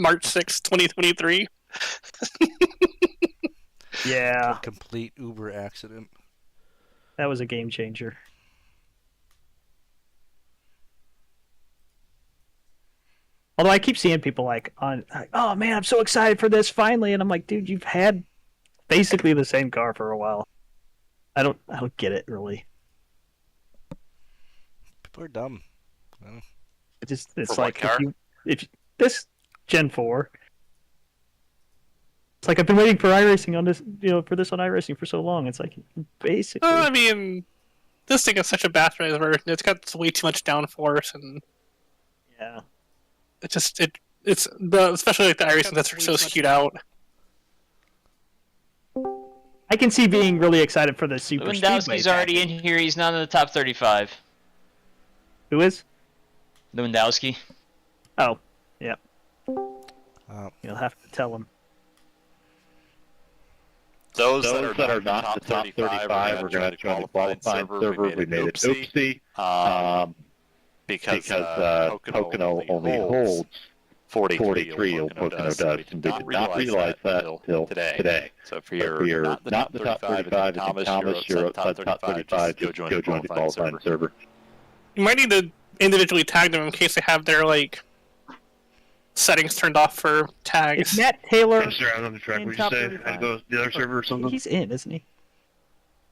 March 6, 2023. Yeah. A complete Uber accident. That was a game changer. Although I keep seeing people like, oh man, I'm so excited for this finally, and I'm like, dude, you've had basically the same car for a while. I don't get it really. People are dumb. It's like if this Gen 4. It's like I've been waiting for iRacing on this, for this on iRacing for so long. It's like basically. I mean, this thing is such a bastardized version. It's got way too much downforce, and yeah, it's especially like the iRacing that's so skewed out. I can see being really excited for the Super Speedway. Lewandowski's already in here. He's not in the top 35. Who is? Lewandowski. Oh, yeah. You'll have to tell him. Those that are not the top 35 are going to try to qualify server. We made it oopsie because Pocono only holds 43. Pocono does, and we did not realize that until today. So if you're not the top 35, and Thomas, you're outside the top 35, just go join the qualifying server. You might need to individually tag them in case they have their settings turned off for tags. Is Matt Taylor around on the track? Would you say I'd go to the other server or something? He's in, isn't he?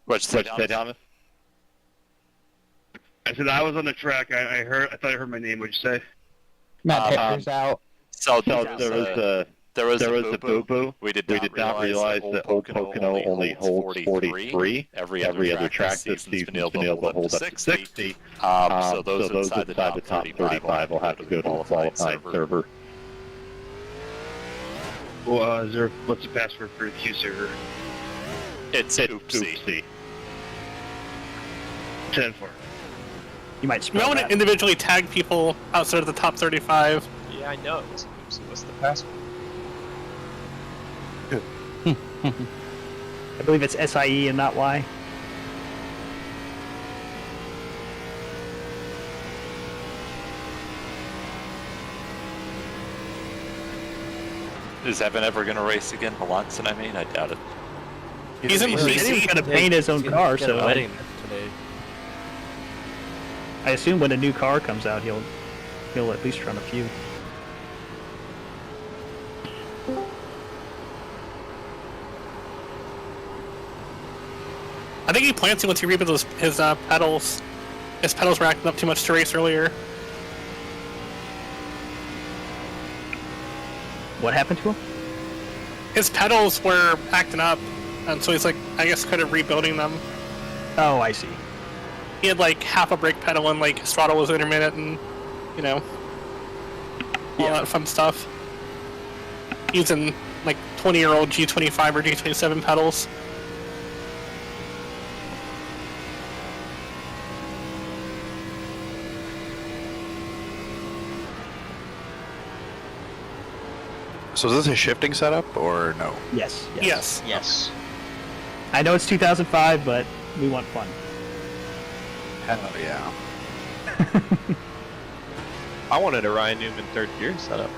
What's that, Thomas? I said I was on the track. I thought I heard my name. What'd you say? Matt Taylor's out. So there was a boo-boo. We did not realize that old Pocono only holds 43. Every other track this season's been able to hold up to 60. So those inside the top 35 will have to go to the qualifying server. Well, what's the password for the Q server? It's oopsie. 10-4. You might You might want to individually tag people outside of the top 35. Yeah, I know. What's the password? I believe it's SIE and not Y. Is Evan ever going to race again? Alonso, I mean? I doubt it. He's in the He's going to paint his own car, so Wedding today. I assume when a new car comes out, he'll at least run a few. I think he plans to once he rebuilds his pedals. His pedals were acting up too much to race earlier. What happened to him? His pedals were acting up, and so he's I guess kind of rebuilding them. Oh, I see. He had half a brake pedal and his throttle was intermittent and, all that fun stuff. Using 20-year-old G25 or G27 pedals. So is this a shifting setup or no? Yes. I know it's 2005, but we want fun. Hell yeah. I wanted a Ryan Newman third gear setup.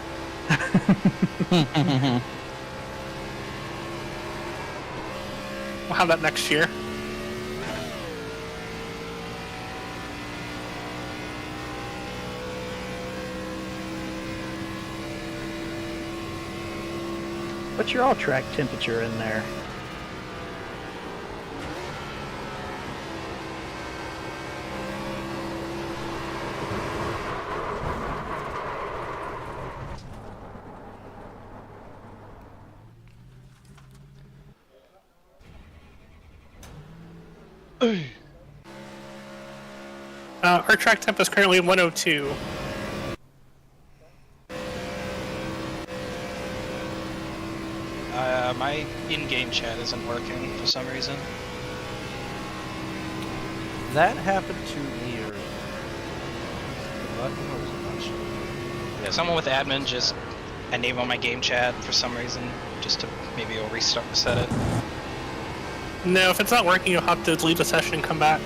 We'll have that next year. What's your all-track temperature in there? Our track temp is currently 102. My in-game chat isn't working for some reason. That happened to me earlier. Yeah, someone with admin just enabled my game chat for some reason, just to maybe I'll reset it. No, if it's not working, you'll have to delete the session and come back.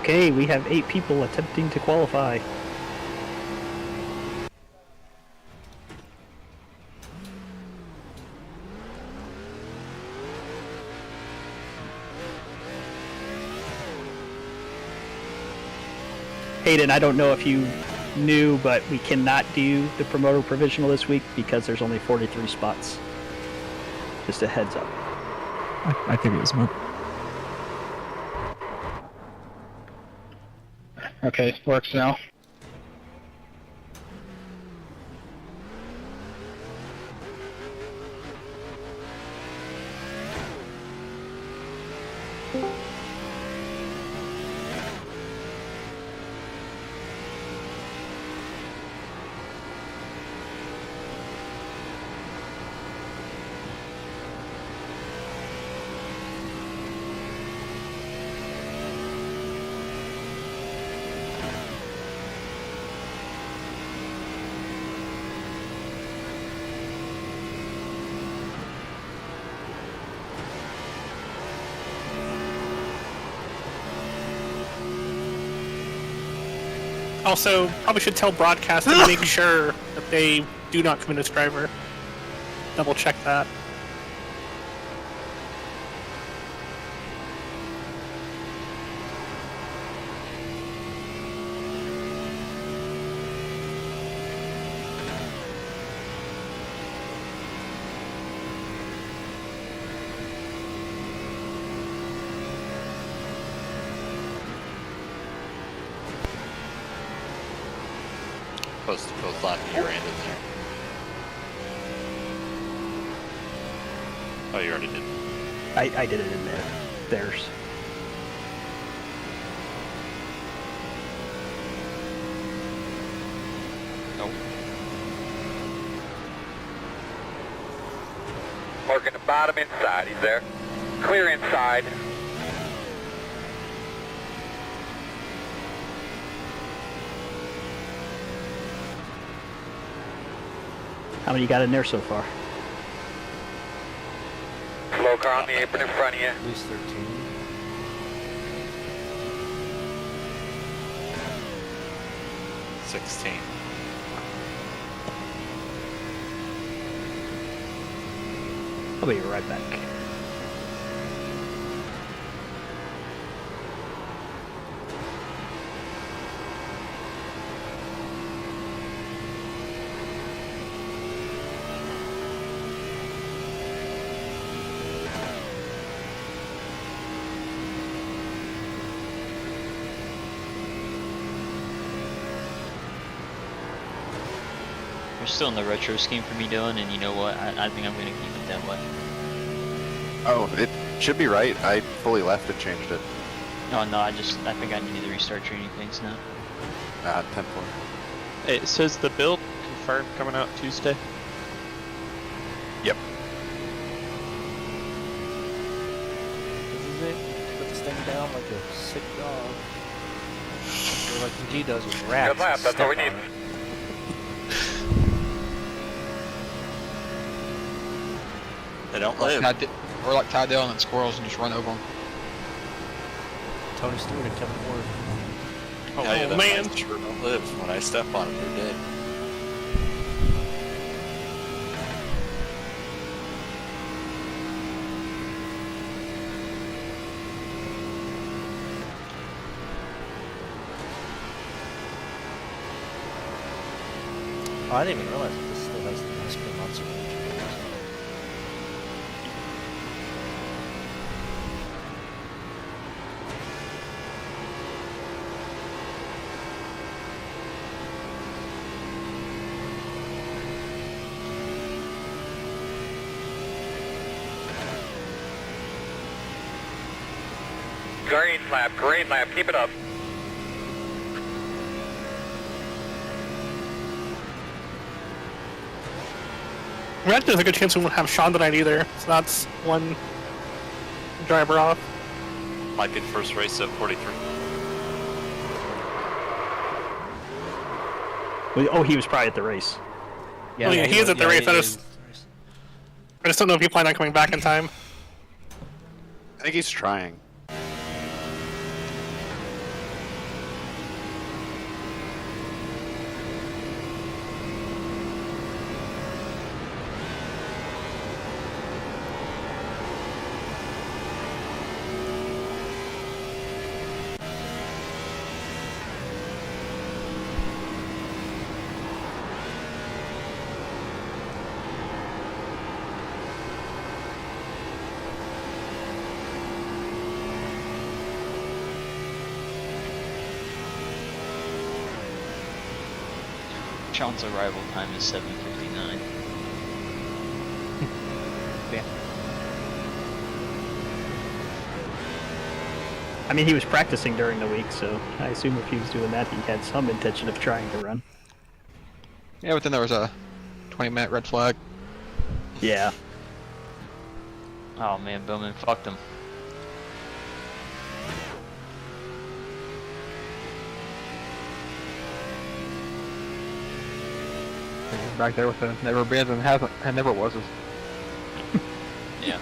Okay, we have 8 people attempting to qualify. Hayden, I don't know if you knew, but we cannot do the promoter provisional this week because there's only 43 spots. Just a heads up. I figured as much. Okay, works now. Also, probably should tell broadcast to make sure that they do not commit a driver. Double check that. Supposed to go slap your end in there. Oh, you already did. I did it in theirs. Nope. Marking the bottom inside, he's there. Clear inside. How many you got in there so far? Slow car on the apron in front of you. At least 13. I'll be right back. We're still in the retro scheme for me, Dylan, and you know what? I think I'm gonna keep it that way. Oh, it should be right. I fully left and changed it. Oh no, I think I need to restart training things now. 10-4. It says the build confirmed coming out Tuesday. Yep. This is it. Put this thing down like a sick dog. Or like MG does with rats. Good lap, that's all we need. They don't live. Or like Ty Dillon and squirrels and just run over them. Tony Stewart and Kevin Ward. Oh, Yeah, that man. mice sure don't live. When I step on them, they're dead. Oh, I didn't even realize that this still has the NASCAR monster range. Green lap, keep it up. I mean, there's a good chance we won't have Sean tonight either, so that's one driver off. Might be the first race of 43. Oh, he was probably at the race. Yeah, he is at the race. I just don't know if he planned on coming back in time. I think he's trying. Sean's arrival time is 7:59. I mean, he was practicing during the week, so I assume if he was doing that, he had some intention of trying to run. Yeah, but then there was a 20-minute red flag. Yeah. Oh man, Bowman fucked him. Back there with the never been and hasn't and never was. Yeah.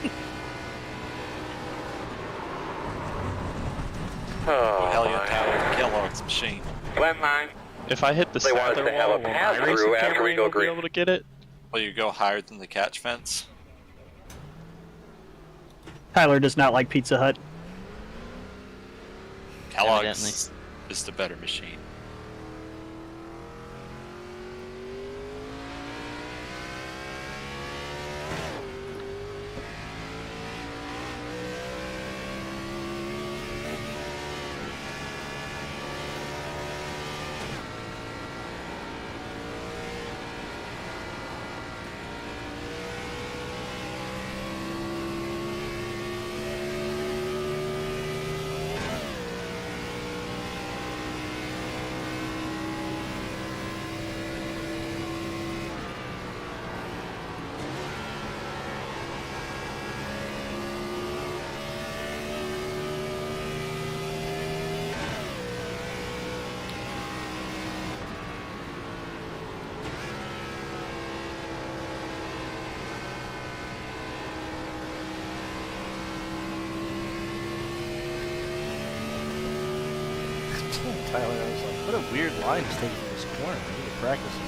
Oh, Hell yeah, Tyler, Kellogg's machine. Blend line. If I hit the They want us center to have wall, a will my pass-through racing after camera we go angle be green. able to get it? Will you go higher than the catch fence? Tyler does not like Pizza Hut. Kellogg's is the better machine. Tyler, I was like, what a weird line he's taking from this corner. I need to practice this.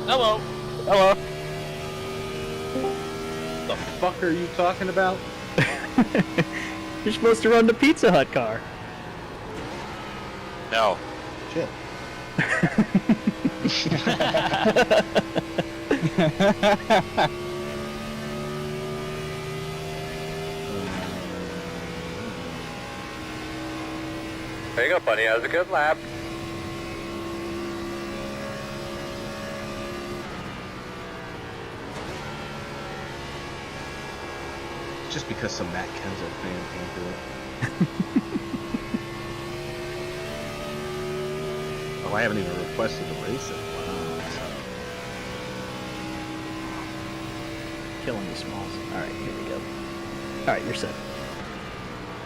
Hello. Hello. The fuck are you talking about? You're supposed to run the Pizza Hut car. No. Shit. There you go, buddy. That was a good lap. Just because some Matt Kenseth fan can't do it. Oh, I haven't even requested to race it. Wow. Killing the smalls. Alright, here we go. Alright, you're set.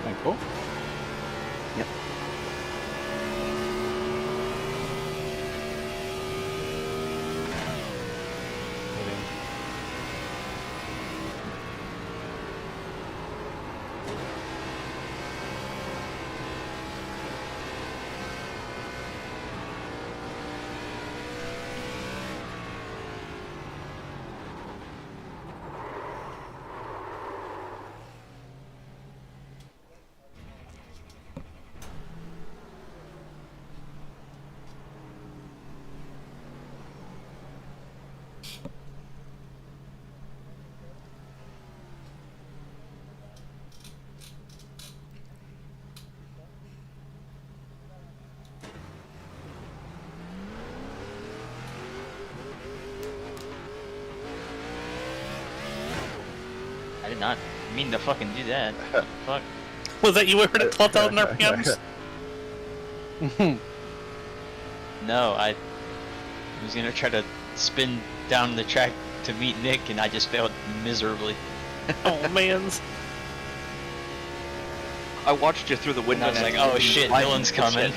Alright, cool. Yep. I did not mean to fucking do that. What the fuck? Was that you heard at 12,000 RPMs? No, I was gonna try to spin down the track to meet Nick, and I just failed miserably. Oh, mans. I watched you through the And window. I was like, oh shit, Dylan's coming.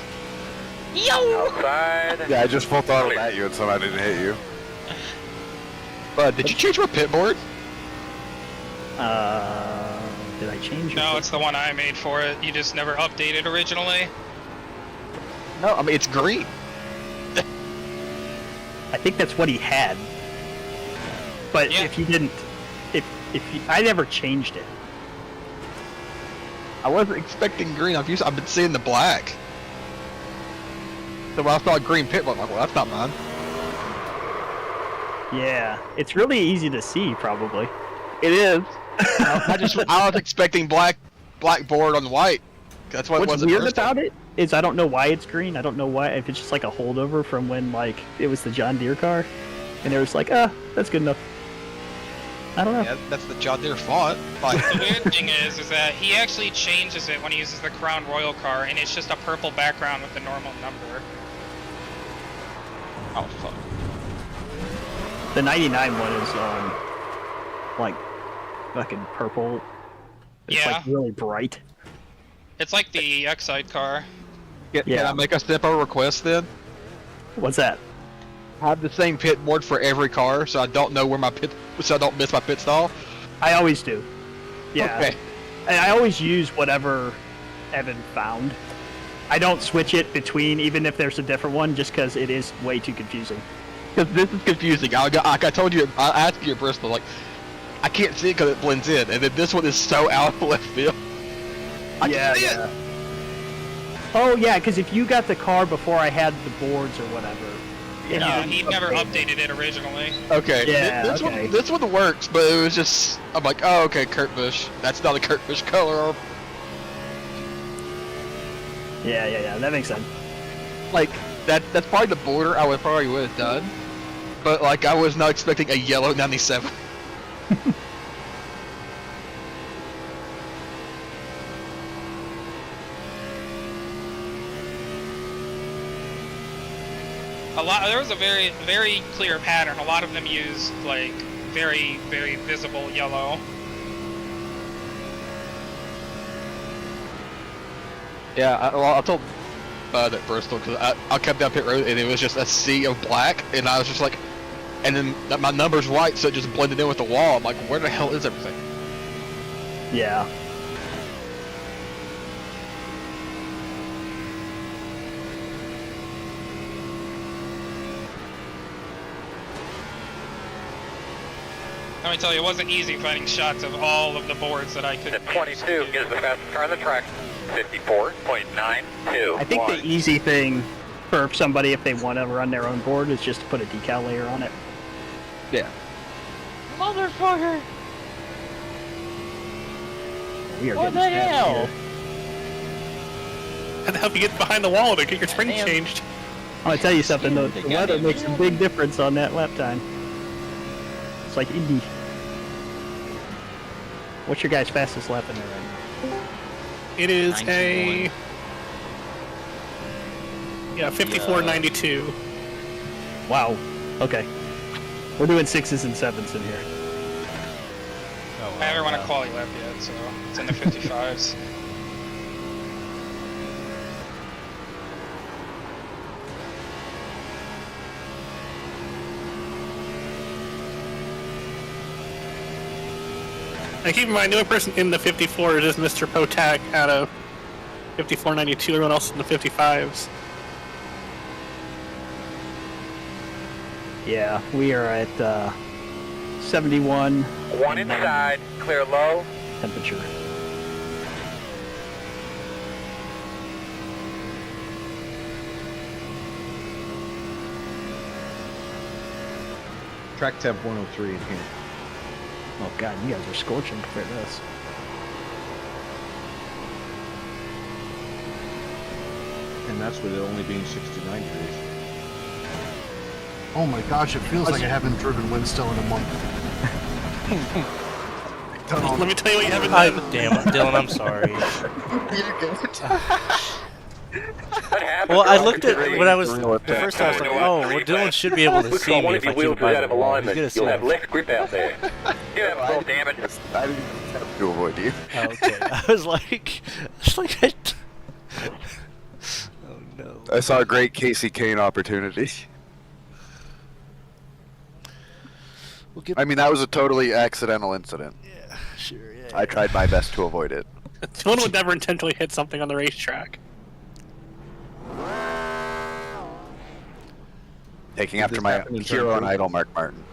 Outside. Yeah, I just full throttled at you and somehow didn't hit you. Did you change my pit board? Did I change No, it's the one I made for it. You just never updated originally. No, I mean it's green. I think that's what he had. But if you didn't, I never changed it. I wasn't expecting green. I've been seeing the black. So when I saw a green pit, I'm like, well, that's not mine. Yeah, it's really easy to see, probably. It is. I was expecting black board on white. That's what What's it was. weird about it is I don't know why it's green. I don't know why, if it's just like a holdover from when like it was the John Deere car, and they were just like, that's good enough. I don't know. Yeah, that's the John Deere font. Like, the weird thing is that he actually changes it when he uses the Crown Royal car, and it's just a purple background with the normal number. Oh fuck. The 99 one is like fucking purple. It's like really bright. It's like the Excite car. Can I make a simple request then? What's that? Have the same pit board for every car, so I don't know where so I don't miss my pit stall. I always do. Yeah. Okay. I always use whatever Evan found. I don't switch it between, even if there's a different one, just because it is way too confusing. Because this is confusing. I told you, I asked you at Bristol, like, I can't see it because it blends in, and then this one is so out of left field. I can see it. Oh yeah, because if you got the car before I had the boards or whatever. Yeah, he never updated it originally. Okay. Yeah, this one works, but it was just, I'm like, oh, okay, Kurt Busch. That's not a Kurt Busch color. Yeah, that makes sense. Like, that's probably the border I probably would have done. But, like, I was not expecting a yellow 97. There was a very, very clear pattern. A lot of them used, like, very, very visible yellow. Yeah, I told Bud at Bristol, because I kept down pit road and it was just a sea of black, and I was just like, and then my number's white, so it just blended in with the wall. I'm like, where the hell is everything? Yeah. Let me tell you, it wasn't easy finding shots of all of the boards that I could. The 22 is the fastest car on the track. 54.92. I think the easy thing for somebody if they want to run their own board is just to put a decal layer on it. Yeah. Motherfucker! We are What getting the hell? Had to help you get behind the wall to get your spring changed. I'm gonna tell you something though, the weather makes a big difference on that lap time. It's like Indy. What's your guy's fastest lap in there right now? It is a 54.92. Wow. Okay. We're doing 6s and 7s in here. I haven't run a quali lap yet, so it's in the 55s. Now keep in mind, the only person in the 54 is Mr. Potak out of 54.92. Everyone else in the 55s. Yeah, we are at 71. One inside, clear low. Temperature. Track temp 103 in here. Oh god, you guys are scorching compared to this. And that's with it only being 69 degrees. Oh my gosh, it feels like I haven't driven Winstel in a month. Let me tell you what you haven't done. Damn it, Dylan, I'm sorry. You're good. Well, I looked at when I was the first time. I was like, "Oh, well, Dylan should be able to see me if I keep by the wall. He's gonna see You'll me." have less grip out there. Get up, little damn it. I didn't have to avoid you. Oh, okay, I was like, oh no. I saw a great Casey Kane opportunity. I mean, that was a totally accidental incident. Yeah, sure. Yeah. I tried my best to avoid it. No one would never intentionally hit something on the racetrack. Taking Did after this my happen in turn hero and two? idol, Mark Martin.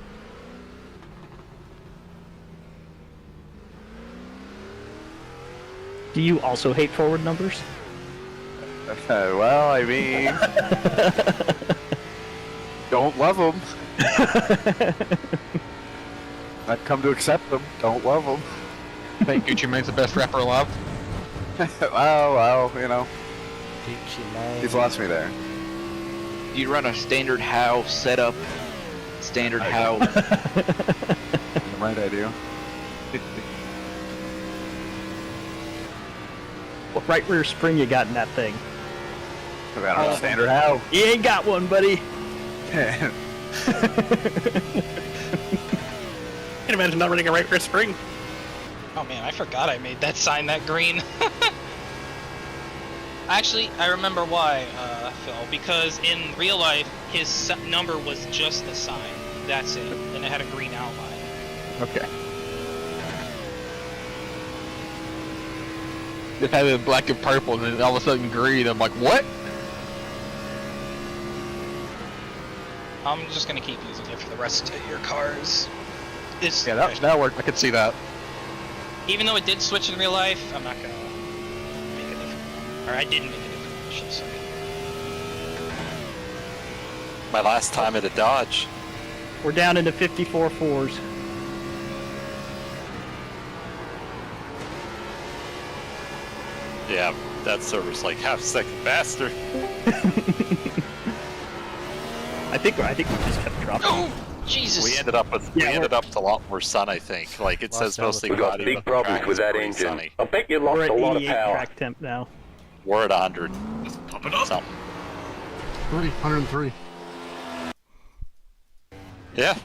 Do you also hate forward numbers? Well, I mean, don't love them. I've come to accept them. Don't love them. Think Gucci Mane's the best rapper alive? well, you know, Gucci Mane. he's lost me there. Do you run a standard how setup? Standard how? Right, I do. What right rear spring you got in that thing? I don't know, standard how. You ain't got one, buddy. Can you imagine not running a right rear spring? Oh man, I forgot I made that sign that green. Actually, I remember why, Phil. Because in real life, his number was just the sign. That's it. And it had a green outline. Okay. It had it black and purple, and then all of a sudden green. I'm like, what? I'm just gonna keep using it for the rest of your cars. It's, Yeah, that worked. I could see that. even though it did switch in real life, I'm not gonna make a different one. Or I didn't make a different one, I should say. My last time at a Dodge. We're down into 54 fours. Yeah, that server's like half a second faster. I think we just kept dropping. Oh, Jesus! We ended up with a lot more sun, I think. Like it says mostly cloudy. Big problems with that engine. Sunny. I bet you We're lost at a lot of 88 power. track temp now. We're at 100. Pump it up. Something. 103. Yeah.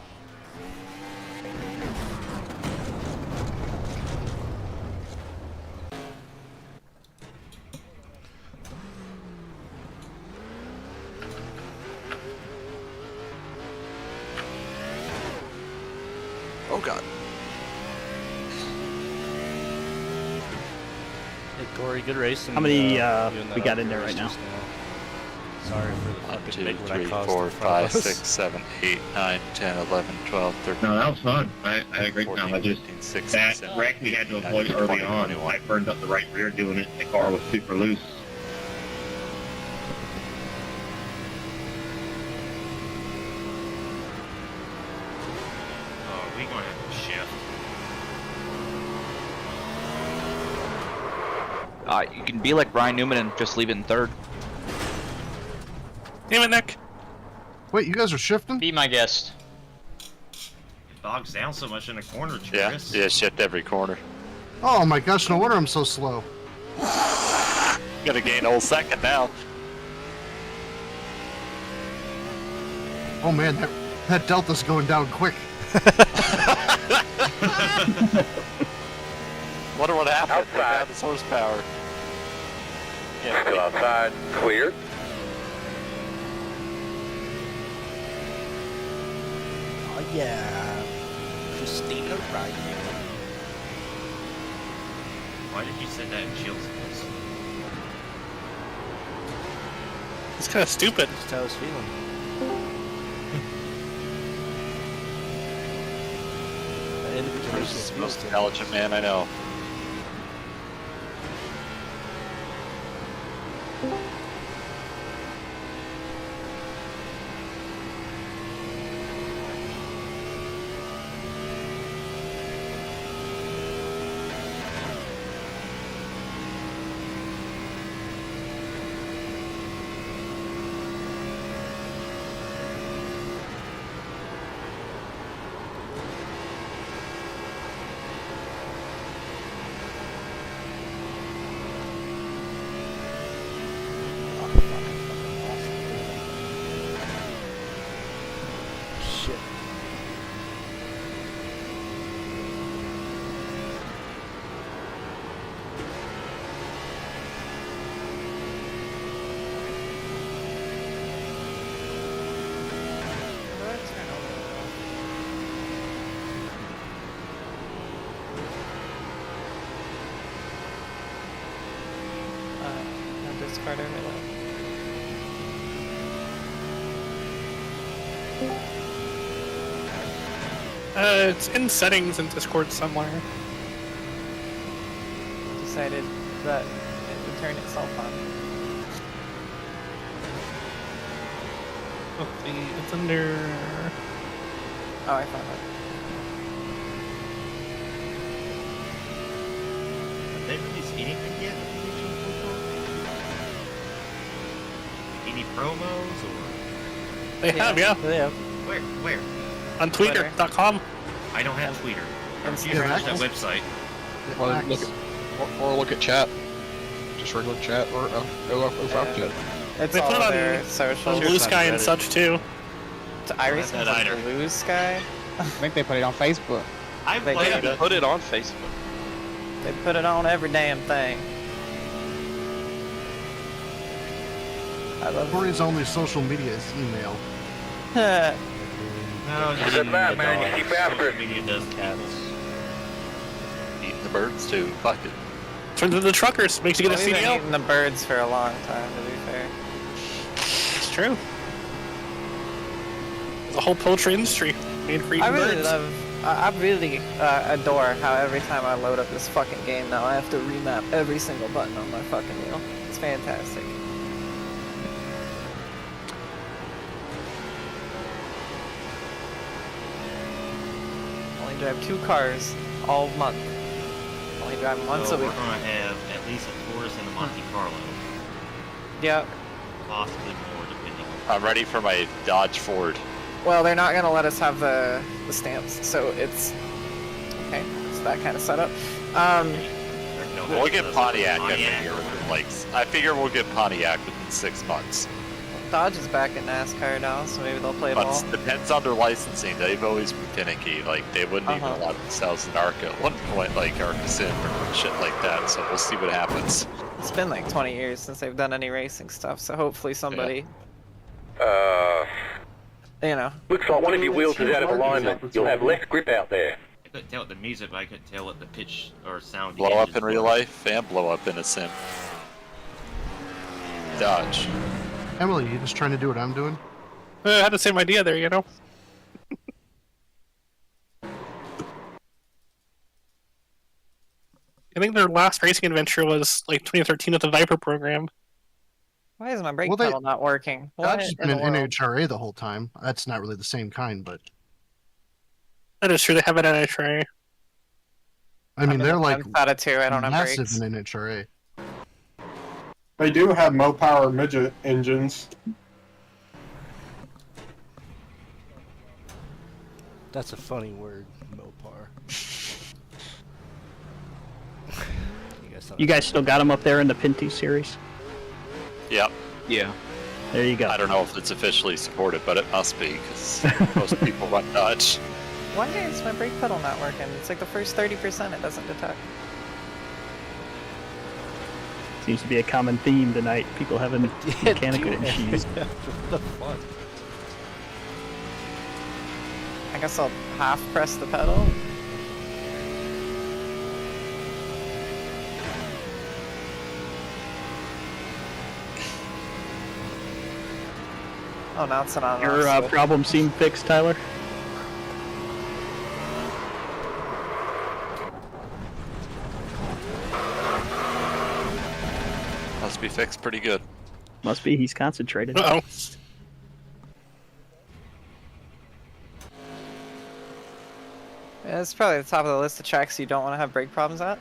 Oh god. Hey, Corey, good racing. How many you and we that got in other there right race now? just Sorry for the 1, fucking 2, big what I 3, caused 4, in front of 5, us. 6, 7, 8, 9, 10, 11, 12, 13. No, that was fun. I had a great 14, time. I just 15, 16, that 17, wreck we had to avoid 19, early 20, on. 21. I burned up the right rear doing it. The car was super loose. Oh, we gonna have to shift. You can be like Brian Newman and just leave it in third. Damn it, Nick. Wait, you guys are shifting? Be my guest. It bogs down so much in the corner, Yeah, Chris. yeah, shift every corner. Oh my gosh, no wonder I'm so slow. Gotta gain a whole second now. Oh man, that delta's going down quick. Wonder what happened. Outside. This horsepower. Yeah, Still outside. Clear. Oh yeah, Christina Ryan. Why did you say that in Shields? It's kind of stupid. Just how I was feeling. That individual This is is the most intelligent man I know. Shit. No discard overload. It's in settings in Discord somewhere. Decided that it would turn itself on. Let's see, it's under... Oh, I found it. Have they released anything yet? Any promos or? They have, yeah. They have. Where? On Twitter.com. I don't have Twitter. I refuse to Yeah, use that website. Or look at chat. Just regular chat or OFF chat. It's They all put it on their social. Blue Sky and such too. Iris is on Blue Sky. I think they put it on Facebook. I They played it. Put it on Facebook. They put it on every damn thing. I love Corey's only social media is email. it. No, It's a bad man, you keep after it. Media does cats. Eating the birds too. Fuck it. Turns into the truckers. Makes you get a We've been CDL. eating the birds for a long time, to be fair. It's true. There's a whole poultry industry made for eating I really birds. I really adore how every time I load up this fucking game now, I have to remap every single button on my fucking wheel. It's fantastic. Only drive 2 cars all month. Only drive them once So a we're week. gonna have at least a Taurus and a Monte Carlo. Yep. Possibly more, depending on. I'm ready for my Dodge Ford. Well, they're not gonna let us have the stamps, so it's okay. It's that kind of setup. We'll get Pontiac, I figure, within I figure we'll get Pontiac within 6 months. Dodge is back in NASCAR now, so maybe they'll play But ball. it depends on their licensing. They've always been finicky. Like, they wouldn't even allow themselves in ARCA at one point, like ARCA Sim or shit like that. So we'll see what happens. It's been like 20 years since they've done any racing stuff, so hopefully somebody, you know. Looks like one of your wheels is out of alignment. You'll have less grip out there. I couldn't tell it the music, but I couldn't tell it the pitch or sound. Blow up in real life and blow up in a sim. Dodge. Emily, you just trying to do what I'm doing? I had the same idea there, you know? I think their last racing adventure was like 2013 with the Viper program. Why is my brake Well, pedal not working? What Dodge has in been the an world? NHRA the whole time. That's not really the same kind, but That is true, they have an NHRA. I mean, they're like out of 2, I don't have massive brakes. in NHRA. They do have Mopower midget engines. That's a funny word, Mopar. You guys still got them up there in the Pinty series? Yep. Yeah. There you go. I don't know if it's officially supported, but it must be, because most people run Dodge. Why is my brake pedal not working? It's like the first 30% it doesn't detect. Seems to be a common theme tonight. People having mechanical issues. What the fuck? I guess I'll half press the pedal. Oh, now it's an on. Your problem seemed fixed, Tyler? Must be fixed pretty good. Must be. He's concentrated. Uh-oh. Yeah, it's probably the top of the list of tracks you don't want to have brake problems at.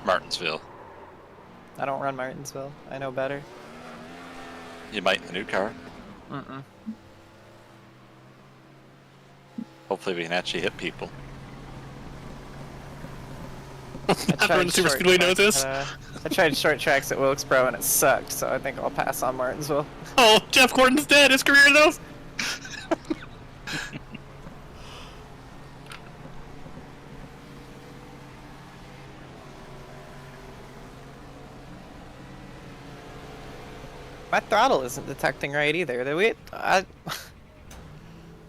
Martinsville. I don't run Martinsville. I know better. You might in the new car. Mm-mm. Hopefully we can actually hit people. I Everyone super speedway knows this. I tried short tracks at Wilkesboro and it sucked, so I think I'll pass on Martinsville. Oh, Jeff Gordon's dead. His career is over. My throttle isn't detecting right either.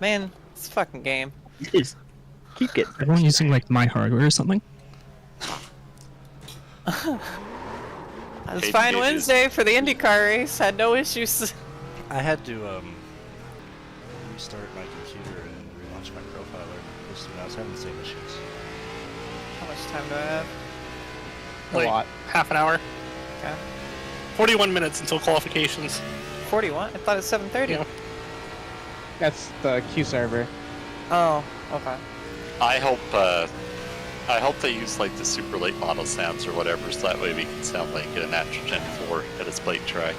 Man, it's a fucking game. Just keep getting. Everyone using like my hardware or something? It's fine Wednesday for the IndyCar race. Had no issues. I had to restart my computer and relaunch my profiler because I was having the same issues. How much time do I have? Like, lot. half an hour. Okay. 41 minutes until qualifications. 41? I thought it was 7:30. Yeah. That's the Q server. Oh, okay. I hope they use like the super late model sounds or whatever, so that way we can sound like a natural Gen 4 at its plate track.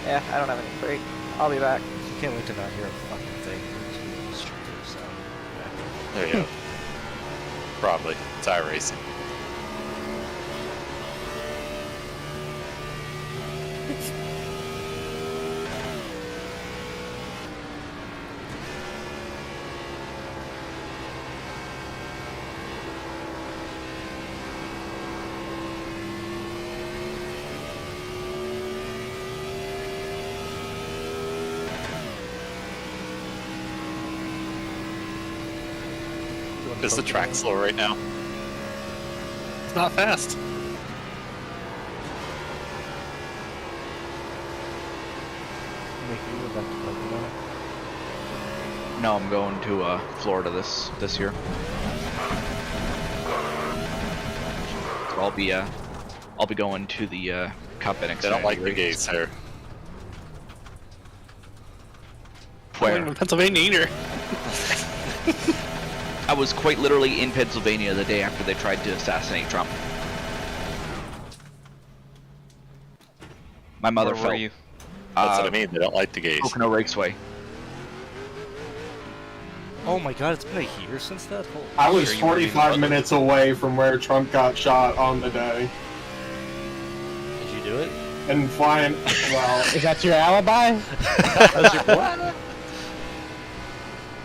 Yeah, I don't have any break. I'll be back. I can't wait to not hear a fucking thing. It's straight so. Yeah. There you go. Probably. It's iRacing. Is the track slow right now? It's not fast. No, I'm going to Florida this year. So I'll be going to the Cup in Xfinity. They don't like the gays here. Where? In Pennsylvania either. I was quite literally in Pennsylvania the day after they tried to assassinate Trump. My mother Where fell. were you? That's what I mean, they don't like the gays. Pocono Raceway. Oh my god, it's been a year since that? Holy I was shit, 45 minutes away from where Trump got shot on the day. Did you do it? And flying, well... Is that your alibi? That's your what?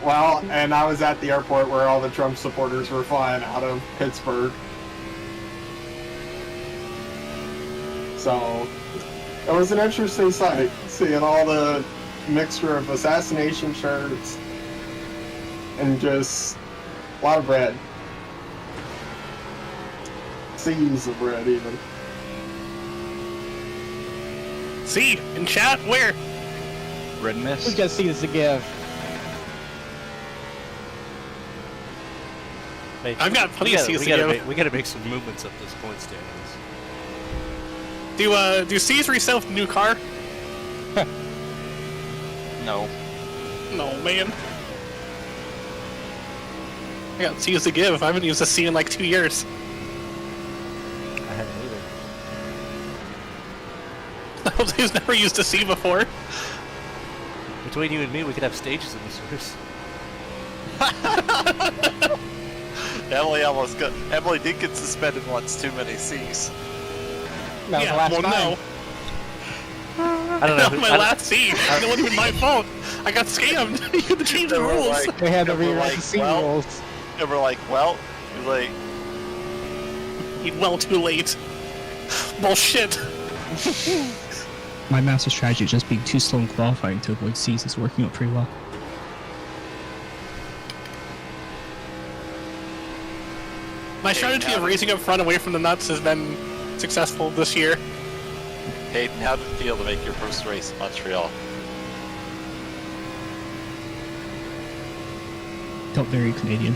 Well, and I was at the airport where all the Trump supporters were flying out of Pittsburgh. So, it was an interesting sight, seeing all the mixture of assassination shirts and just a lot of red. Seas of red, even. See, in chat, where? Red mist. We got C's to give. Hey, I've got plenty of C's to give. We gotta make some movements up this point standings. Do C's resell the new car? No. No, man. I got C's to give. I haven't used a C in like 2 years. I haven't either. He's never used a C before. Between you and me, we could have stages in this verse. Emily did get suspended once, too many C's. That was the last time. No. I don't know. My last C. It wasn't even my fault. I got scammed. You had to change the rules. They had to rewrite the C rules. And we're like, well, you're like... Well, too late. Bullshit. My master strategy, just being too slow in qualifying to avoid C's, is working out pretty well. My strategy of racing up front away from the nuts has been successful this year. Hayden, how did it feel to make your first race in Montreal? Felt very Canadian.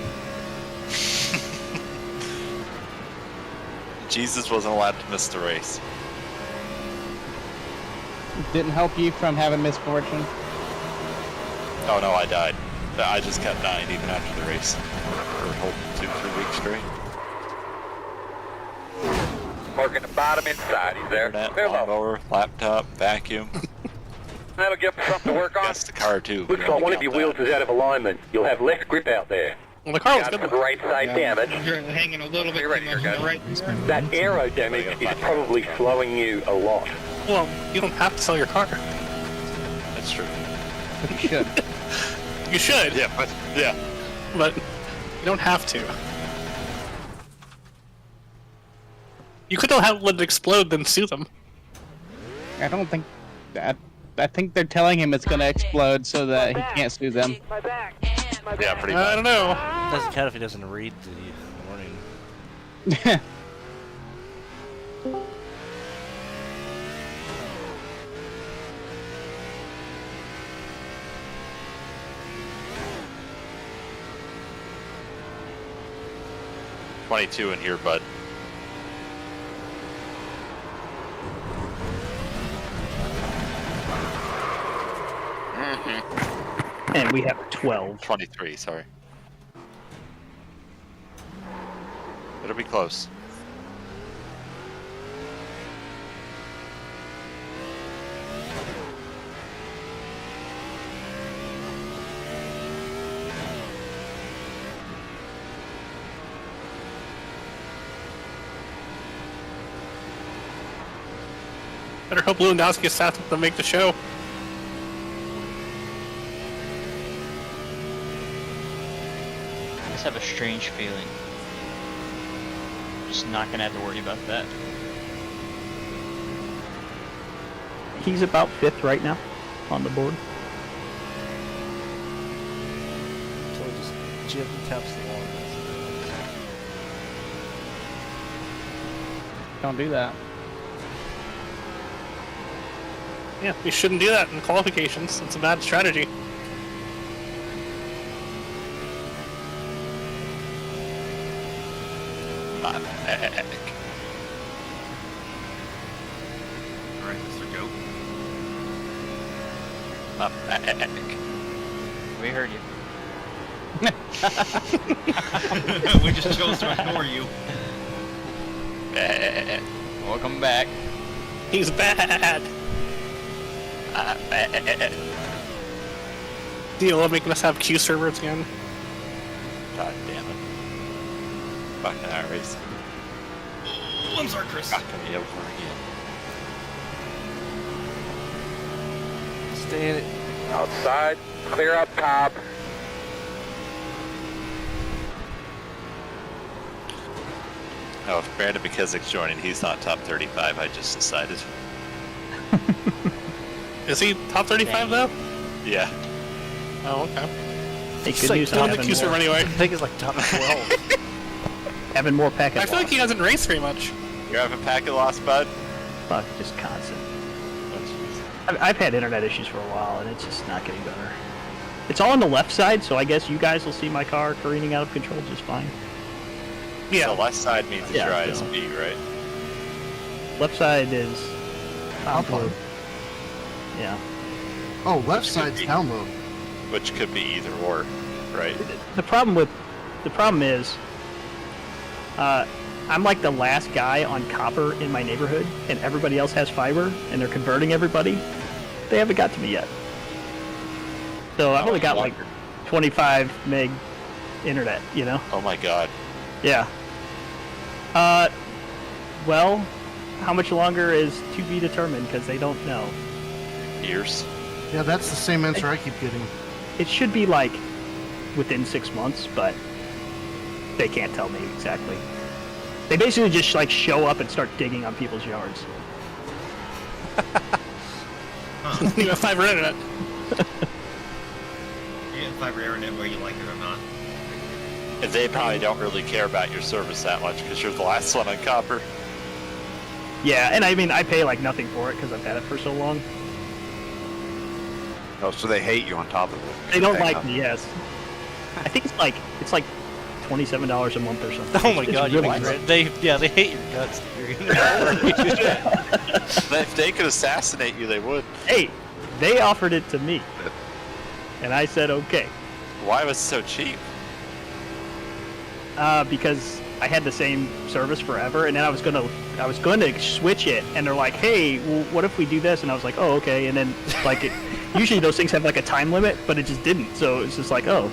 Jesus wasn't allowed to miss the race. Didn't help you from having misfortune. Oh no, I died. I just kept dying even after the race. For a whole 2-3 weeks straight. Marking the bottom inside, he's there. Internet, lawnmower, laptop, vacuum. That'll give us something to work on. Yes, the car too. Looks like one of your wheels is out of alignment. You'll have less grip out there. Well, the car was Got good. some right side damage. You're hanging a little bit You're right too here, much on the guys. right. That aero damage is probably slowing you a lot. Well, you don't have to sell your car. That's true. You should. You should. Yeah, but yeah. But you don't have to. You could have let it explode, then sue them. I don't think that. I think they're telling him it's going to explode so that he can't sue them. Yeah, pretty much. I don't know. Doesn't count if he doesn't read the warning. 22 in here, bud. And we have 12. 23, sorry. It'll be close. Better hope Lewandowski is fast enough to make the show. I just have a strange feeling. Just not gonna have to worry about that. He's about 5th right now on the board. So just Jim taps the wall. Don't do that. Yeah, we shouldn't do that in qualifications. It's a bad strategy. Alright, Mr. Goat. We heard you. We just chose to ignore you. Welcome back. He's bad. Deal of making us have Q servers again. God damn it. Fucking IRAs. Oh, I'm sorry, Chris. Not gonna be over again. Stay in it. Outside, clear up top. Oh, if Brandon McKissick's joining, he's not top 35, I just decided. Is he top 35 though? Yeah. Oh, okay. Hey, He's good like news doing on the having Q server more, anyway. I think it's like top 12. having more packets. I feel like he hasn't raced very much. You're having packet loss, bud? Fuck, just constant. Oh, jeez. I've had internet issues for a while, and it's just not getting better. It's all on the left side, so I guess you guys will see my car careening out of control just fine. Yeah. So left side means it's Yeah, your so- ISP, right? Left side is Upload. Yeah. Oh, left side's download. Which could be either or, right? The problem is, I'm like the last guy on copper in my neighborhood, and everybody else has fiber, and they're converting everybody. They haven't got to me yet. So I've only got like 25 meg internet, you know? Oh my god. Yeah. Well, how much longer is to be determined, because they don't know. Years? Yeah, that's the same answer I keep getting. It should be like within 6 months, but they can't tell me exactly. They basically just like show up and start digging on people's yards. You have fiber internet. You get fiber internet where you like it or not. And they probably don't really care about your service that much because you're the last one on copper. Yeah, and I mean, I pay like nothing for it because I've had it for so long. Oh, so they hate you on top of it. They don't Hang like on. me, yes. I think it's like $27 a month or something. Oh my It's god, really you expensive. they hate your guts. If they could assassinate you, they would. Hey, they offered it to me, and I said okay. Why was it so cheap? Because I had the same service forever, and then I was gonna switch it, and they're like, "Hey, well, what if we do this?" And I was like, "Oh, okay." And then like, usually those things have like a time limit, but it just didn't. So it's just like, "Oh,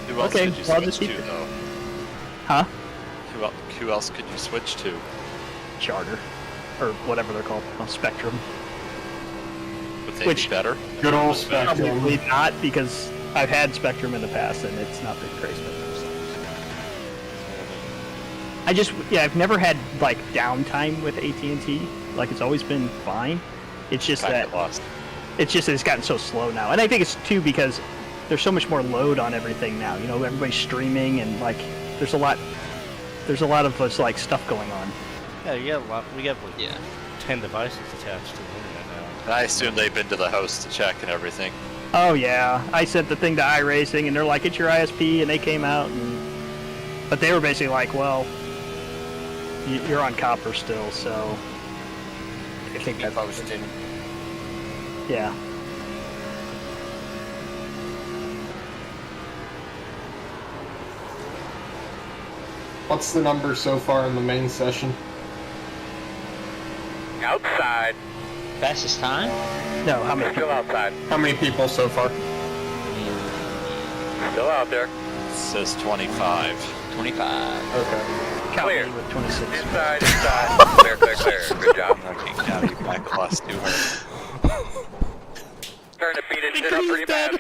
Who else okay, could you well, I'll switch just keep to, it." though? Huh? Who else could you switch to? Charter, or whatever they're called, Spectrum. Would they Which- be better? Good old Spectrum. Probably not, because I've had Spectrum in the past, and it's not been great. I've never had like downtime with AT&T. Like it's always been fine. It's just that it's gotten so slow now, and I think it's too because there's so much more load on everything now. You know, everybody's streaming, and like there's a lot of like stuff going on. Yeah, you got a lot. We got like 10 devices attached to the internet now. I assume they've been to the host to check and everything. Oh yeah, I sent the thing to iRacing, and they're like, "It's your ISP," and they came out, and But they were basically like, well, you're on copper still, so I think that's posted. Yeah. What's the number so far in the main session? Outside. Fastest time? No, how many? Still outside. How many people so far? Still out there. It says 25. 25. Okay. Count Clear. me with 26. Inside. Clear, clear, clear. Good job. Okay, now you back class 200. Starting to beat it up pretty bad.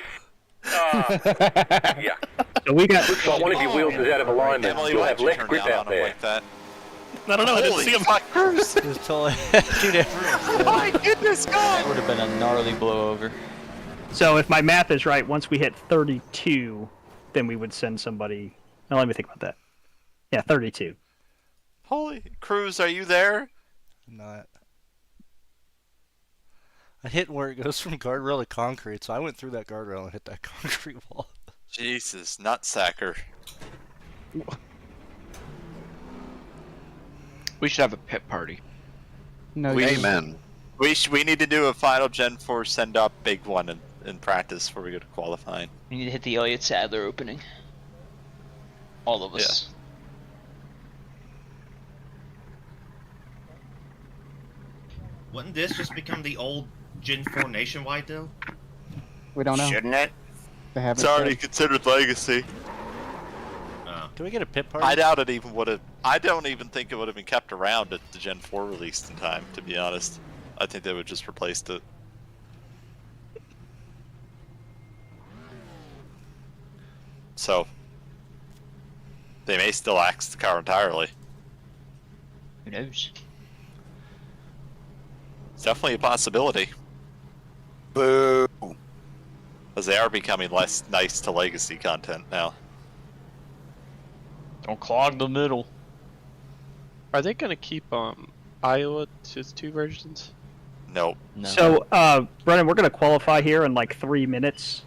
Yeah. So we got. Looks like one of your wheels is out of alignment. Emily, You'll why'd have you less turn grip down out on him there. like that? I don't know. I didn't see him. It was totally two different. My goodness, God! That would have been a gnarly blowover. So if my math is right, once we hit 32, then we would send somebody. Now let me think about that. Yeah, 32. Holy Cruz, are you there? I'm not. I hit where it goes from guardrail to concrete, so I went through that guardrail and hit that concrete wall. Jesus, nutsacker. We should have a pit party. No, Amen. We need to do a final Gen 4 send up big one in practice before we go to qualifying. We need to hit the Elliott Sadler opening. All of us. Wouldn't this just become the old Gen 4 nationwide though? We don't know. Shouldn't it? They haven't It's already said. considered legacy. Can we get a pit party? I doubt it even would have. I don't even think it would have been kept around at the Gen 4 released in time, to be honest. I think they would just replaced it. So, they may still axe the car entirely. Who knows? It's definitely a possibility. Boo. Because they are becoming less nice to legacy content now. Don't clog the middle. Are they gonna keep Iowa to its 2 versions? Nope. No. So, Brennan, we're going to qualify here in like 3 minutes.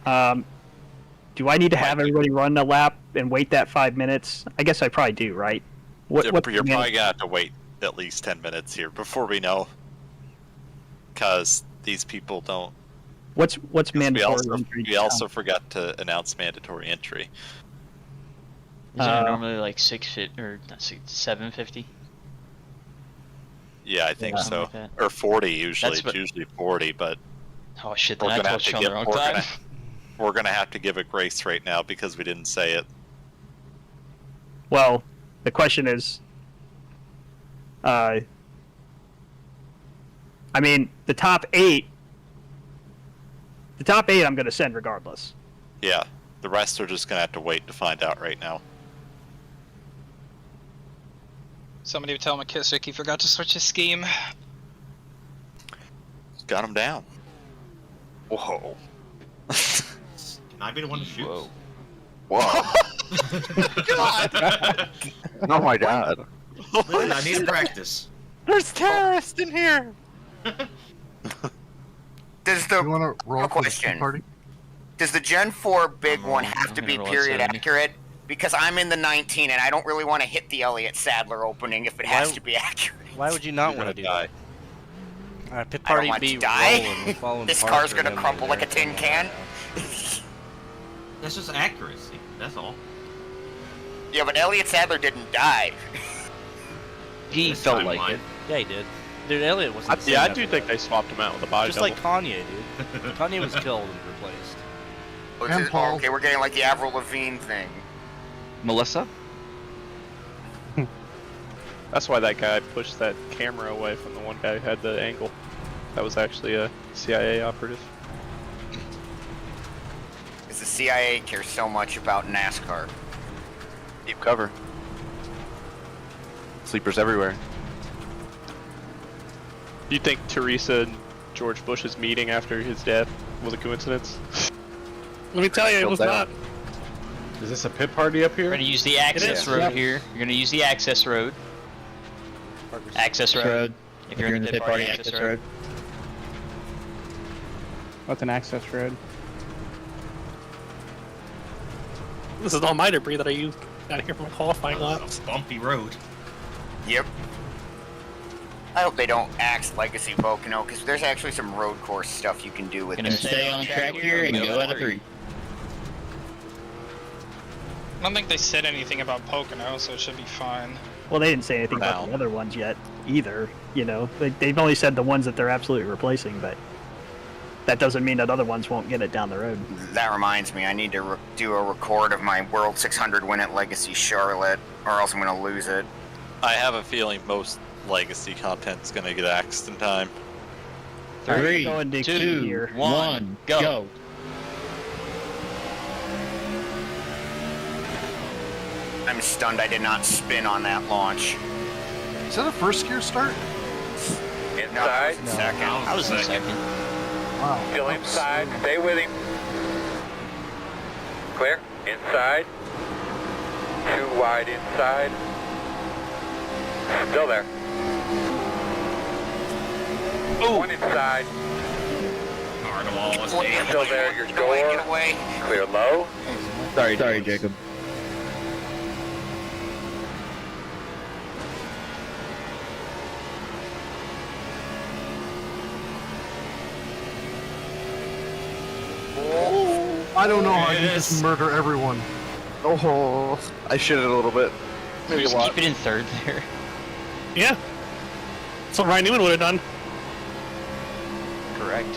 Do I need to have everybody run a lap and wait that 5 minutes? I guess I probably do, right? You're probably going to have to wait at least 10 minutes here before we know. Because these people don't... What's mandatory? We also forgot to announce mandatory entry. Isn't it normally like 650 or not 750? Yeah, I think Yeah, so. like that. Or 40 usually. That's It's what- usually 40, but Oh shit! we're Then I gonna told have to you on the wrong time. we're gonna have to give it grace right now because we didn't say it. Well, the question is, I mean, the top 8. The top 8 I'm going to send regardless. Yeah, the rest are just gonna have to wait to find out right now. Somebody would tell McKissick he forgot to switch his scheme. Got him down. Whoa. Can I be the one to shoot? Whoa. God! Oh my God. Listen, I need to practice. There's terrorists in here! Does the You want to roll for the question? pit party? Does the Gen 4 big one have to I'm be gonna roll period 70. accurate? Because I'm in the 19 and I don't really want to hit the Elliott Sadler opening if it has Why- to be accurate. Why would you not You're want to gonna do that? Alright, pit I don't party want be to die. rolling. We're following This parts car's for gonna them crumple over like a there. tin can. That's just accuracy. That's all. Yeah, but Elliott Sadler didn't die. He This felt timeline. like it. Yeah, he did. Dude, Elliott was insane Yeah, I after do think that. they swapped him out with a body Just double. like Kanye, dude. Kanye was killed and replaced. What's Paul. okay, we're getting like the Avril Lavigne thing. Melissa? That's why that guy pushed that camera away from the one guy who had the angle. That was actually a CIA operative. Because the CIA cares so much about NASCAR. Deep cover. Sleepers everywhere. Do you think Teresa and George Bush's meeting after his death was a coincidence? Let me tell you, it was not. Is this a pit party up We're here? gonna use the access is. road Yep. here. You're gonna use the access road. Access road. If you're in the pit party, access road. What's an access road? This is all my debris that I used. Out here from qualifying laps. Bumpy road. Yep. I hope they don't axe Legacy Pocono, because there's actually some road course stuff you can do with Gonna this. stay on track here and go out of 3. I don't think they said anything about Pocono, so it should be fine. Well, they didn't say anything about the other ones yet either. You know, they've only said the ones that they're absolutely replacing, but that doesn't mean that other ones won't get it down the road. That reminds me, I need to do a record of my World 600 win at Legacy Charlotte, or else I'm gonna lose it. I have a feeling most Legacy content's gonna get axed in time. 3, Going to 2, here. 1, go. I'm stunned I did not spin on that launch. Is that a first gear start? Inside. No, second. I was in second. Wow. Still inside. Stay with him. Clear. Inside. 2 wide inside. Still there. Ooh. 1 inside. Hard wall. Still there. Your door. Get away. Clear low. Sorry, Jacob. I don't know how you just murder everyone. Oh, I shit it a little bit. Maybe a Just lot. keep it in third there. Yeah. That's what Ryan Newman would have done. Correct.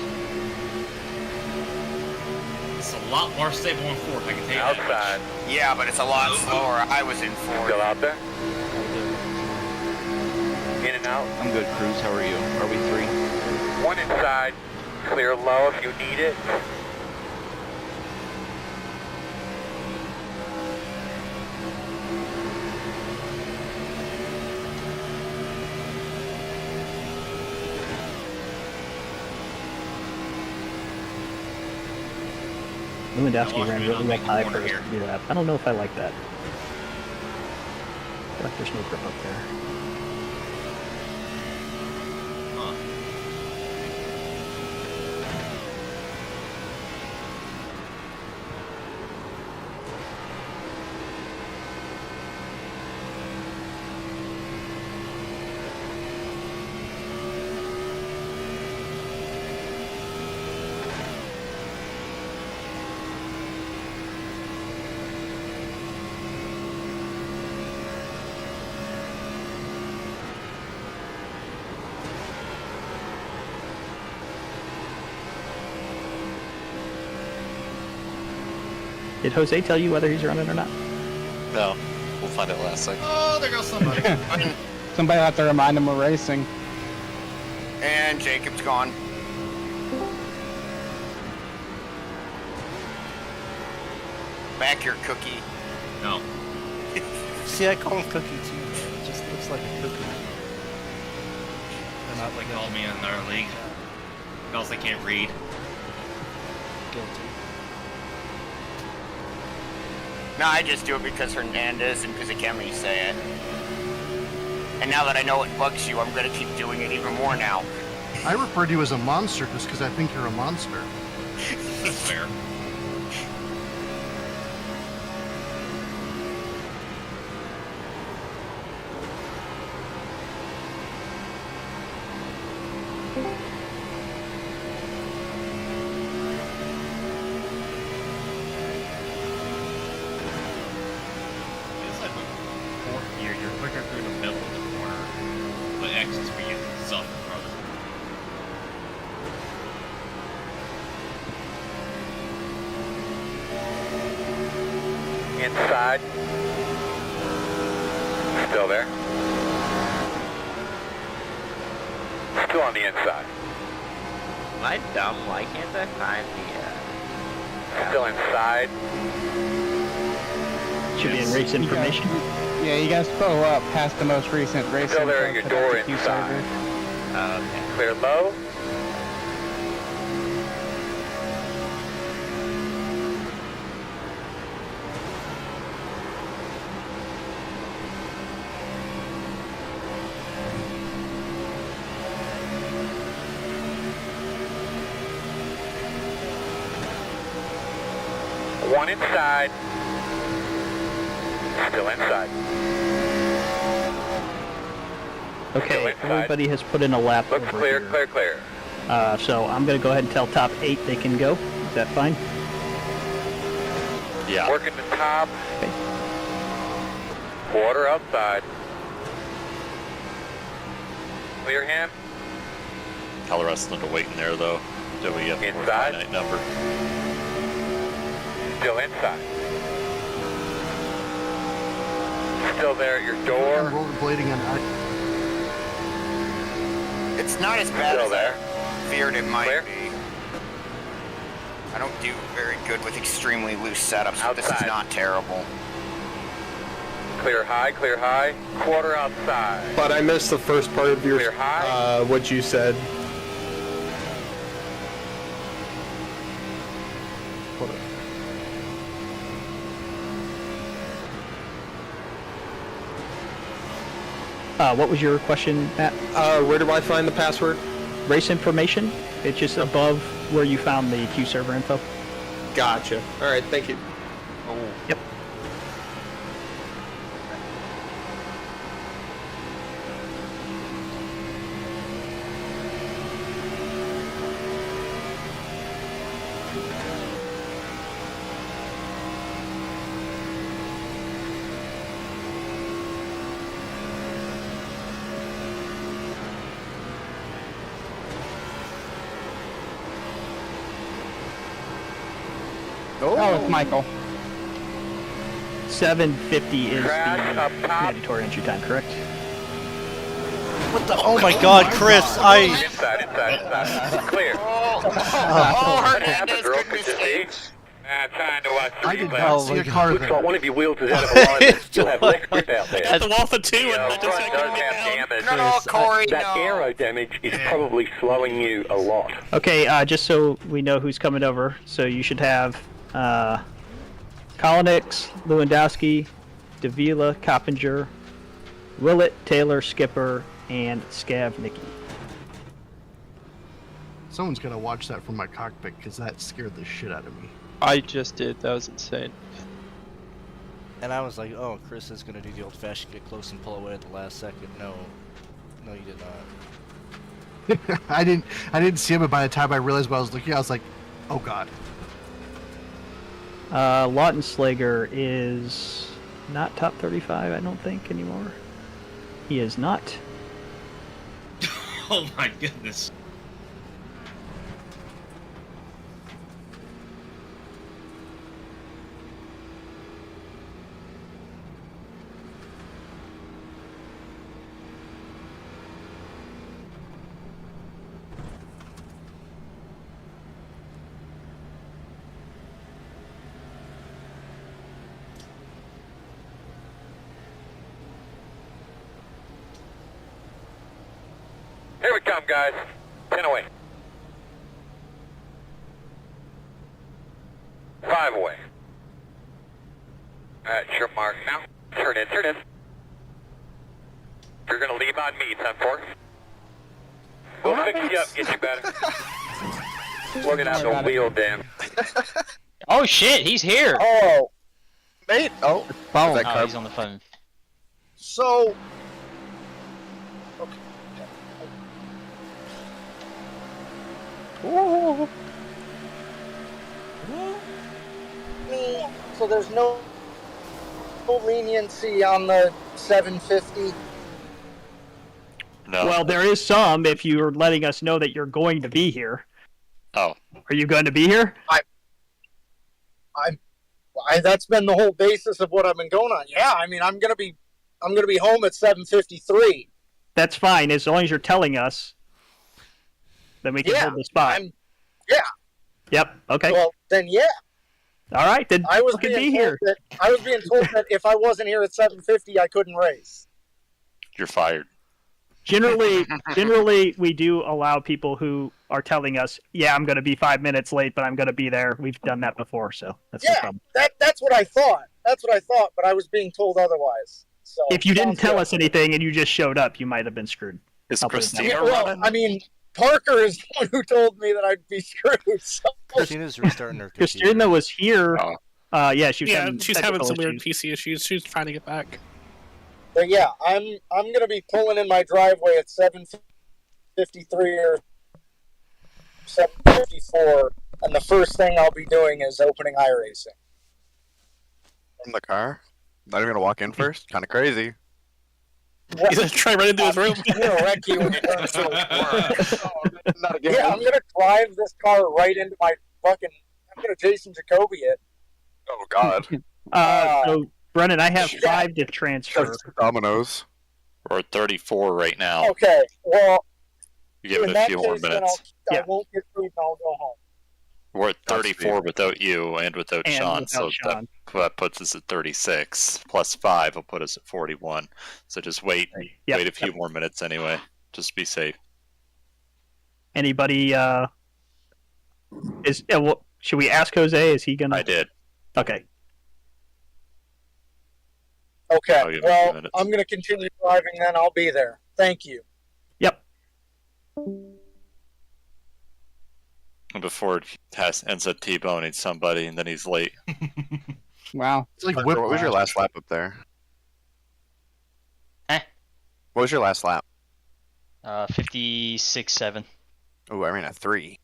It's a lot more stable in fourth, I can tell you Outside. Yeah, but it's a lot slower. I was in fourth. Still out there. In and out. I'm good, Cruz. How are you? Are we 3? 1 inside. Clear low if you need it. Lewandowski ran really up high first. Yeah, I don't know if I like that. I feel like there's no grip up there. Did Jose tell you whether he's running or not? No, we'll find out last second. Oh, there goes somebody. Somebody will have to remind him we're racing. And Jacob's gone. Back your cookie. No. See, I call him Cookie too. It just looks like a cookie. That's not like called me in our league. Or else they can't read. Guilty. No, I just do it because Hernandez and Pizzichemi say it. And now that I know it bugs you, I'm gonna keep doing it even more now. I refer to you as a monster just because I think you're a monster. That's fair. It's like fourth gear, you're quicker through the middle of the corner, but X is for you to suffer from. Inside. Still there. Still on the inside. Am I dumb? Why can't I find the, Still inside. Should be in race information. Yeah, you guys pull up past the most recent race Still there, info your for door the Q inside. server. okay. Clear low. One inside. Still inside. Okay, everybody has put in a lap. Looks over clear, here. clear. So I'm going to go ahead and tell top 8 they can go. Is that fine? Yeah. Working the top. Quarter outside. Clear him. Tell the rest of them to wait in there though, until we get a more Inside. finite number. Still inside. Still there at your door. I'm rollerblading on. It's not as bad Still as there. I feared it might Clear. be. I don't do very good with extremely loose setups, but this is Outside. not terrible. Clear high, quarter outside. But I missed the first part of your Clear high. what you said. What was your question, Matt? Where do I find the password? Race information. It's just above where you found the Q server info. Gotcha. All right, thank you. Yep. Oh, it's Michael. 7:50 is the mandatory entry time, correct? What the? Oh my God, Chris! Inside. Clear. Hernandez, good mistake. Trying to watch I did the not see a car Looks there. like one of your wheels is out of alignment. You'll have less grip out there. Got the wall for 2 and The just front does have damage. No, Corey, That no. aero damage is probably slowing you a lot. Okay, just so we know who's coming over, so you should have Kolonix, Lewandowski, Davila, Coppinger, Willett, Taylor, Skipper, and Scav Nicky. Someone's gonna watch that from my cockpit because that scared the shit out of me. I just did. That was insane. And I was like, oh, Chris is gonna do the old-fashioned get close and pull away at the last second. No, you did not. I didn't see him, but by the time I realized what I was looking at, I was like, oh god. Lawton Slager is not top 35, I don't think, anymore. He is not. Oh my goodness. Here we come, guys. 10 away. 5 away. Alright, your mark now. Turn in. You're gonna leave on me, 10-4. We'll fix you up, get you better. Working out the wheel, damn. Oh shit, he's here! Oh, mate. Oh, Phone. Oh, he's on the phone. so. Ooh. So there's no leniency on the 750. No. Well, there is some if you're letting us know that you're going to be here. Oh. Are you going to be here? That's been the whole basis of what I've been going on. Yeah, I mean, I'm gonna be home at 7:53. That's fine, as long as you're telling us. Then we can hold the spot. Yeah. Yep. Okay. Well, then yeah. All right. Then I was you can being be told here. I was being told that if I wasn't here at 7:50, I couldn't race. You're fired. Generally, we do allow people who are telling us, "Yeah, I'm going to be 5 minutes late, but I'm going to be there." We've done that before, so that's no problem. That's what I thought. That's what I thought, but I was being told otherwise. So If you didn't sounds tell good. us anything and you just showed up, you might have been screwed. Is I'll put it that way. Yeah, well, I mean, Parker is the one who told me that I'd be screwed. So. Christina's restarting her computer. Christina was here Yeah, she was having she's having some weird issues. PC issues. She's trying to get back. But yeah, I'm gonna be pulling in my driveway at 7:53 or 7:54, and the first thing I'll be doing is opening iRacing. From the car? Not even gonna walk in first? Kind of crazy. He's gonna try right into his room. I'm gonna wreck you when it comes to work. Yeah, I'm gonna drive this car right into my fucking. I'm gonna Jason Jacoby it. Oh God. So Brennan, I have 5 to transfer. Dominoes. We're at 34 right now. Okay, well, You give in it a that few case, more then minutes. I won't get food and I'll go home. We're at 34 without you and without And Sean, without so Sean. that puts us at 36. Plus 5 will put us at 41. So just wait a few more minutes anyway. Just be safe. Anybody? Should we ask Jose? Is he gonna? I did. Okay. Okay, well, I'm gonna continue driving. Then I'll be there. Thank you. Yep. Before Tess ends up T-boning somebody and then he's late. Wow. It's like what was your last lap up there? What was your last lap? 56.7. Oh, I ran a 3.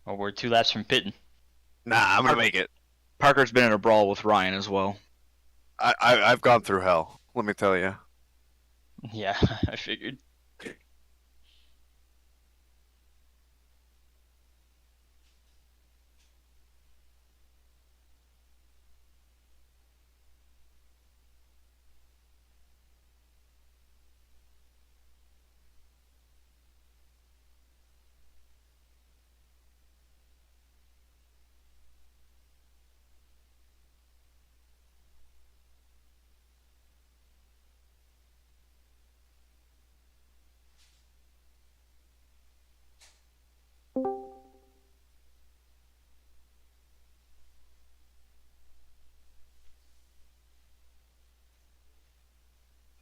Well, we're 2 laps from pitting. Nah, I'm gonna make it. Parker's been in a brawl with Ryan as well. I've gone through hell. Let me tell you. Yeah, I figured.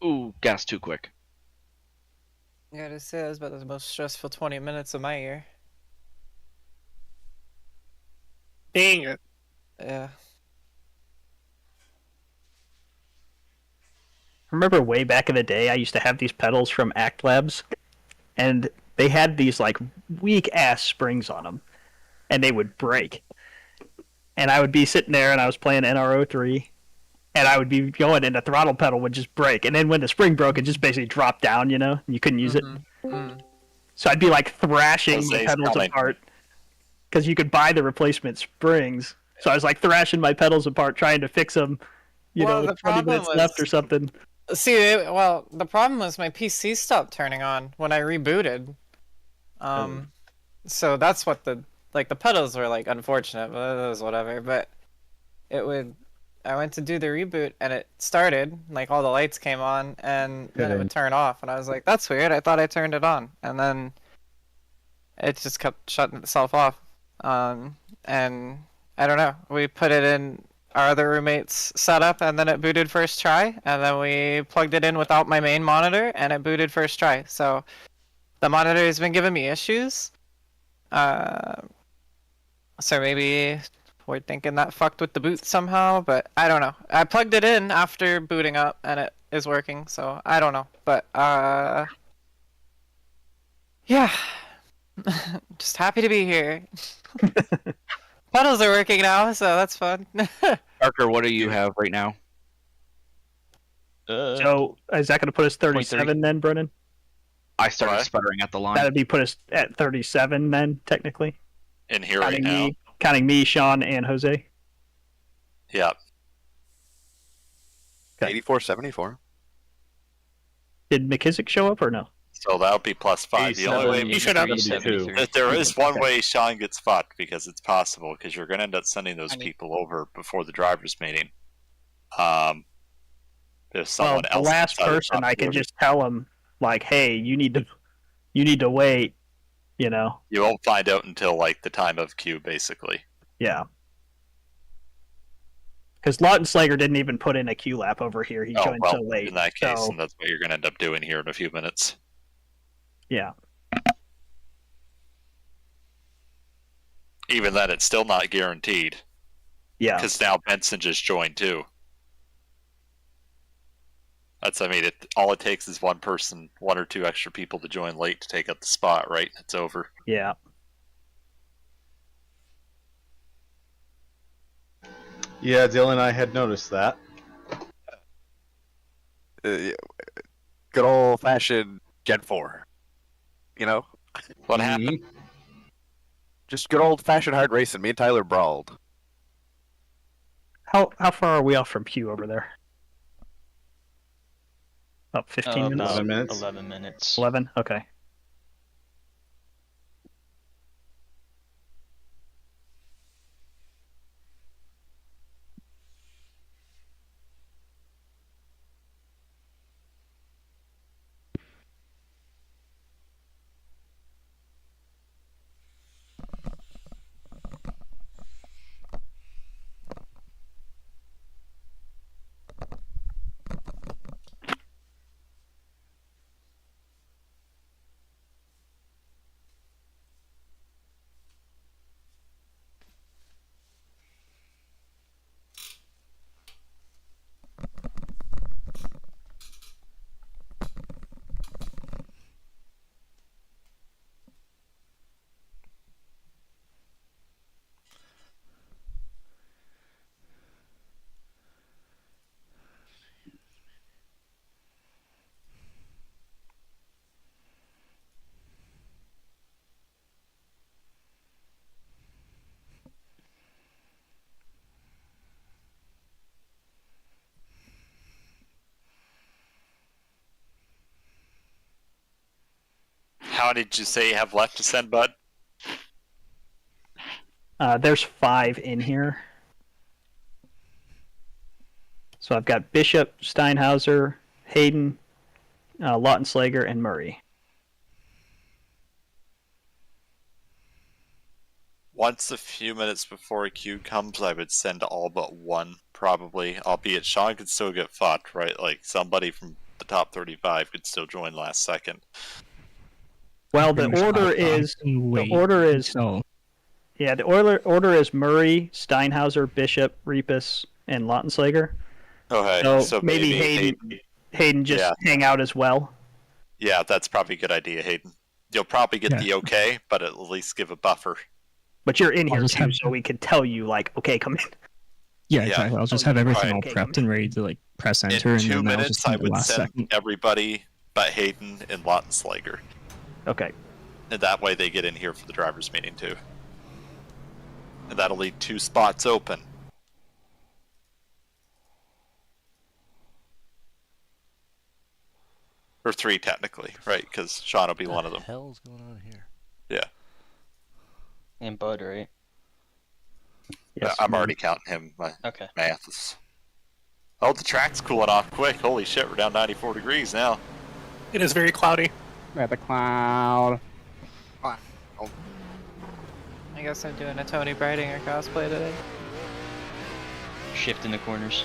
Ooh, gas too quick. I gotta say, that was about the most stressful 20 minutes of my year. Dang it. Yeah. Remember way back in the day, I used to have these pedals from Act Labs, and they had these like weak ass springs on them, and they would break. And I would be sitting there, and I was playing NRO3, and I would be going, and the throttle pedal would just break. And then when the spring broke, it just basically dropped down, and you couldn't use it. So I'd be like thrashing the pedals apart, because you could buy the replacement springs. So I was like thrashing my pedals apart, trying to fix them, Well, with 20 minutes left or something. See, the problem was my PC stopped turning on when I rebooted. So that's what the pedals were like unfortunate, but it was whatever. But I went to do the reboot and it started, like all the lights came on and then it would turn off and I was like, that's weird, I thought I turned it on. And then it just kept shutting itself off. And I don't know, we put it in our other roommate's setup and then it booted first try, and then we plugged it in without my main monitor and it booted first try. So the monitor has been giving me issues. So maybe we're thinking that fucked with the boot somehow, but I don't know. I plugged it in after booting up and it is working, so I don't know. But yeah. Just happy to be here. Pedals are working now, so that's fun. Parker, what do you have right now? So is that going to put us 37 then, Brennan? I started sputtering at the line. That'd be put us at 37 then, technically. In here right now. Counting me, Sean, and Jose. Yeah. 84-74. Did McKissick show up or no? So that would be plus 5. The only way if there is one way Sean gets fucked, because it's possible, because you're going to end up sending those people over before the drivers' meeting. If someone the else last person, I can just tell them, like, hey, you need to wait. You won't find out until like the time of queue, basically. Yeah. Because Lawton Slager didn't even put in a queue lap over here. He joined so late. In that case, and that's what you're going to end up doing here in a few minutes. Yeah. Even then, it's still not guaranteed. Yeah. Because now Benson just joined too. I mean, all it takes is one person, one or two extra people to join late to take up the spot, right? It's over. Yeah. Yeah, Dylan, I had noticed that. Good old-fashioned Gen 4. You know? What happened? Just good old-fashioned hard racing. Me and Tyler brawled. How far are we off from Q over there? About 15 minutes? 11 minutes. 11 minutes. 11? Okay. How did you say you have left to send, bud? There's 5 in here. So I've got Bishop, Steinhauser, Hayden, Lautenslager, and Murray. Once a few minutes before a queue comes, I would send all but one, probably. Albeit Sean could still get fucked, right? Like, somebody from the top 35 could still join last second. Well, the order is yeah, the order is Murray, Steinhauser, Bishop, Repus, and Lautenslager. Okay, so maybe Hayden just hang out as well. Yeah, that's probably a good idea, Hayden. You'll probably get the okay, but at least give a buffer. But you're in here too, so we could tell you, like, okay, come in. Yeah, exactly. I'll just have everything all prepped and ready to, like, press enter. In and 2 then minutes, I would send everybody but Hayden and Lautenslager. Okay. And that way they get in here for the driver's meeting too. And that'll leave 2 spots open. Or 3 technically, right? Because Sean will be one of them. What the hell's going on here? Yeah. And Bud, right? Yes, I'm already counting him. My Okay. math is... Oh, the track's cooling off quick. Holy shit, we're down 94 degrees now. It is very cloudy. We're at the cloud. I guess I'm doing a Tony Brightinger cosplay today. Shift in the corners.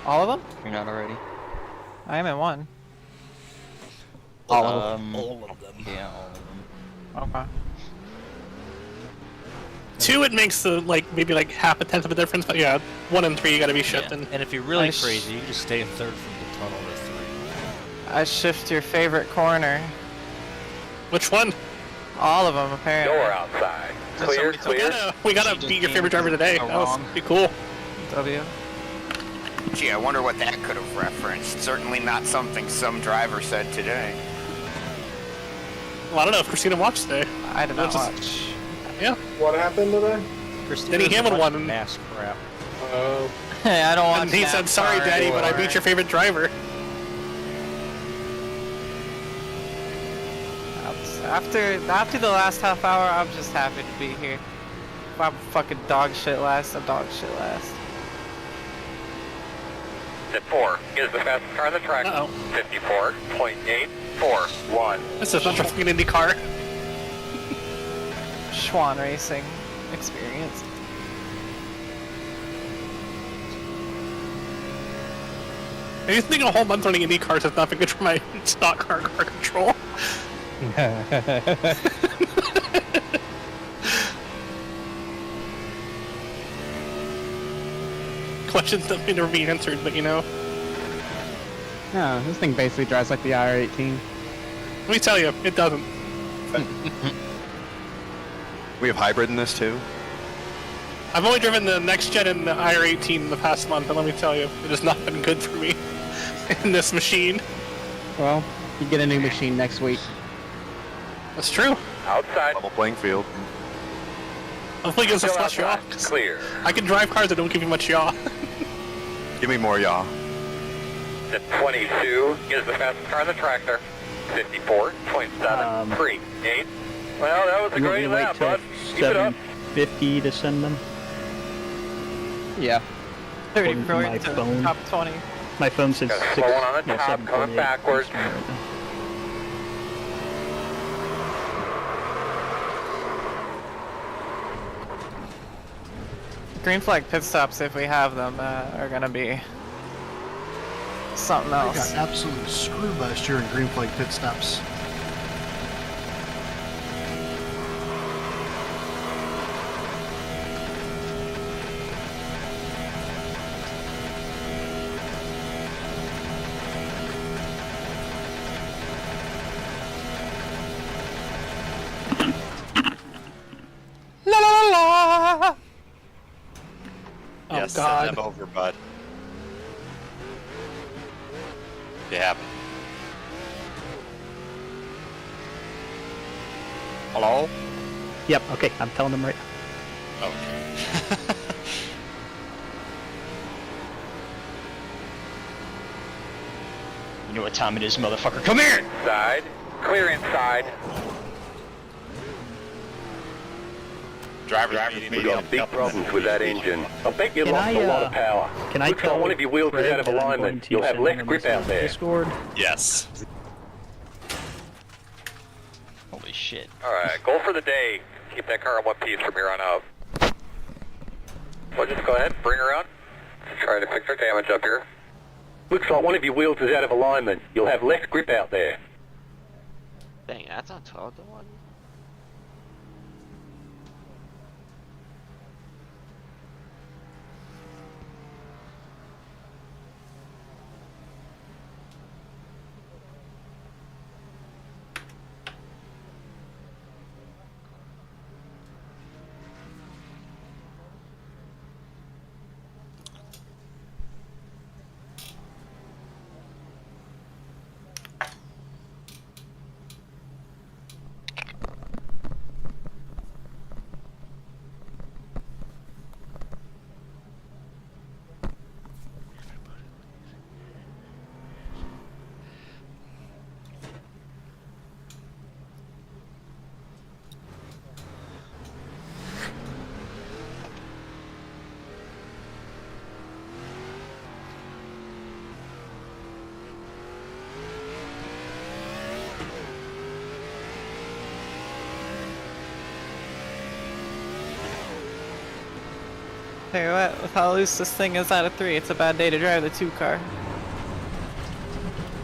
All of them? You're not already. I am in one. All of them. Yeah, all of them. Okay. 2, it makes the maybe half a tenth of a difference, but yeah, 1 and 3 you gotta be shifting. And if you're really crazy, you can just stay in third from the tunnel to 3. I shift your favorite corner. Which one? All of them, apparently. Door outside. Clear. We gotta beat your favorite driver today. That was be cool. W. Gee, I wonder what that could have referenced. Certainly not something some driver said today. Well, I don't know if Christina watched today. I did not watch. Yeah. What happened today? Denny Hamlin won. Mass crap. Oh. Hey, I don't watch. And he said, "Sorry, Daddy, but I beat your favorite driver." After the last half hour, I'm just happy to be here. If I'm fucking dog shit last, I'm dog shit last. At 4 is the fastest car on the track. 54.841. This is not a fucking Indy car. Schwann racing experience. I used to think a whole month running Indy cars has not been good for my stock car control. questions that may never be answered, but you know. No, this thing basically drives like the IR-18. Let me tell you, it doesn't. We have hybrid in this too. I've only driven the next gen in the IR-18 in the past month, and let me tell you, it has not been good for me in this machine. Well, you get a new machine next week. That's true. Outside. Level playing field. Hopefully it gives us less yaw. Clear. I can drive cars that don't give me much yaw. Give me more yaw. The 22 is the fastest car on the tractor. 54.738. Well, that was a You want me great to wait lap, till bud. Keep it up. 7:50 to send them? Yeah. 34 My to phone. top 20. My phone says Got a 6. slow one on the no, top, coming 7:48 backwards. Eastern right now. Green flag pit stops, if we have them, are gonna be something I else. got absolutely screwed last year in green flag pit stops. La la la la! Oh, Yes, God. send them over, bud. They happen. Hello? Yep, okay, I'm telling them right now. Okay. You know what time it is, motherfucker. Come here! Inside. Clear inside. Driver's meeting. We got big problems with that engine. I bet you Can lost I, a lot of power. Can I Looks like tell one of your wheels is Greg out of that I'm going alignment. to You'll have send less him a grip message out on there. Discord? Yes. Holy shit. Alright, goal for the day. Keep that car in one piece from here on out. Well, just go ahead, bring her out. Try to fix our damage up here. Looks like one of your wheels is out of alignment. You'll have less grip out there. Dang, that's on 12 to 1. Tell you what, with how loose this thing is out of 3, it's a bad day to drive the 2 car.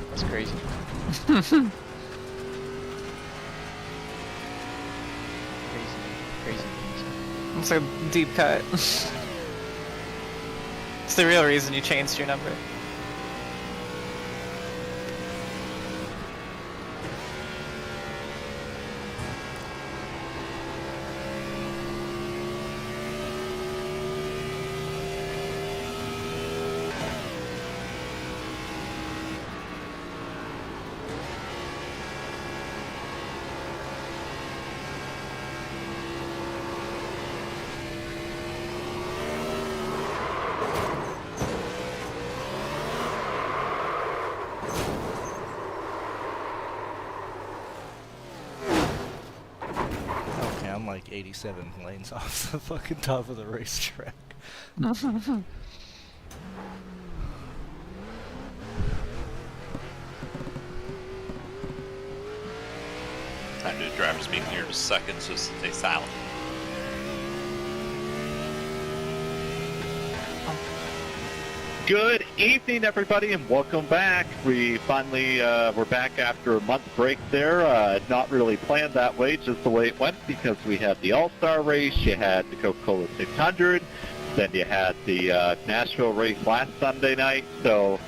That's crazy. Crazy. It's a deep cut. It's the real reason you changed your number. Okay, I'm like 87 lanes off the fucking top of the racetrack. Time to do driver's meeting here in a second, so stay silent. Good evening, everybody, and welcome back. We finally we're back after a month break there. Not really planned that way, just the way it went, because we had the All-Star race, you had the Coca-Cola 600, Then you had the Nashville race last Sunday night, so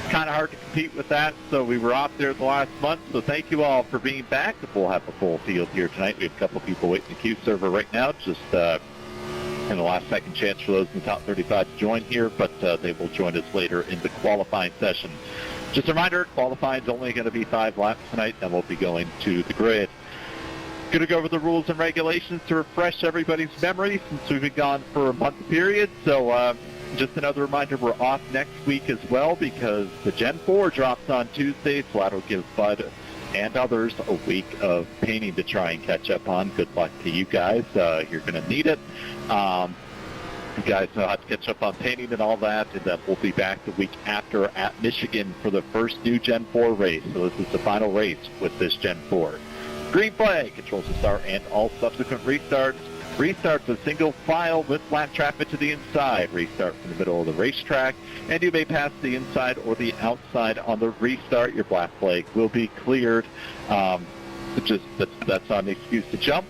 kind of hard to compete with that. So we were off there the last month, so thank you all for being back. We'll have a full field here tonight. We have a couple people waiting in the queue server right now, just in the last second chance for those in the top 35 to join here, but they will join us later in the qualifying session. Just a reminder, qualifying is only going to be 5 laps tonight, then we'll be going to the grid. Going to go over the rules and regulations to refresh everybody's memory since we've been gone for a month period. So just another reminder, we're off next week as well because the Gen 4 drops on Tuesday, so that'll give Bud and others a week of painting to try and catch up on. Good luck to you guys. You're going to need it. You guys know how to catch up on painting and all that, and then we'll be back the week after at Michigan for the first new Gen 4 race. So this is the final race with this Gen 4. Green flag controls the start and all subsequent restarts. Restarts a single file with lap traffic to the inside. Restart from the middle of the racetrack, and you may pass the inside or the outside on the restart. Your black flag will be cleared. That's not an excuse to jump.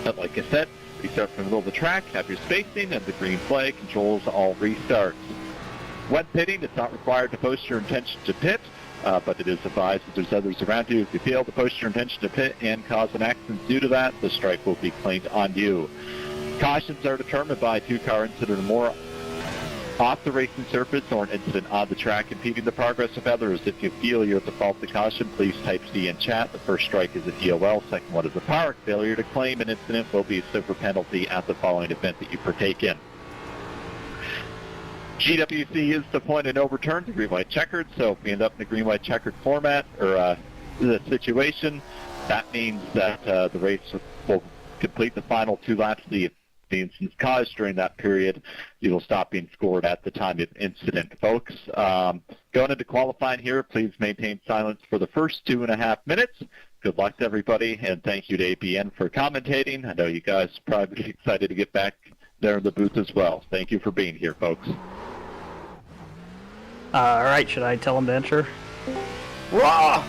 But like I said, restart from the middle of the track, have your spacing, and the green flag controls all restarts. When pitting, it's not required to post your intention to pit. But it is advised that there's others around you. If you fail to post your intention to pit and cause an accident due to that, the strike will be claimed on you. Cautions are determined by a 2-car incident or more off the racing surface or an incident on the track impeding the progress of others. If you feel you're at the fault of caution, please type C in chat. The first strike is a DOL, second one is a park. Failure to claim an incident will be a silver penalty at the following event that you partake in. GWC is the point of no return to green-white checkered, so if we end up in the green-white checkered format or the situation, that means that the race will complete the final 2 laps of the incident caused during that period. You will stop being scored at the time of incident, folks. Going into qualifying here, please maintain silence for the first 2.5 minutes. Good luck to everybody, and thank you to APN for commentating. I know you guys are probably excited to get back there in the booth as well. Thank you for being here, folks. All right, should I tell him to enter? Raw!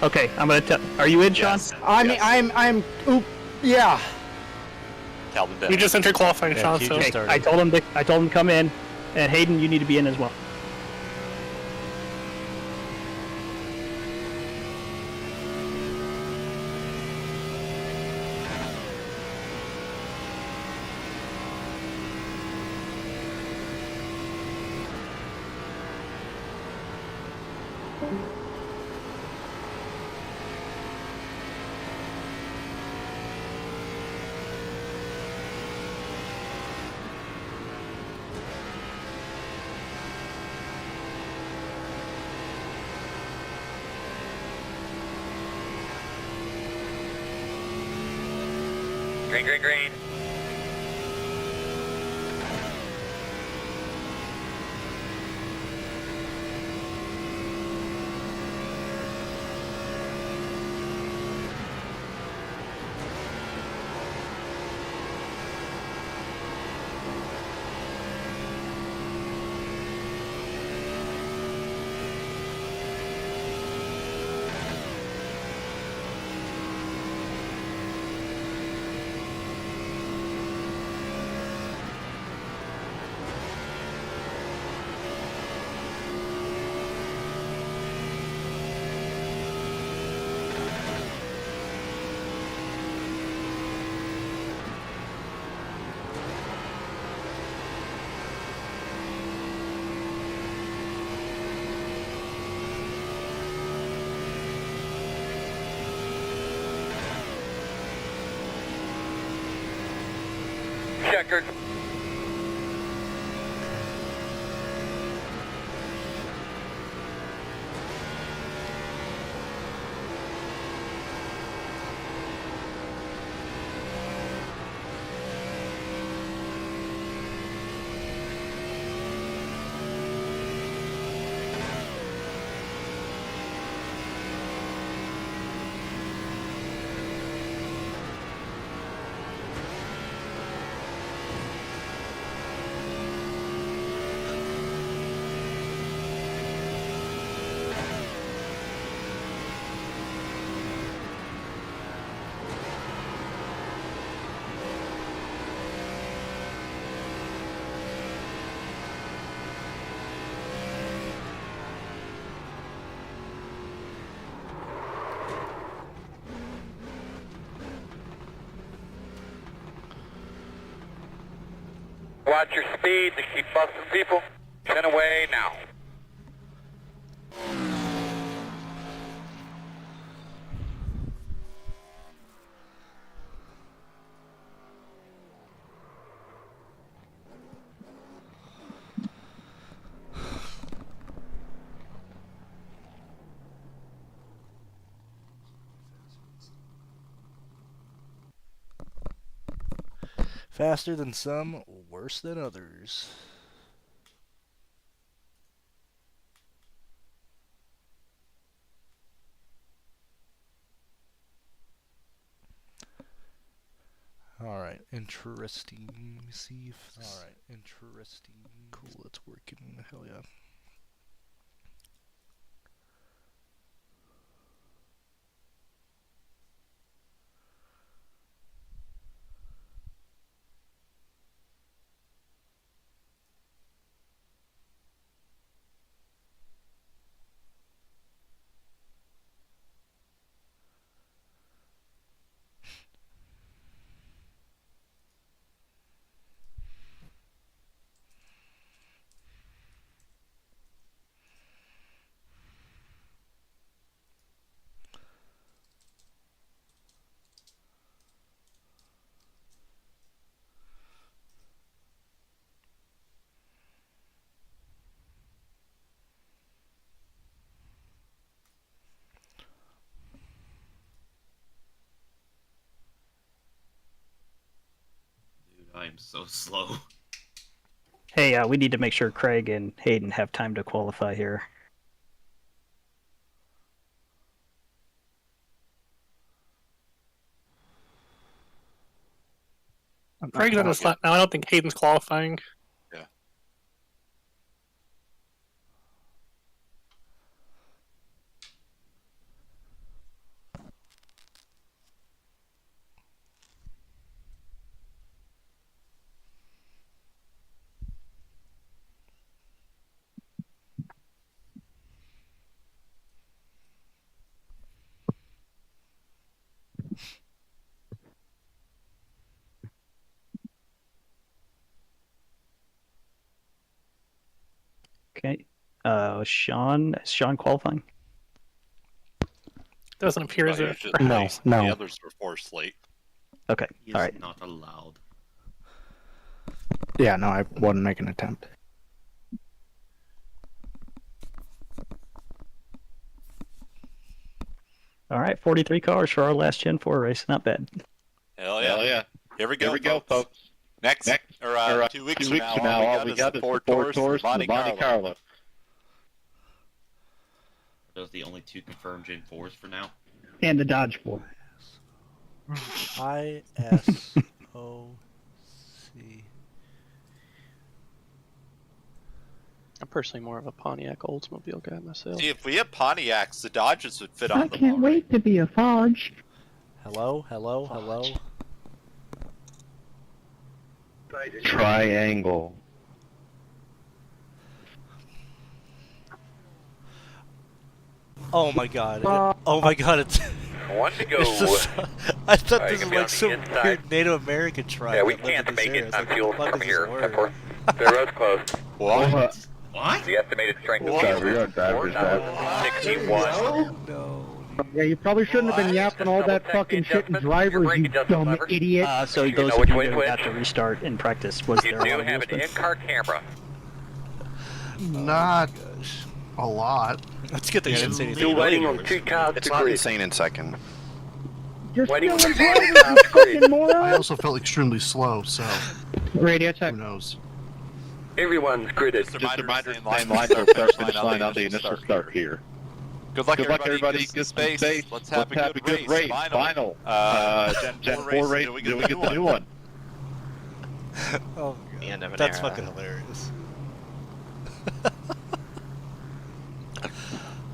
Okay, I'm gonna tell. Are you in, Sean? I'm. Oop. Yeah. You just entered qualifying, Sean. So Okay, I told him to come in, and Hayden, you need to be in as well. Green. Checkered. Watch your speed to keep busting people. 10 away now. Faster than some, worse than others. Alright, interesting. Let me see if this... Alright, interesting. Cool, that's working. Hell yeah. I am so slow. Hey, we need to make sure Craig and Hayden have time to qualify here. Craig's on the slot now. I don't think Hayden's qualifying. Yeah. Okay. Sean, is Sean qualifying? Doesn't appear as Well, if. usually No, late. no. The others were forced late. Okay. He All is right. not allowed. Yeah, no, I wouldn't make an attempt. All right. 43 cars for our last Gen 4 race. Not bad. Hell yeah. Hell yeah. Here we go, Here we go, folks. Next, or 2 weeks from now, all we got is the 4 tours to Monte Carlo. Are those the only 2 confirmed Gen 4s for now? And the Dodge 4. ISOC. I'm personally more of a Pontiac Oldsmobile guy myself. See, if we had Pontiacs, the Dodges would fit on I them. can't wait to be a Forge. Hello, hello, hello. Triangle. Oh my god. Oh my god, it's... One to go. It's just, I thought Alright, this you was can be like on some the inside. weird Native American tribe. Yeah, we that lived can't in this make area. it It's on like, fuel what the fuck from is here. this word? The road's closed. What? What? The estimated strength of Sorry, fuel we is are drivers, 4,061. Yeah, you probably shouldn't have been yapping all that fucking shit in drivers, you dumb idiot. So You those know of which you way who to got switch? to restart in practice, was You there a do lot of have wheel an spin? in-car camera. Not a lot. Let's get the Still waiting on 2 cars It's to not grid. insane in second. You're Waiting still for in the drivers, you fucking I moron! also felt extremely slow, so Radio check. who knows? Everyone's gridded. Just a Just a reminder, reminder, same same line line for for finish line on the initial start here. Good luck, Good luck, everybody. everybody. Good space. Let's have a good race. Final. Gen 4 race. Do we get the new one? Oh my The end of god. an That's era. fucking hilarious.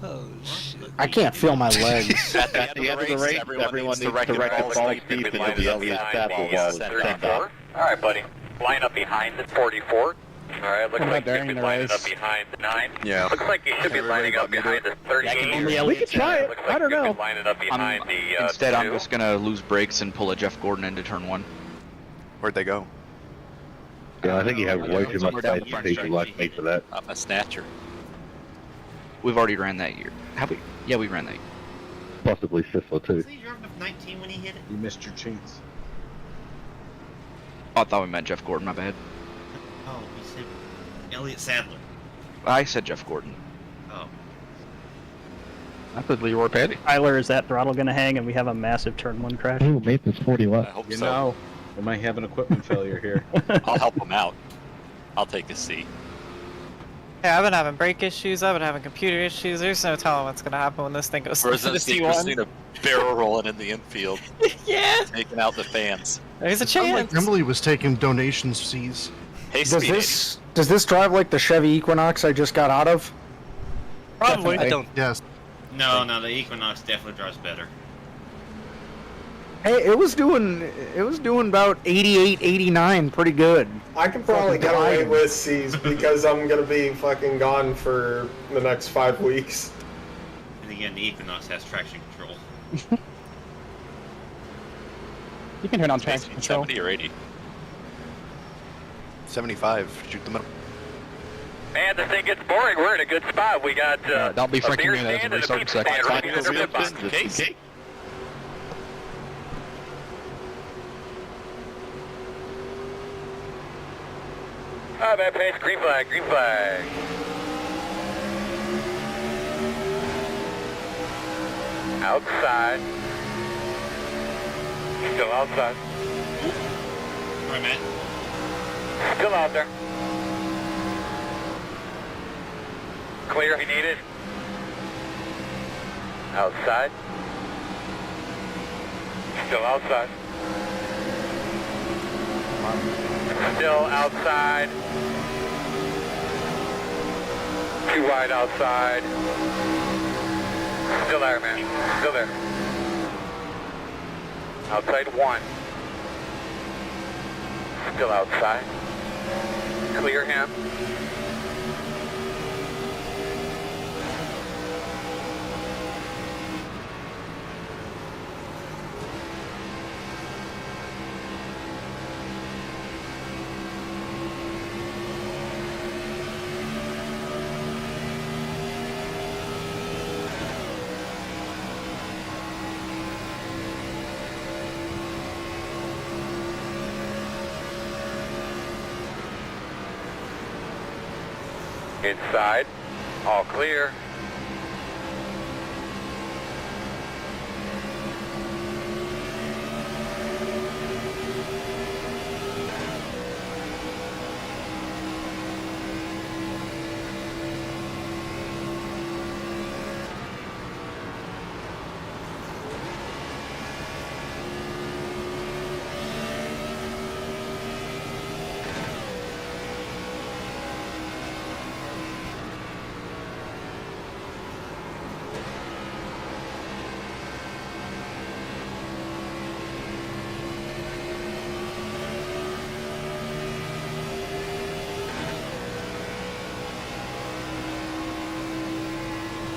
Oh shit. I can't feel my legs. At At the end of the race, everyone needs to wreck the ball deep and it'll be Elliot's tackle wall is 34. Alright, buddy. Line up behind the 44. Alright, looks What like about you should be during the lining race? up behind the 9. Yeah. Looks like you should be lining up behind the 38. We could try it. Looks I like don't you should know. be lining up behind the Instead, I'm 2. just gonna lose brakes and pull a Jeff Gordon into turn 1. Where'd they go? Yeah, I think you have way too much somewhere down the space front people stretch. like me for that. I'm a snatcher. We've already ran that year. Have we? Yeah, we ran that year. Possibly Sifla too. See, you're up 19 when he hit it. You missed your chance. Oh, I thought we meant Jeff Gordon, my bad. Oh, you said Elliott Sadler. I said Jeff Gordon. Oh. I said Leroy Petty. Tyler, is that throttle going to hang and we have a massive turn 1 crash? Ooh, Nathan's 40 I left. hope You so. know, we might have an equipment failure here. I'll help him out. I'll take a seat. Yeah, I've been having brake issues. I've been having computer issues. There's no telling what's gonna happen when this thing goes to the C1. Barrel rolling in the infield. Yeah. Taking out the fans. There's a It sounded chance. like Emily was taking donations fees. Hey, Does this drive like the Chevy Equinox I just got out of? Probably. I don't. Yes. No, the Equinox definitely drives better. Hey, it was doing about 88, 89, pretty good. I can probably Fucking get away gliding. with C's because I'm gonna be fucking gone for the next 5 weeks. And again, the Equinox has traction control. You can turn on traction control. 70 or 80. 75. Shoot the middle. Man, this thing gets boring. We're in a good spot. We got don't be a freaking beer me, that stand was a and a very pizza certain stand second. right under the box. Case. Oh, bad pace. Green flag. Green flag. Outside. Still outside. Where I'm at. Still out there. Clear if you need it. Outside. Still outside. Still outside. Too wide outside. Still there, man. Still there. Outside 1. Still outside. Clear him. Inside. All clear.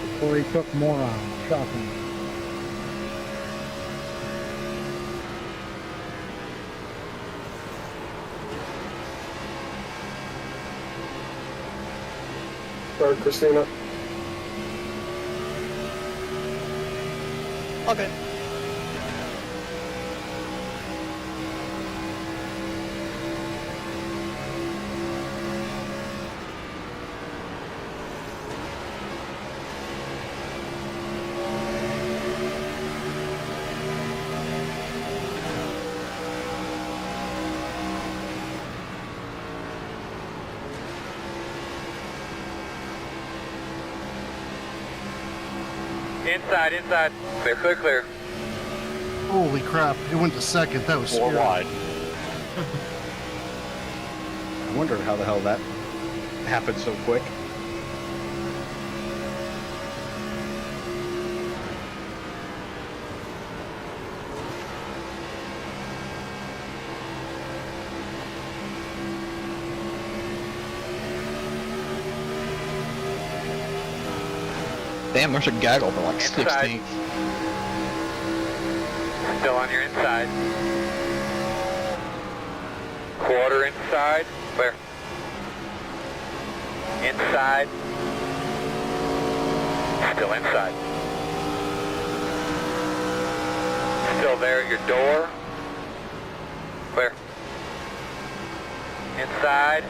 Before he took moron. Shocking. Sorry, Christina. Okay. Inside, inside. Clear, clear, clear. Holy crap! It went to second. That was Four scary. wide. I wonder how the hell that happened so quick. Damn, there's a gaggle for like Inside. 16. Still on your inside. Quarter Clear inside. Clear. Inside. Still inside. Still there at your door. Clear. Inside.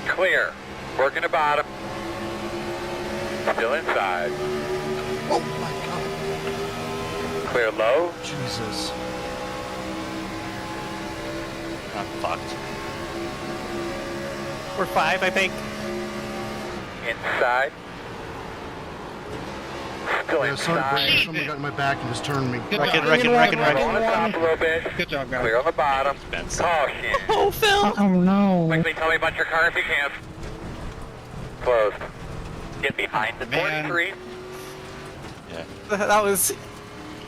Clear. Working the bottom. Still inside. Oh my god. Clear low. Jesus. I'm fucked. We're 5, I think. Inside. Still Yeah, sorry, inside. Brandon. Someone got in my back and just turned me. Wrecking. On the top a little bit. Good job, guys. Clear on the bottom. Caution. Oh, Phil! Oh no. Quickly tell me about your car if you can. Closed. Get behind the 23. Yeah. That was...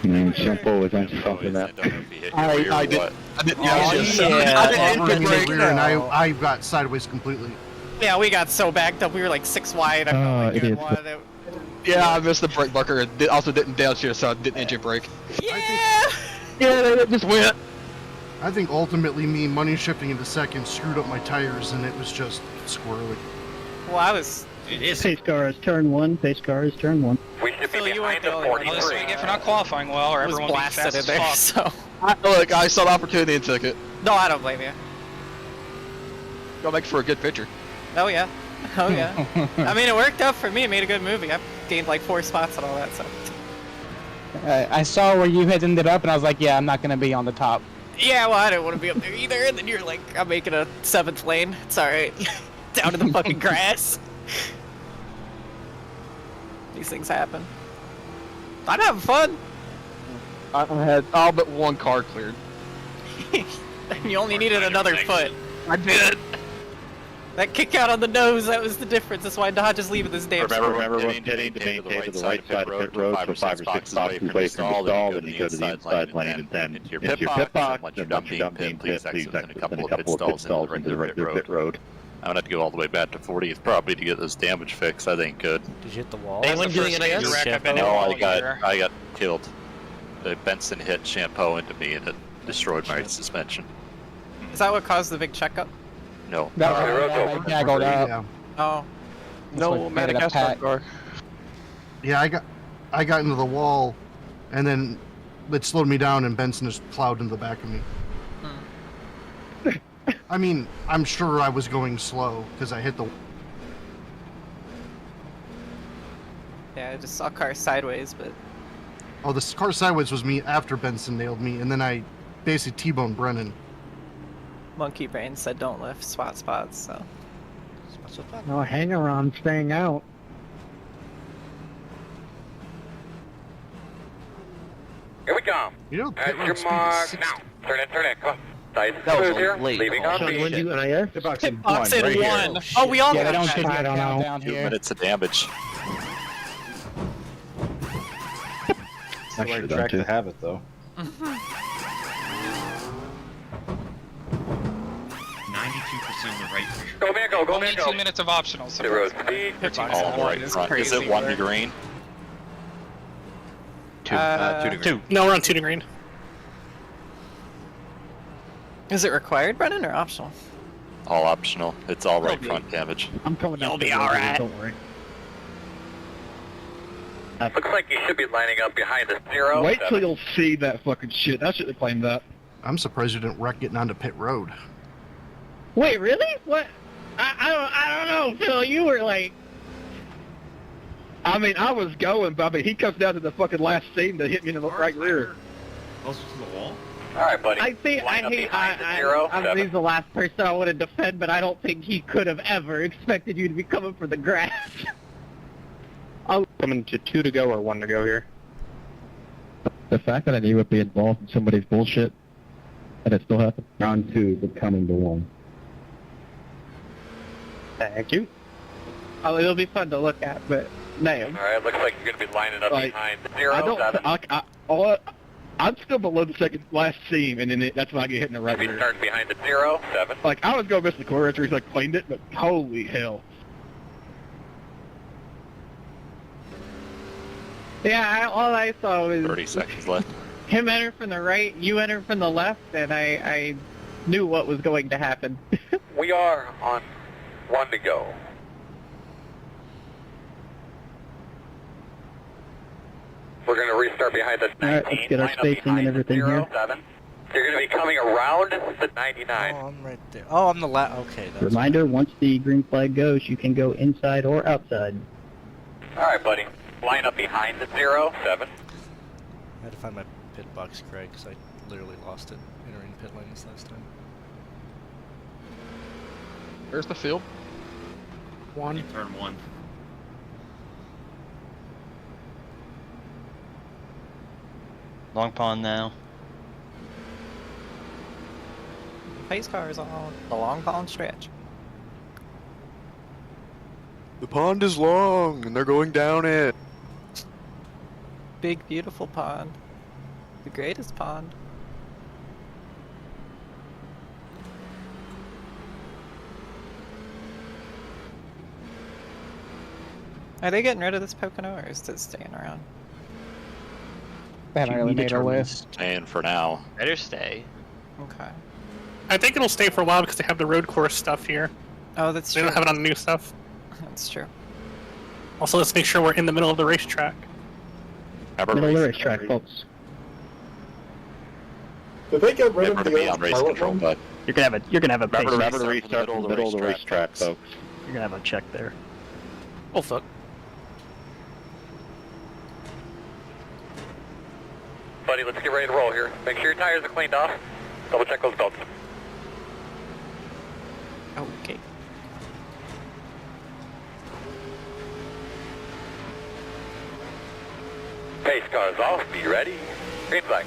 Shampoo was on something that. I did. I didn't. Oh, yeah. I didn't Ran in the break. rear and I got sideways completely. Yeah, we got so backed up. We were like 6 wide. I felt like good one. Yeah, I missed the brake marker. And also didn't downshift, so I didn't engine brake. Yeah! Yeah, they just went. I think ultimately me money shifting into second screwed up my tires and it was just squirrely. Well, I was... It is. Pace car is turn 1. Pace car is turn 1. We should be Phil, you weren't behind the the only one. 43. That's what we get for not qualifying well, or I was everyone being blasted fast in as there, fuck. so... Look, I saw the opportunity and took it. No, I don't blame you. Gonna make for a good picture. Oh, yeah. Oh, yeah. I mean, it worked out for me. It made a good movie. I gained like 4 spots and all that, so... I saw where you had ended up, and I was like, yeah, I'm not gonna be on the top. Yeah, well, I didn't want to be up there either, and then you're like, I'm making a 7th lane. It's alright. Down in the fucking grass. These things happen. I'm having fun. I had all but one car cleared. You only needed another foot. I did. That kick out on the nose, that was the difference. That's why Dodge is leaving this damn sport. Remember when getting to maintain to the right side of pit road for 5 or 6 spots away from the stall, then you go to the inside lane and then into your pit box, then once you're done being pit, please exit a couple of pit stalls into the regular pit road. I'm gonna have to go all the way back to 40th probably to get this damage fixed. I think good. Did you hit the wall? Anyone doing it again? No, I got killed. The Benson hit Shampoo into me and it destroyed my suspension. Is that what caused the big checkup? No. That was gaggled up. Yeah. Oh. No, Madagascar car. Yeah, I got into the wall, and then it slowed me down, and Benson just plowed into the back of me. I mean, I'm sure I was going slow because I hit the. Yeah, I just saw cars sideways, but... Oh, the car sideways was me after Benson nailed me, and then I basically T-boned Brennan. Monkey Brain said don't lift spots, so... No, hang around, staying out. Here we come. You know, At your mark. Now. Turn it. Come on. Nice That was smooth here. late. Leaving on Sean, me. when do you and I air? Hitbox in Box in right one. here. Oh, we all Yeah, they got don't that. take I don't know. down 2 here. minutes of damage. Actually, the track to have it though. 92% the right pressure. Go, man, go, Only man, 2 go. minutes of optionals. The road speed. All the right front. Is it 1 to green? 2 to green. 2. No, we're on 2 to green. Is it required, Brennan, or optional? All optional. It's all right front damage. I'm coming down. You'll be alright. Don't worry. Looks like you should be lining up behind the 0. Wait till you'll see that fucking shit. I should have claimed that. I'm surprised you didn't wreck getting onto pit road. Wait, really? What? I don't know, Phil. You were like, I mean, I was going, but I mean, he comes down to the fucking last scene to hit me in the right rear. Closer to the wall? Alright, buddy. I think Line up behind the 0, I 7. he's the last person I want to defend, but I don't think he could have ever expected you to be coming for the grass. I'm coming to 2 to go or 1 to go here. The fact that I knew would be involved in somebody's bullshit, and it still happened. Round 2, but coming to 1. Thank you. Oh, it'll be fun to look at, but damn. Alright, looks like you're going to be lining up Like, behind the 0, I don't. 7. I'm still below the second last seam, and then that's when I get hit in the right Be rear. turned behind the 0, 7. Like, I was going to miss the corner after he's like claimed it, but holy hell. Yeah, all I saw was 30 seconds left. him enter from the right, you enter from the left, and I knew what was going to happen. We are on 1 to go. We're going to restart behind the 19. Alright, let's get our line up spacing behind and the everything 0, here. 7. You're going to be coming around the 99. Oh, I'm right there. Oh, I'm the okay, that's Reminder, once the green flag goes, you can go inside or outside. Alright, buddy. Line up behind the 0, 7. I had to find my pit box, Craig, because I literally lost it entering pit lane this last time. Where's the field? You turn 1. Long pond now. Pace cars on the long pond stretch. The pond is long, and they're going down it. Big, beautiful pond. The greatest pond. Are they getting rid of this Pocono, or is it staying around? They haven't really made a list. Staying for now. Better stay. Okay. I think it'll stay for a while because they have the road course stuff here. Oh, that's They true. don't have it on the new stuff. That's true. Also, let's make sure we're in the middle of the racetrack. Middle of the racetrack, folks. Did they get rid Remember of to the be on race control, but You're gonna have a pace. remember to restart in the middle of the racetrack, folks. You're gonna have a check there. Oh fuck. Buddy, let's get ready to roll here. Make sure your tires are cleaned off. Double check those belts. Okay. Pace cars off. Be ready. Green flag.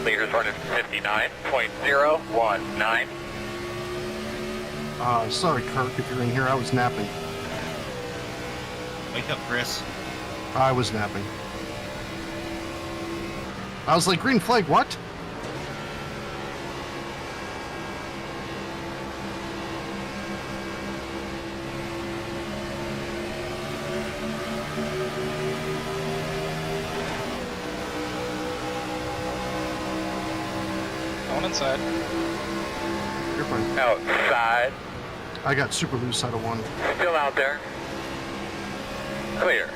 Leaders running 59.019. Sorry, Kirk, if you're in here, I was napping. Wake up, Chris. I was napping. I was like, green flag, what? Going inside. You're fine. Outside. I got super loose out of one. Still out there. Clear.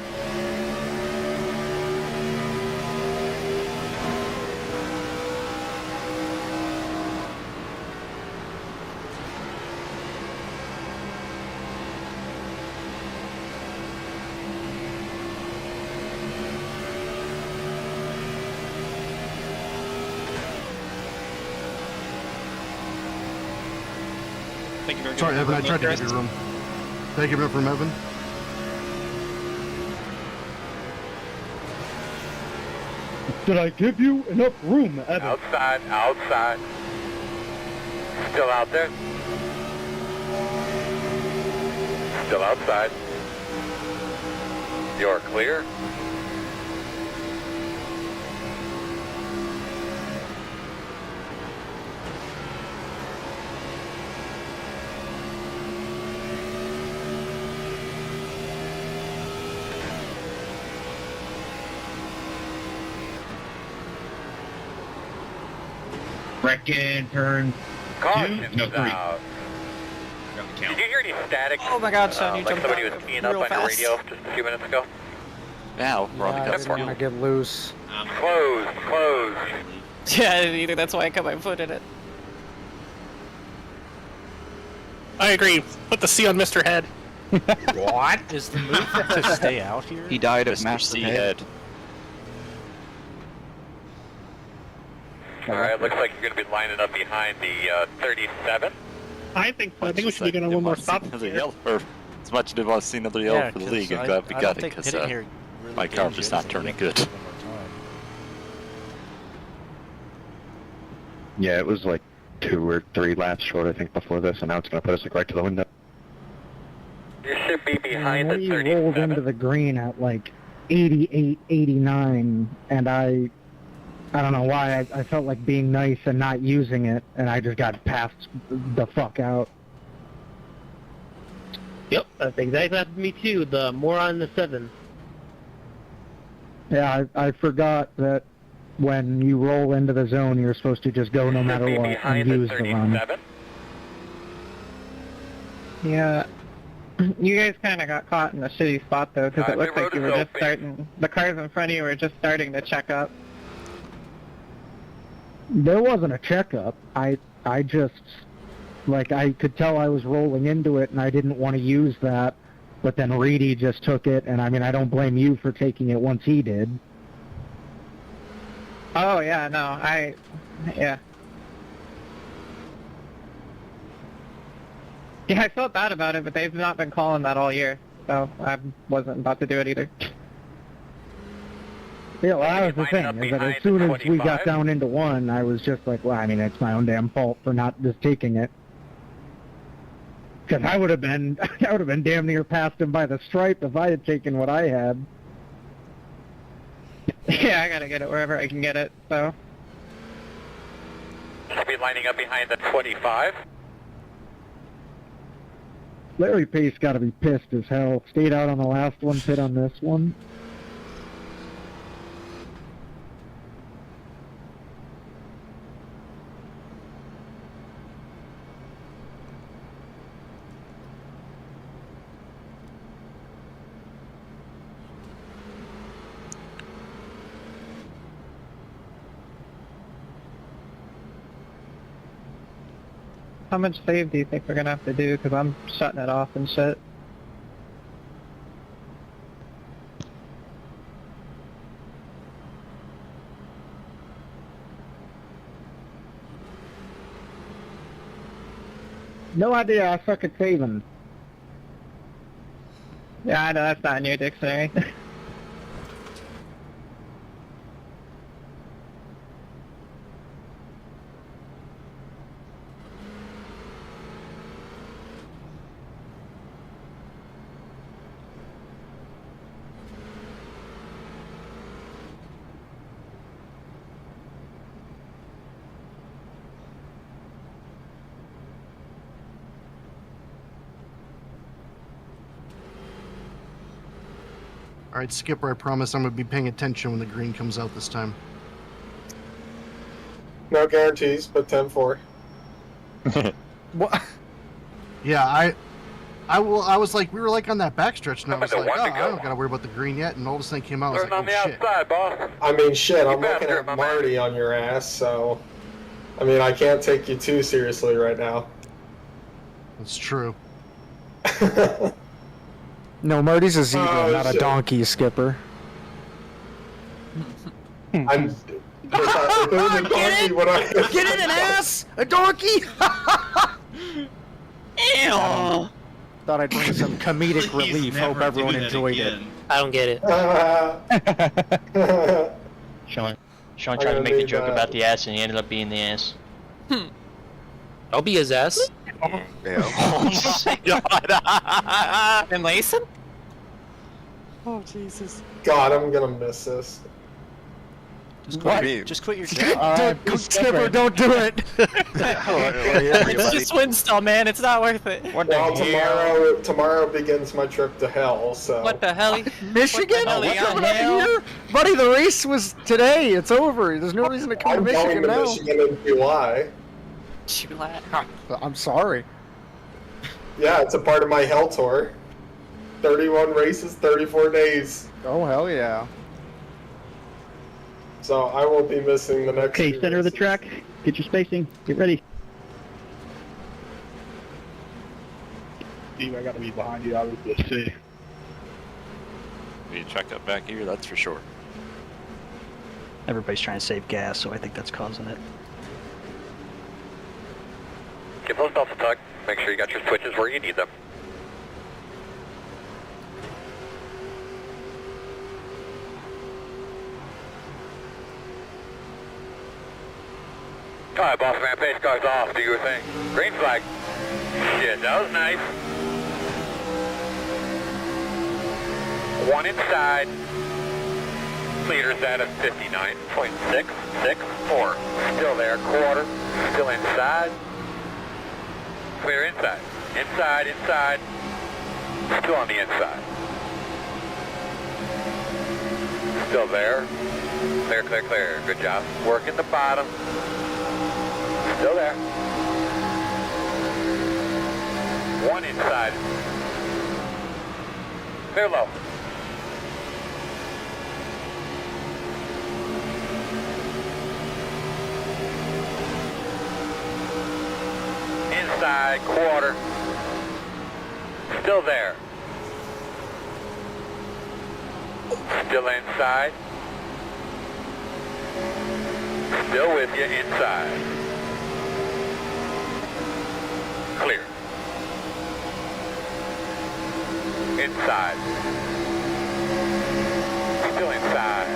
Thank you very much. Sorry, Evan, I tried to give you room. Did I give it from Evan? Did I give you enough room, Evan? Outside. Outside. Still out there. Still outside. You're clear. Second turn. Caution No, 3. out. Did you hear any static? Oh my God, Sean, you like jumped somebody out was keying up real on your fast. radio just a few minutes ago? Now, we're on the cusp. It's gonna get loose. Close. Yeah, either that's why I cut my foot in it. I agree. Put the C on Mr. Head. What? Is the move to stay out here? He died of Mr. massive C head. head. Alright, looks like you're going to be lining up behind the 37. I think we should be getting one more stop. Another yellow, or as much as I've seen another yellow for the league. I'm glad we got it because my car was not turning good. Yeah, it was like 2 or 3 laps short, I think, before this, and now it's going to put us like right to the window. You should be behind the We 37. rolled into the green at like 88, 89, and I don't know why, I felt like being nice and not using it, and I just got passed the fuck out. Yep, that's exactly happened to me too. The moron in the 7. Yeah, I forgot that when you roll into the zone, you're supposed to just go no matter what and use the run. Yeah. You guys kind of got caught in a shitty spot though, because it looked like you were just starting. The cars in front of you were just starting to check up. There wasn't a checkup. I just, like, I could tell I was rolling into it, and I didn't want to use that. But then Reedy just took it, and I mean, I don't blame you for taking it once he did. Oh yeah, no, yeah. Yeah, I felt bad about it, but they've not been calling that all year, so I wasn't about to do it either. Yeah, well, that was the thing, is that as soon as we got down into one, I was just like, well, I mean, it's my own damn fault for not just taking it. Because I would have been damn near past him by the stripe if I had taken what I had. Yeah, I gotta get it wherever I can get it, so. Should be lining up behind the 25. Larry Pace gotta be pissed as hell. Stayed out on the last one, pit on this one. How much save do you think we're gonna have to do? Because I'm shutting it off and shit. No idea, I suck at saving. Yeah, I know, that's not in your dictionary. Alright, Skipper, I promise I'm going to be paying attention when the green comes out this time. No guarantees, but 10-4. What? Yeah, I was like, we were like on that backstretch, and I was like, oh, I don't got to worry about the green yet, and all this thing came out, I was like, oh shit. I mean, shit, I'm looking at Marty on your ass, so... I mean, I can't take you too seriously right now. That's true. No, Marty's a zebra, not shit. a donkey, Skipper. I'm... If it was a donkey, would I... Get it, an ass! A donkey! Ew! Thought I'd bring some comedic relief. Hope everyone enjoyed it. I don't get it. Sean tried to make the joke about the ass and he ended up being the ass. I'll be his ass. And Mason? Oh, Jesus. God, I'm gonna miss this. Just What? quit, just quit your job. Skipper, don't do it! It's just Winstel, man. It's not worth it. Well, tomorrow begins my trip to hell, so... What the hell? Michigan? What the What's hell? coming up here? Buddy, the race was today. It's over. There's no reason to come I'm to Michigan going to now. Michigan in July. July? I'm sorry. Yeah, it's a part of my hell tour. 31 races, 34 days. Oh, hell yeah. So I will be missing the next Okay, few center of the races. track. Get your spacing. Get ready. Steve, I gotta be behind you. I was just see. We check up back here, that's for sure. Everybody's trying to save gas, so I think that's causing it. Get those off the tuck. Make sure you got your switches where you need them. Alright, boss man, pace cars off, do your thing. Green flag. Shit, that was nice. One inside. Meters at a 59.664. Still there, quarter. Still inside. Clear inside. Inside, inside. Still on the inside. Still there. Clear, clear, clear. Good job. Working the bottom. Still there. One inside. Clear low. Inside, quarter. Still there. Still inside. Still with you inside. Clear. Inside. Still inside.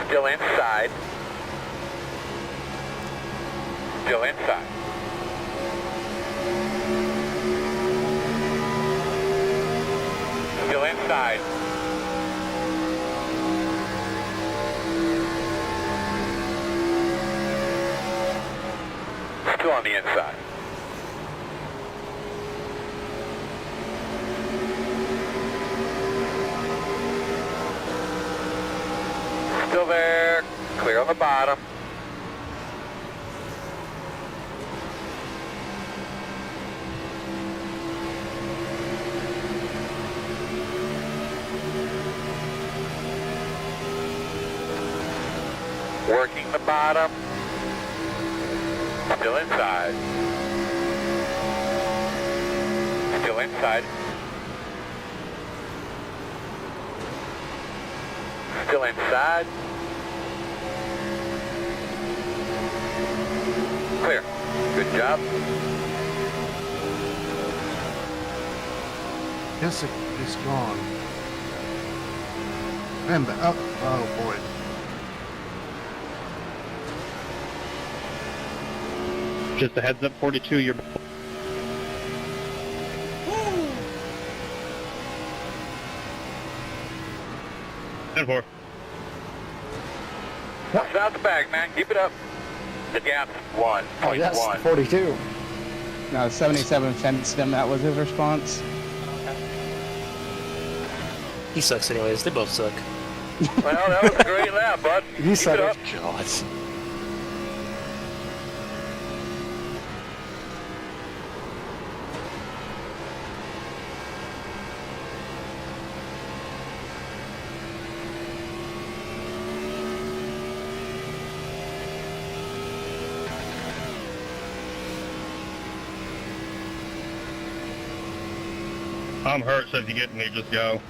Still inside. Still inside. Still inside. Still on the inside. Still there. Clear on the bottom. Working the bottom. Still inside. Still inside. Still inside. Clear. Good job. Yes, it's gone. And oh boy. Just a heads up, 42, you're... And 4. Watch out the back, man. Keep it up. The gap, 1.1. Oh, yes, 42. No, 77 fenced him. That was his response. He sucks anyways. They both suck. Well, that was a great lap, bud. You Keep it up. God. I'm hurt, so if you get me, just go.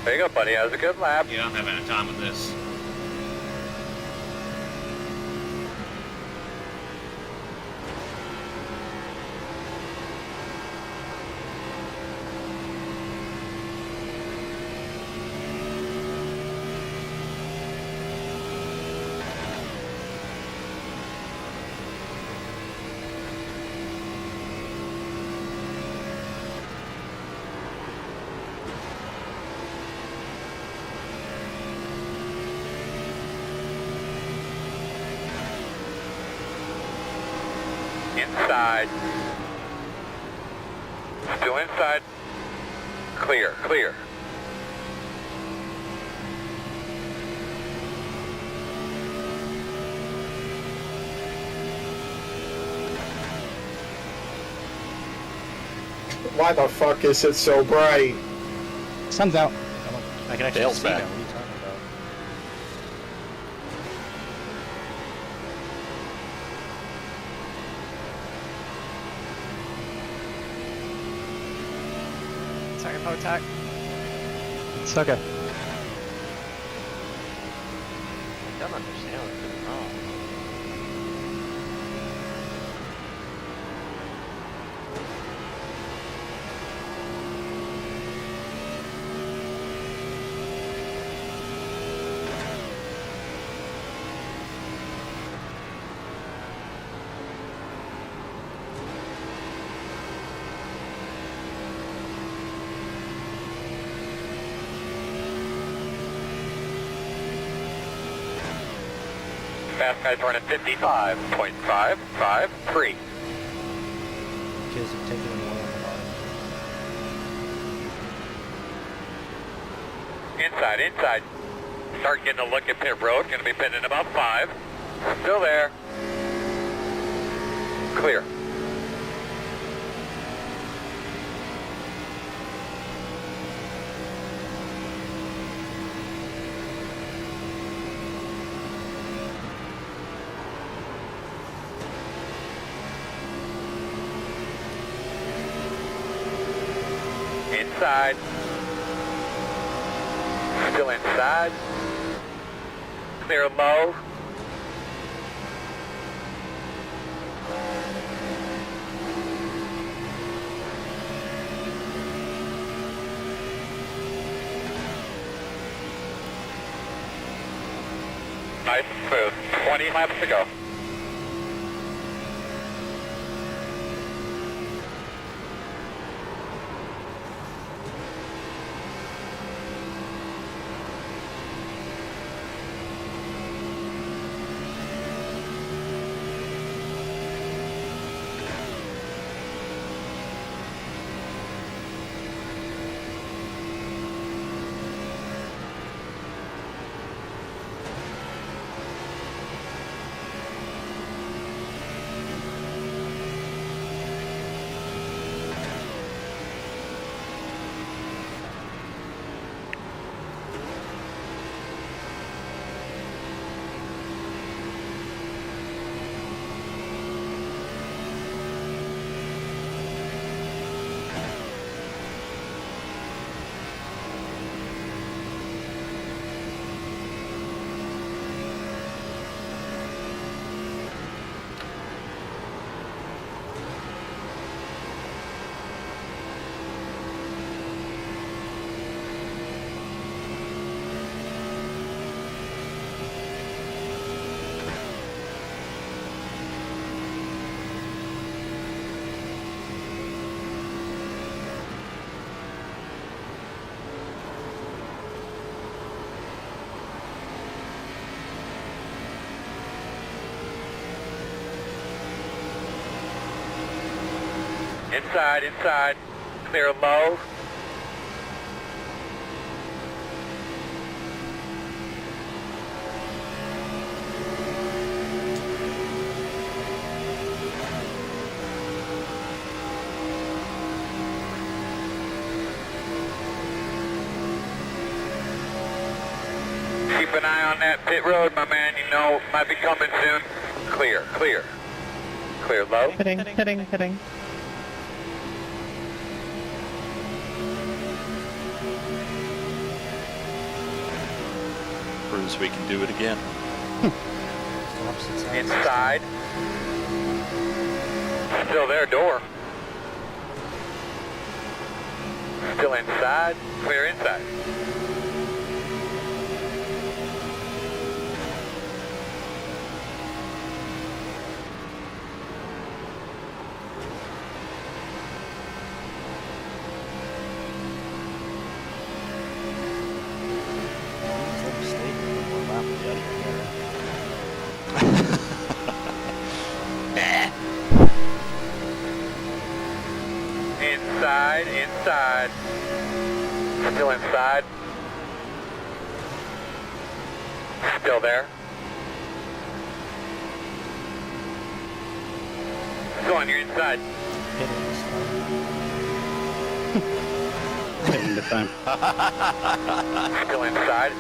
There you go, buddy. That was a good lap. Yeah, I'm having a time with this. Inside. Still inside. Clear, clear. Why the fuck is it so bright? Sun's out. I can actually see back. now. What are you talking about? Sorry, Potak. It's okay. I don't understand what's going on. Fast guys running 55.553. Kids are taking them away. Inside. Start getting a look at pit road. Going to be pitting in about 5. Still there. Clear. Inside. Still inside. Clear low. Nice and smooth. 20 laps to go. Inside. Clear low. Keep an eye on that pit road, my man. You know, might be coming soon. Clear. Clear low. Hitting. Proves we can do it again. Inside. Still there, door. Still inside. Clear inside. Inside. Still inside. Still there. Go on, you're inside. Hitting the time. Still inside.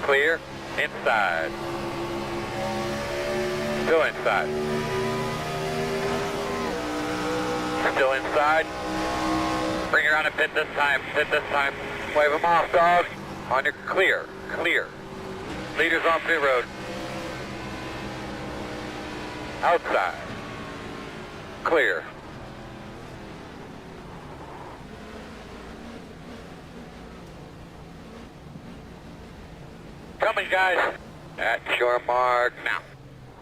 Clear. Inside. Still inside. Still inside. Bring her on a pit this time. Wave them off, dog. On your clear. Leaders on pit road. Outside. Clear. Coming, guys. At your mark now.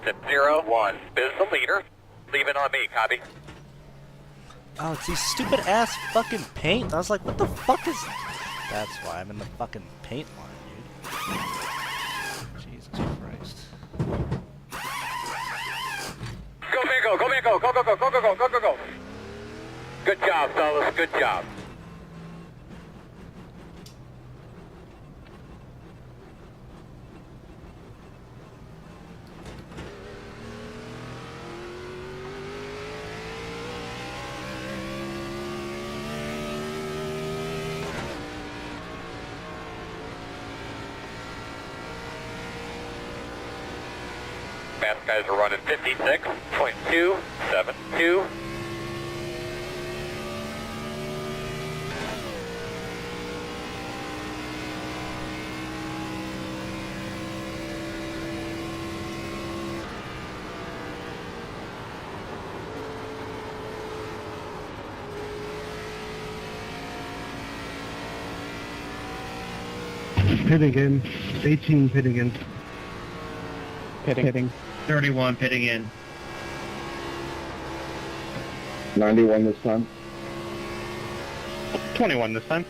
Tip 01. Biz the leader. Leave it on me, copy. Oh, it's these stupid ass fucking paint. I was like, what the fuck is... That's why I'm in the fucking paint line, dude. Jesus Christ. Go, Mako! Go, Mako! Go, go, go, go, go, go, go, go, go! Good job, fellas. Good job. Fast guys are running 56.272. Pitting in. 18 pitting in. Pitting. 31 pitting in. 91 this time. 21 this time.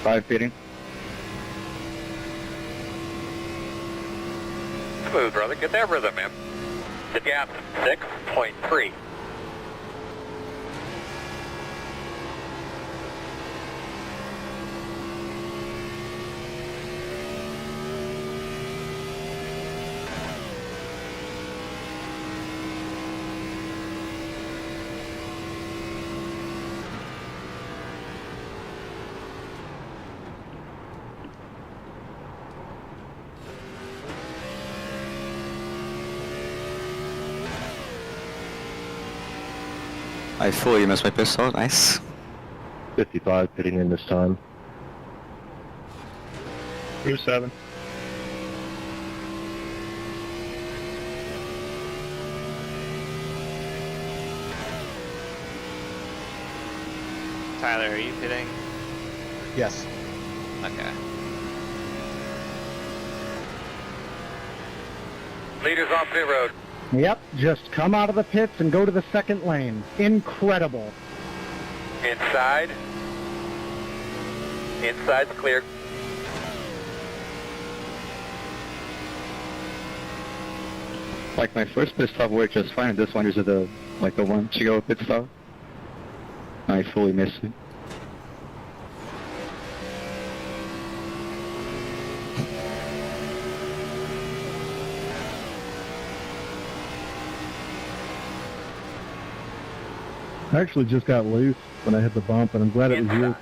Five pitting. Smooth, brother. Get that rhythm, man. The gap 6.3. I fully missed my pistol, nice. 55 pitting in this time. 27. Tyler, are you pitting? Yes. Okay. Leaders on pit road. Yep, just come out of the pits and go to the second lane. Incredible. Inside. Inside's clear. Like my first pit stop worked just fine. This one is the one to go pit stop. I fully missed it. I actually just got loose when I hit the bump, and I'm glad it was you.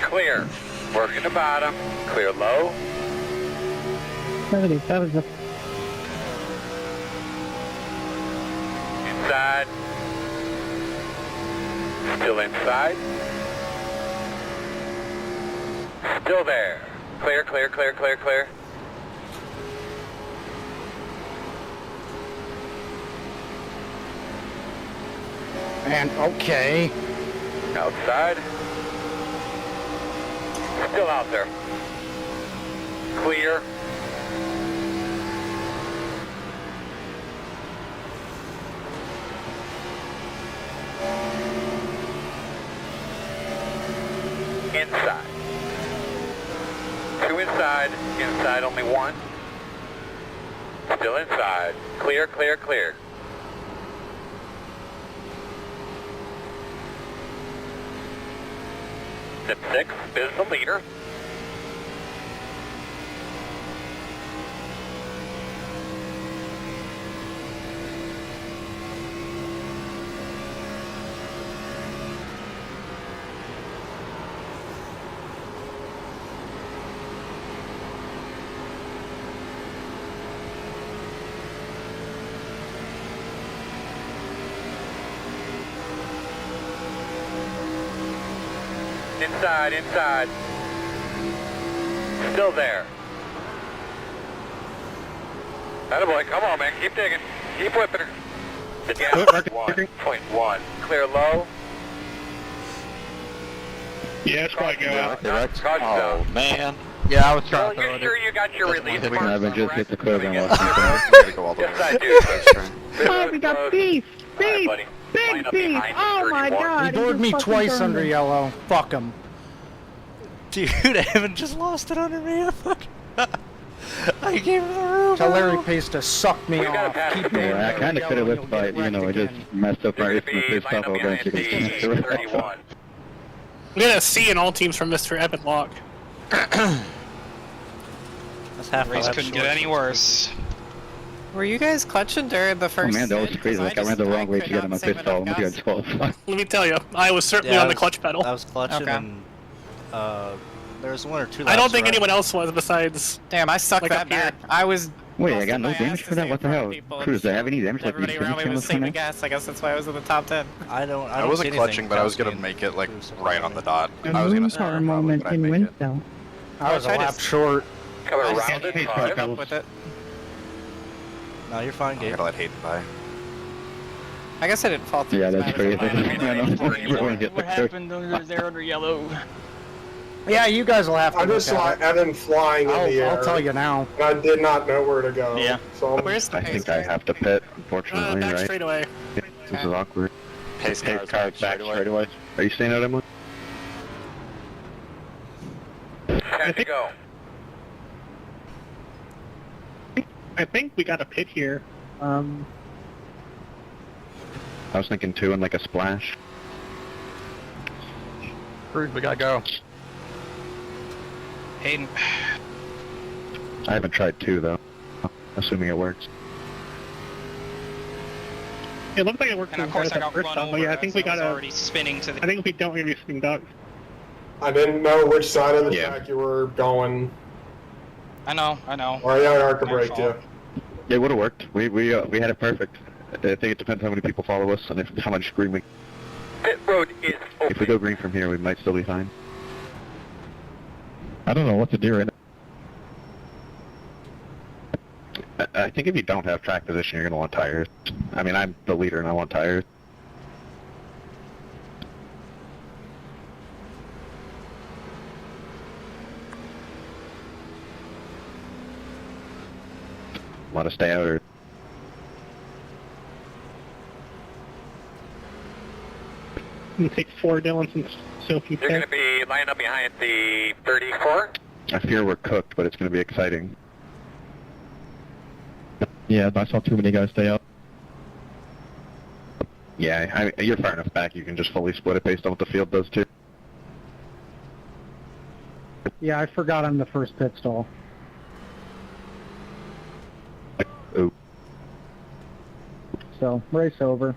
Clear. Working the bottom. Clear low. 77. Inside. Still inside. Still there. Clear, clear, clear, clear, clear. And okay. Outside. Still out there. Clear. Inside. Two inside. Inside only one. Still inside. Clear, clear, clear. Step 6 is the leader. Inside, inside. Still there. Attaboy, come on, man. Keep digging. Keep whipping her. The gap 1.1. Clear low. Yeah, it's probably go out. Oh, man. Yeah, I was trying to throw you it. sure you got your release I haven't just hit the curve on Yes, Washington. I do. Oh, we got beef! Beef! Big beef! Oh my god! He bored me twice under yellow. Fuck him. Dude, Evan just lost it under me. I gave him the room. Tell Larry Pace to suck me off. Keep me Yeah, I kind of could have whipped by it, I just messed up my race and pissed off all day. I'm We got a C in all teams from Mr. Evan Locke. That's half Race couldn't get any worse. Were you guys clutching during the Oh first? man, that was crazy. Like, I ran the wrong way to get on my pit stall. Almost got 12. Let me tell you, I was certainly on the clutch pedal. I was clutching, and there was one or two. I don't think anyone else was besides. Damn, I sucked like, that up here. bad. I was. Wait, I got no damage for that? What the hell? Cruz, do I have any damage? Like, Everybody around me was saving gas. I guess that's why I was in the top 10. I wasn't clutching, but I was gonna make it like right on the dot. I was gonna Car moment in Winstel. I was a lap short. Coming I around just it. kept up with it. No, you're fine, I Gabe. gotta let Hayden by. I guess I didn't fall through. Yeah, as that's bad as crazy. I might have. What happened there under yellow? Yeah, you guys will have to. I just look saw at it. Evan flying in the air. I'll tell you now. And I did not know where to go. Yeah. So Where's the I pace think car? I have to pit, unfortunately, Back right? straight away. This is awkward. Pace Hey, cars car back back straight away. Are you staying out, Emily? Time to go. I think we got a pit here. I was thinking 2 and like a splash. Cruz, we gotta go. Hayden. I haven't tried 2 though. Assuming it works. It looked like it worked And of course I the got first run time, over but yeah, I as think we I was got already spinning to the... I think if we don't, we're gonna be spinning ducks. I didn't know which side of the Yeah. track you were going. I know. Or yeah, I could My break you. fault. It would have worked. We had it perfect. I think it depends how many people follow us and how much green we. Pit road is open. If we go green from here, we might still be fine. I don't know what to do right now. I think if you don't have track position, you're gonna want tires. I mean, I'm the leader and I want tires. Want to stay out or? And take 4 Dylan and Sophie You're going to pit. be lined up behind the 34. I fear we're cooked, but it's gonna be exciting. Yeah, I saw too many guys stay out. Yeah, you're far enough back. You can just fully split it based on what the field does too. Yeah, I forgot I'm the first pit stall. Ooh. So, race over.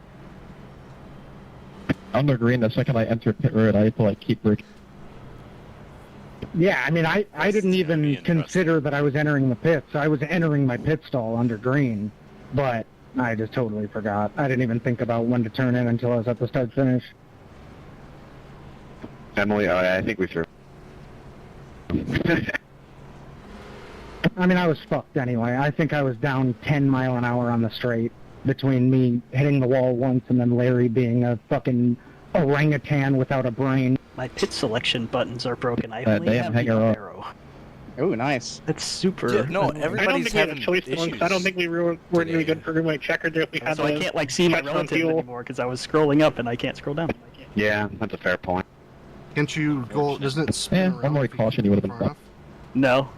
On the green, the second I enter pit road, I have to like keep braking. Yeah, I mean, I didn't even consider that I was entering the pits. I was entering my pit stall under green, but I just totally forgot. I didn't even think about when to turn in until I was at the start finish. Emily, I think we threw. I mean, I was fucked anyway. I think I was down 10 mile an hour on the straight between me hitting the wall once and then Larry being a fucking orangutan without a brain. My pit selection buttons are broken. I That only damn have the hanger off. arrow. Ooh, nice. That's super. Yeah, no, I don't everybody's think we had a having choice though, 'cause I don't think we were really good for my checker if we had So I to can't like see my catch on relative fuel. anymore because I was scrolling up and I can't scroll down. Yeah, that's a fair point. Can't you go? Doesn't it spin Yeah, one more caution, you would have been fine. No.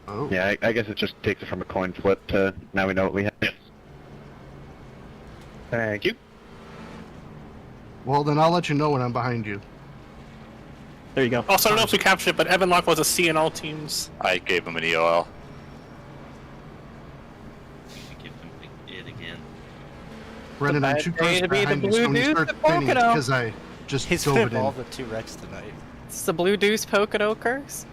Oh. Yeah, I guess it just takes it from a coin flip to now we know what we have. Thank you. Well, then I'll let you know when I'm behind you. There you go. Also, I don't know if we captured it, but Evan Locke was a C in all teams. I gave him an EOL. Give them it again. Brendan, I'm bad 2 day cars to be the behind you, blue so when you dude start at spinning, it's Pocono. because I just He's dove been it in. involved with 2 wrecks tonight. It's the Blue Deuce Pocono curse.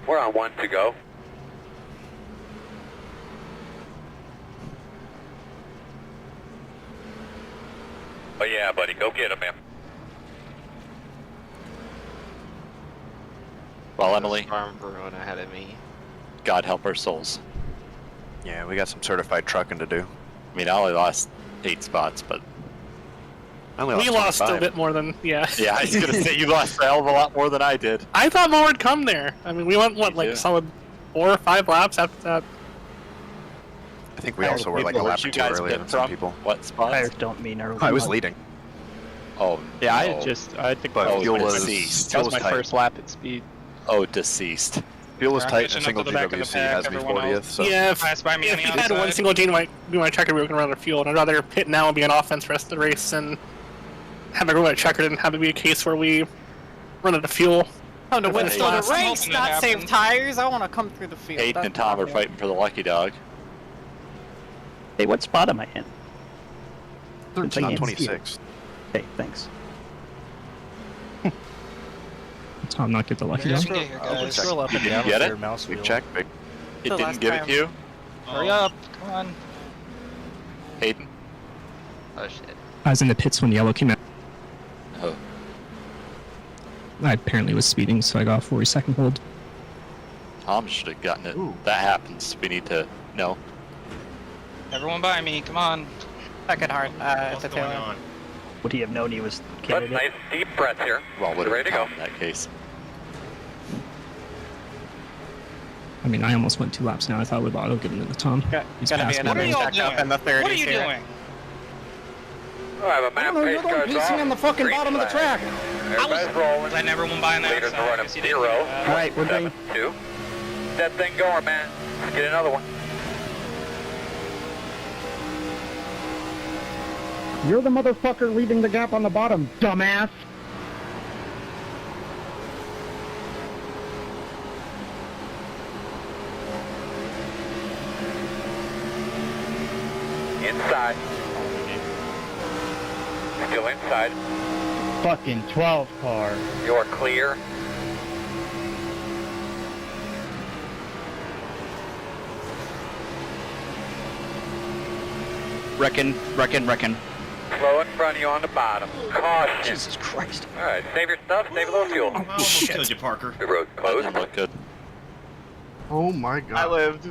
We're on 1 to go. Oh yeah, buddy, go get him, man. Well, Emily, Farm Bruin ahead of me. God help our souls. Yeah, we got some certified trucking to do. I mean, I only lost 8 spots, but We lost a bit more than, yeah. Yeah, I was gonna say you lost a hell of a lot more than I did. I thought more would come there. I mean, we went, what, like solid 4 or 5 laps after that? I think we also were like a lap or 2 earlier than some people. What spot? Tires don't mean I was leading. Oh, Yeah, no. I think But fuel was deceased. that was my tight. first lap at speed. Oh, deceased. Fuel was I'm tight, catching and single up to the back of the GWC pack, has me everyone 40th. else. So Yeah, if Pass by me on we the had outside. one single gene, we might checker, we can run out of fuel. And I'd rather pit now and be an offense the rest of the race and have everyone at checker and have it be a case where we run out of fuel. Oh, to That's win right. the I'm race, hoping not it save happens. tires. I want to come through the field. Hayden and Tom are fighting for the lucky dog. Hey, what spot am I in? 13 on It's 26. Okay, thanks. Tom not get the lucky There's dog? some here, guys. Scroll up and Did down you get with it? your mouse Big wheel. check, big. It The didn't last give it time. to you, Hurry up, come on. Hayden? Oh shit. I was in the pits when yellow came out. Oh. I apparently was speeding, so I got a 40-second hold. Tom should have gotten it. Ooh. That happens. We need to know. Everyone by me, come on. Second hard at What's the going tail. on? Would he have known he was Let's candidate? nice deep breaths here. Well, would You have ready to go? in that case. I mean, I almost went 2 laps now. I thought with auto giving it to Tom. He's Gonna be past me. What are another y'all check up doing? in the 30s What are you here. doing? Oh, I have a I map don't know, pace you're the one cars pacing off. on the fucking Green bottom of the flag. track. Everybody's rolling. Letting everyone by on the Leaders are outside. running Guess you didn't 0. do that. All right, we're doing. 2. That thing going, man. Let's get another one. You're the motherfucker leaving the gap on the bottom, dumbass. Inside. Still inside. Fucking 12 car. You're clear. Reckon. Slow in front of you on the bottom. Caution. Jesus Christ. Alright, save your stuff, save a little fuel. I almost killed you, Parker. The road That closed. didn't look good. Oh my god. I lived.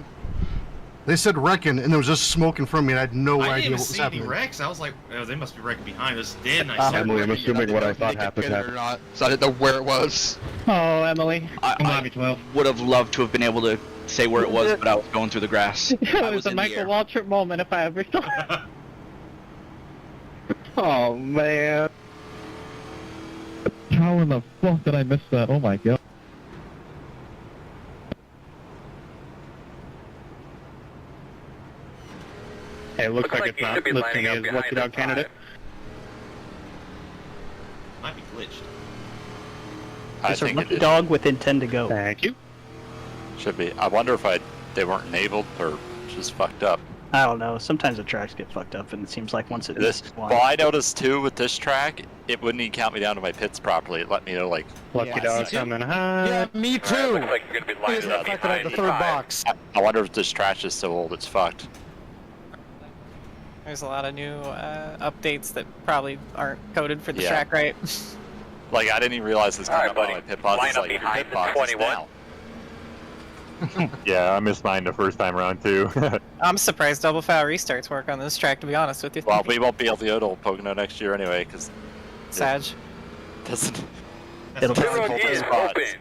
They said reckon, and there was just smoke in front of me, and I had no I didn't idea even what was see any happening. wrecks. I was like, oh, they must be wrecking behind us. Did and I saw Emily, I'm wrecking. assuming what I thought happened Or not, so I didn't know where it was. Oh, Emily. I would have loved to have been able to say where it was, but I was going through the grass. It was a Michael Waltrip moment if I ever saw it. Oh, man. How in the fuck did I miss that? Oh my god. Hey, looks like it's you not should be listing lining me up as lucky behind dog the candidate. Might be glitched. I It's a think lucky it dog within 10 to go. Thank you. should be. I wonder if they weren't enabled or just fucked up. I don't know. Sometimes the tracks get fucked up, and it seems like once it This, misses one. well, I noticed too with this track, it wouldn't even count me down to my pits properly. It let me know like. Lucky dog coming high. Yeah, me too. Alright, looks like you're gonna be Look at lining the up fact that I behind had the the third 5. box. I wonder if this track is so old it's fucked. There's a lot of new updates that probably aren't coded for the Yeah. track right. Like I didn't even realize this came Alright, up on buddy. my pit box. Line It's up like your behind pit the box is 21. now. Yeah, I missed mine the first time around too. I'm surprised double foul restarts work on this track, to be honest with you. Well, we won't be able to go to Pocono next year anyway, because Sag. doesn't. It'll doesn't Zero hold is those spots. open.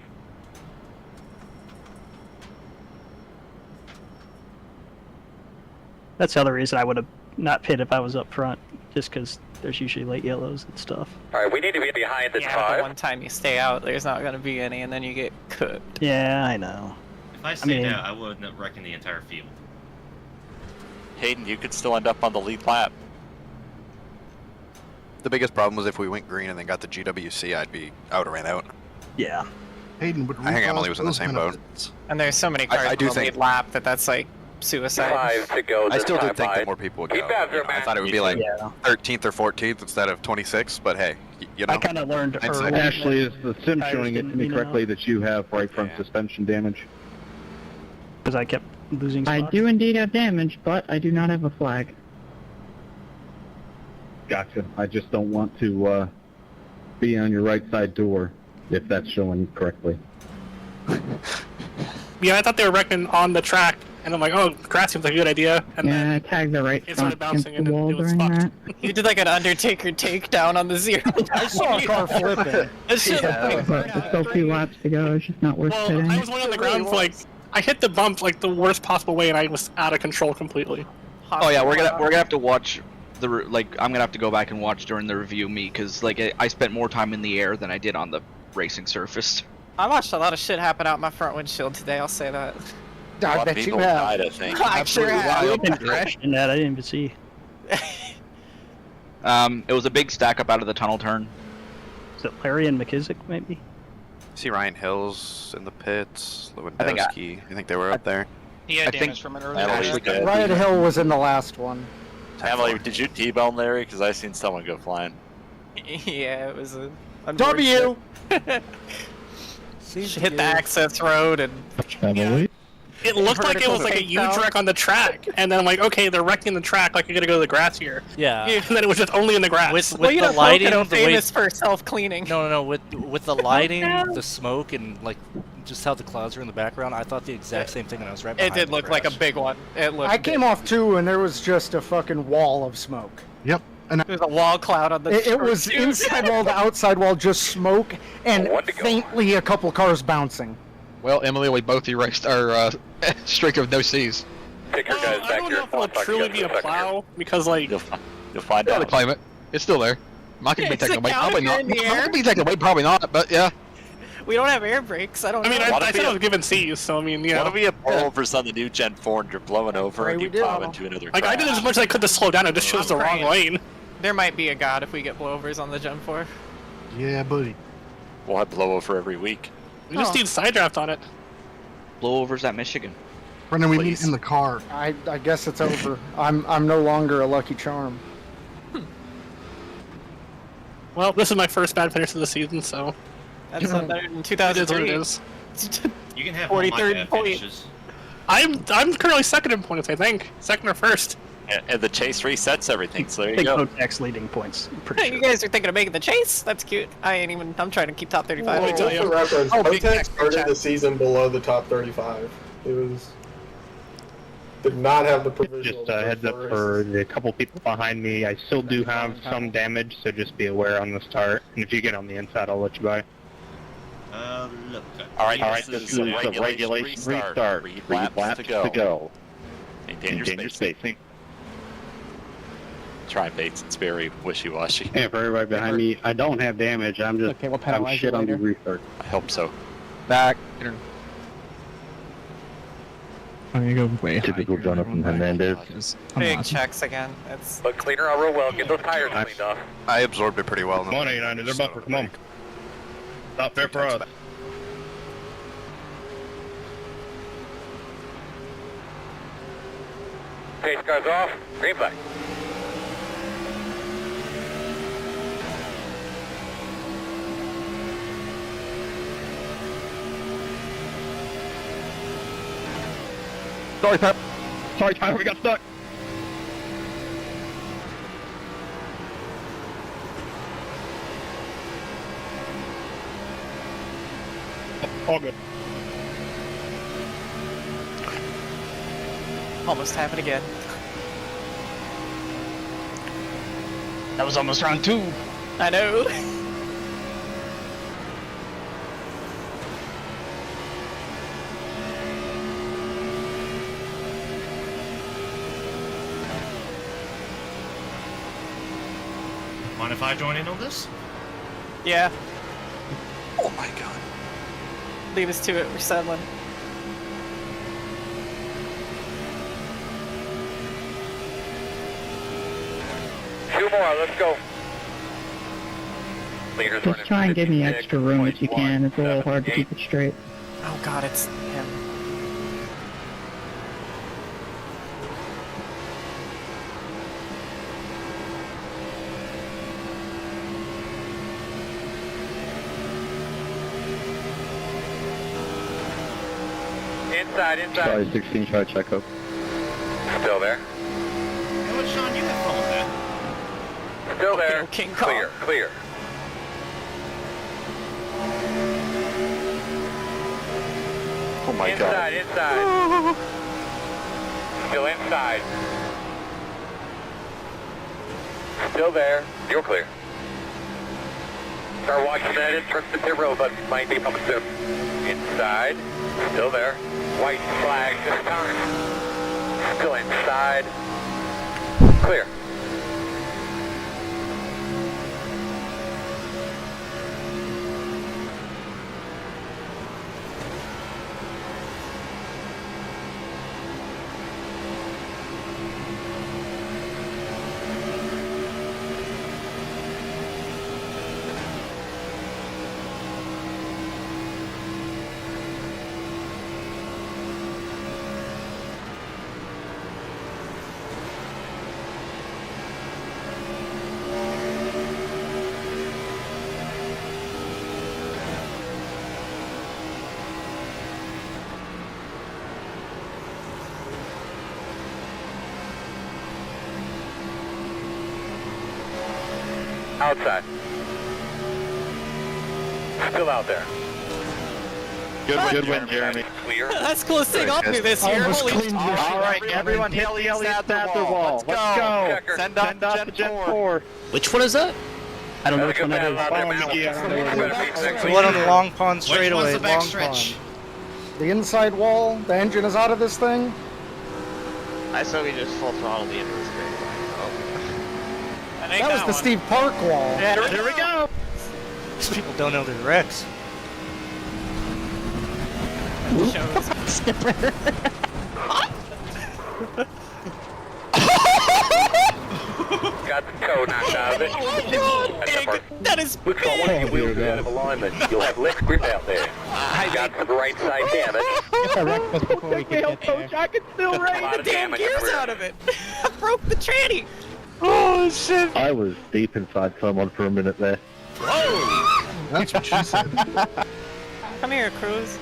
That's the other reason I would have not pit if I was up front, just because there's usually late yellows and stuff. Alright, we need to be behind the Yeah, but the 5. one time you stay out, there's not going to be any, and then you get cooked. Yeah, I know. If I stayed mean- out, I wouldn't have wrecking the entire field. Hayden, you could still end up on the lead lap. The biggest problem was if we went green and then got the GWC, I would have ran out. Yeah. Hayden would. I think Emily was in the same boat. And there's so many cars I do on the think- lead lap that's like suicide. 5 to go. I this still time did think by. that more people would go. Keep after You it, know, I man. thought it would be like Yeah. 13th or 14th instead of 26th, but hey, you know. I kind of learned I'd say- early. Ashley, is the sim Tires showing it to didn't me mean correctly enough. that you have right front suspension damage? Because I kept losing I spots. do indeed have damage, but I do not have a flag. Gotcha. I just don't want to be on your right side door if that's showing correctly. Yeah, I thought they were wrecking on the track and I'm like, oh, grass seems like a good idea, and Yeah, I then tagged the right it spot started bouncing against and the wall it was during fucked. that. You did like an Undertaker takedown on the zero. I saw a car flipping. That shit looked like But there's still 2 laps to go. It's just not worth Well, pitting. I was laying on the ground for like, I hit the bump like the worst possible way, and I was out of control completely. Oh yeah, we're gonna have to watch I'm gonna have to go back and watch during the review me because like I spent more time in the air than I did on the racing surface. I watched a lot of shit happen out my front windshield today. I'll say that. I bet you have. Died, I think. I sure have. I've been crashing that. I didn't even see. It was a big stack up out of the tunnel turn. Is it Larry and McKissick, maybe? See Ryan Hills in the pits, I Lewandowski. I think they were up there. He had I think- damage from an earlier. Ryan Hill was in the last one. Emily, did you T-bone Larry? Because I seen someone go flying. Yeah, it was a W! She hit the access road and Emily? It looked like it was like a huge wreck on the track, and then I'm like, okay, they're wrecking the track, like you're gonna go to the grass here. Yeah. And then it was just only in the grass. With well, you the know, lighting, Pocono the way famous for self-cleaning. no, with the lighting, The smoke and like just how the clouds are in the background, I thought the exact same thing, and I was right It behind did the look like a crash. big one. It looked. I came off too, and there was just a fucking wall of smoke. Yep. And There's a wall cloud on the. It was inside wall to outside wall, just smoke, and faintly a couple cars bouncing. Well, Emily, we both erased our streak of no C's. Take your guys I back don't here. know if it'll truly be a plow, because like... You'll find Gotta out. claim it. It's still there. Mine can be It's taken a away. Probably not. counter in Mine here. can be taken away. Probably not. But yeah. We don't have air brakes. I don't I mean, know. I said I was giving C's, so I mean, you know. What if we have pullovers on the new Gen 4 and you're blowing over Right, and you we did. plow into another Like, I did as much as I could to slow down, I just chose the wrong lane. There might be a god if we get blowovers on the Gen 4. Yeah, buddy. We'll have blowover every week. We just need side draft on it. Blowovers at Michigan. Brendan, we meet in the car. I guess it's over. I'm no longer a Lucky Charm. Well, this is my first bad finish of the season, so... That's not better than It is 2003. what it is. You can have all my 43rd bad point. finishes. I'm currently second in points, I think. Second or first. And the chase resets everything, so there I you think go. Kotek's leading points. I'm pretty Hey, sure. you guys are thinking of making the chase? That's cute. I'm trying to keep top 35. Let me tell you. For reference, Oh, big Potek check, started check. the season below the top 35. It was did not have the provisional. Just a heads up for the couple people behind me. I still do have some damage, so just be aware on the start. And if you get on the inside, I'll let you by. Look. Alright, This is a regulation restart. 3 3 laps to go. Maintain Maintain your spacing. Try baits, it's very wishy-washy. Hey, for everybody behind me, I don't have damage. I'm just Okay, we'll I'm penalize you shit on the later. restart. I hope so. Back. I'm gonna go way Typical high. Jonathan Hernandez. Big checks again. It's Look cleaner out real well. Get those tires cleaned off. I absorbed it pretty well. Come on, 89, they're bumper. Come on. Not fair for us. Pace cars off. Green flag. Sorry, Pep. Sorry, Tyler, we got stuck. All good. almost happened again. That was almost round 2. I know. Mind if I join in on this? Yeah. Oh my god. Leave us to it, we're settling. Two more, let's go. Leaders Just try and give me extra room if you can. It's a little hard to keep it straight. Oh god, it's him. Inside, inside. Sorry, 16, try to check up. Still there. You know what, Sean? You have fun with that. Still there. King Kong. Clear, clear. Oh my god. Inside, inside. Still inside. Still there. You're clear. Start watching that entrance to pit road, but might be up soon. Inside. Still there. White flag this time. Still inside. Clear. Outside. Still out there. Good win, Jeremy. Clear. That's the coolest thing I'll do this year. Holy shit. All right, everyone hit the Elliott wall. Let's go. Send up the Gen 4. Which one is that? I don't know which one that is. It's the one on the Long Pond straightaway. Which one's the backstretch? The inside wall. The engine is out of this thing. I saw we just full throttle the end of this thing. That was the Steve Park wall. Yeah, here we go. These people don't know their wrecks. Skipper. Got the toe knocked out of it. That is Looks like one of your wheels is out of alignment. You'll have less grip out there. Got some right side damage. If I wrecked us before we could get there. I can still A raise lot the of damn damage gears rear. out of it. I broke the tranny. Oh shit. I was deep inside someone for a minute there. That's what she said. Come here, Cruz.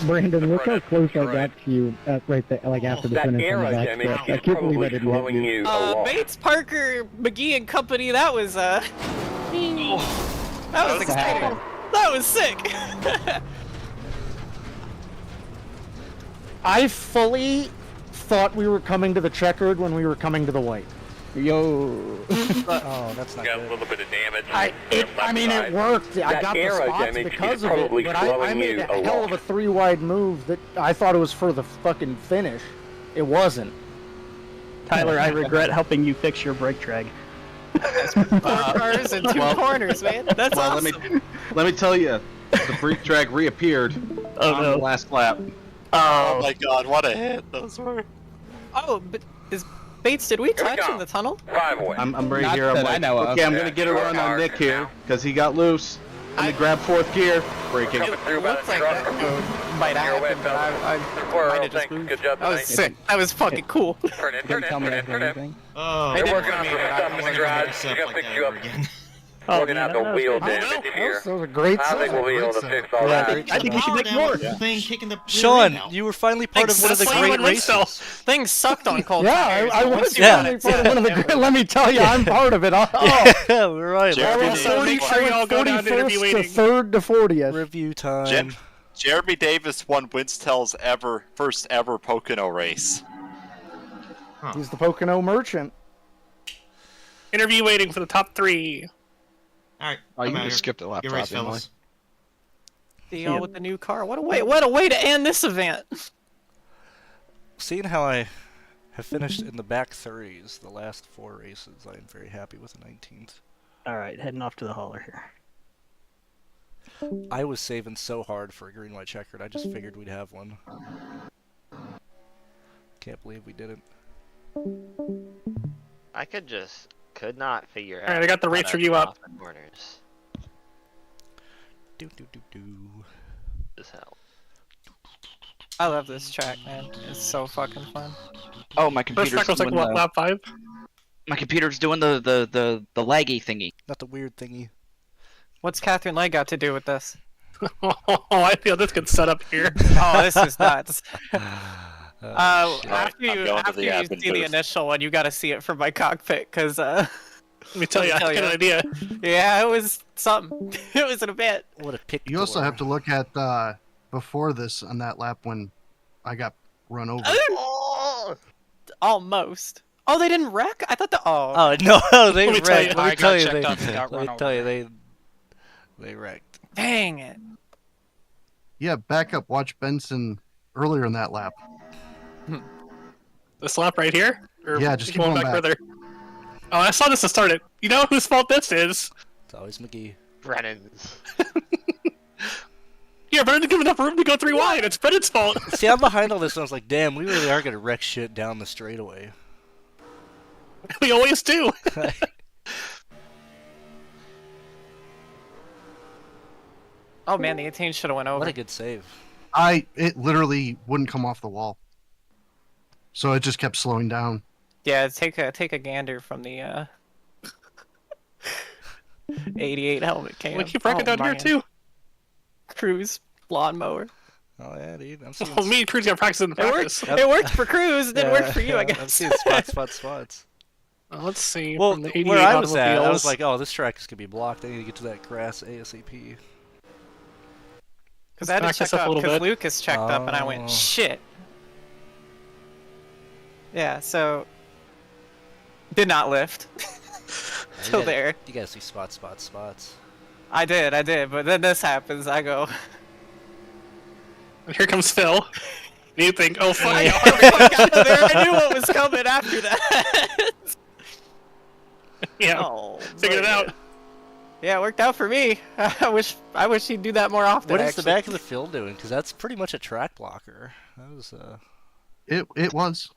Brandon, look how close I got to you right there, like after the That finish on aero the back damage stretch. I is can't believe I probably didn't hit slowing you. you along. Bates, Parker, McGee and company, that was that was exciting. That was sick. I fully thought we were coming to the checkered when we were coming to the white. Yo. Oh, that's not Got good. a little bit of damage. I mean, it worked. I That got the aero spots damage because is of it, probably but I slowing made you a hell of along. a 3-wide move that I thought it was for the fucking finish. It wasn't. Tyler, I regret helping you fix your brake drag. 4 cars and 2 corners, man. That's awesome. Let me tell you, the brake drag reappeared on the last lap. Oh my god, what a hit those were. Oh, but is Bates, did we touch in the tunnel? 5 away. I'm right Not here. I'm that I like, know of. okay, I'm gonna get a run on Nick here because he got loose. I'm gonna grab 4th gear, braking. Coming through by the Looks like truck. that might have happened, but I might have just moved. Good job That was tonight. sick. That was fucking cool. Turn in, turn in, turn in, turn in. Oh, They're didn't working on I some mean, stuff I in don't the want to garage. mess They're up gonna like fix that you ever up. again. Working man, out the that was wheel good. damage here. That was a great I think we'll be able to fix all Yeah, that. I think we should make more. Thing kicking the Sean, out. you were finally part of one of the Successfully great went Winstel. races. Things sucked on cold Yeah, tires. I but was once you Yeah. got it, part of one of the great. Let me tell you, I'm part of it. Oh, Yeah, we're right. Jeremy, Let's So make sure you all go down to interview 41st to waiting. 3rd to 40th. review time. Jeremy Davis won Winstel's first ever Pocono race. He's the Pocono merchant. Interview waiting for the top 3. Alright, Oh, you I'm out just here. skipped a lap, Good race, Emily. fellas. See y'all with the new car. What a way to end this event. Seeing how I have finished in the back 3s the last 4 races, I am very happy with the 19th. Alright, heading off to the hauler here. I was saving so hard for a green white checkered, I just figured we'd have one. Can't believe we didn't. I could not figure out. Alright, I got the how race to review up. cross the corners. Do do do do. As hell. I love this track, man. It's so fucking fun. Oh, my First computer's track was like doing what, lap 5? my computer's doing the laggy thingy. Not the weird thingy. What's Catherine Lay got to do with this? Oh, I feel this could set up here. Oh, this is nuts. After I'm you, going to after the you admin see the booth. initial one, you got to see it from my cockpit, because Let me tell you, I got an idea. Yeah, it was something. It was an event. What a pick. You also have to look at before this on that lap when I got run over. Almost. Oh, they didn't wreck? I thought the. Oh. Oh no, they Let me tell you, wrecked. I Let me got tell you, checked up and got run they wrecked. Dang it. Yeah, back up. Watch Benson earlier in that lap. This lap right here? Or Yeah, just keep going going back. further. Oh, I saw this to start it. You know whose fault this is? It's always McGee. Brennan's. Yeah, Brennan didn't give enough room to go 3 wide. It's Brennan's fault. See, I'm behind all this, and I was like, damn, we really are gonna wreck shit down the straightaway. We always do. Oh man, the 18 should have went over. What a good save. It literally wouldn't come off the wall. So it just kept slowing down. Yeah, take a gander from the 88 helmet cam. We keep wrecking down here too. Cruise lawnmower. Oh yeah, dude. I'm seeing. Oh, me and Cruz got practice in the practice. It worked for Cruz. It didn't work for you, I guess. I'm seeing spots. Let's see. Well, from the 88 where I was at, I automobiles. was like, oh, this track is gonna be blocked. I need to get to that grass ASAP. Because I had to check up because Lucas checked up, and I went, Oh. shit. Yeah, so did not lift till there. You gotta see spots. I did, but then this happens. I go. And here comes Phil. And you think, oh fuck, Yeah. I knew what was coming after that. yeah, Oh, figured it out. Yeah, it worked out for me. I wish he'd do that more often. What is the actually. back of the field doing? Because that's pretty much a track blocker. That was It was.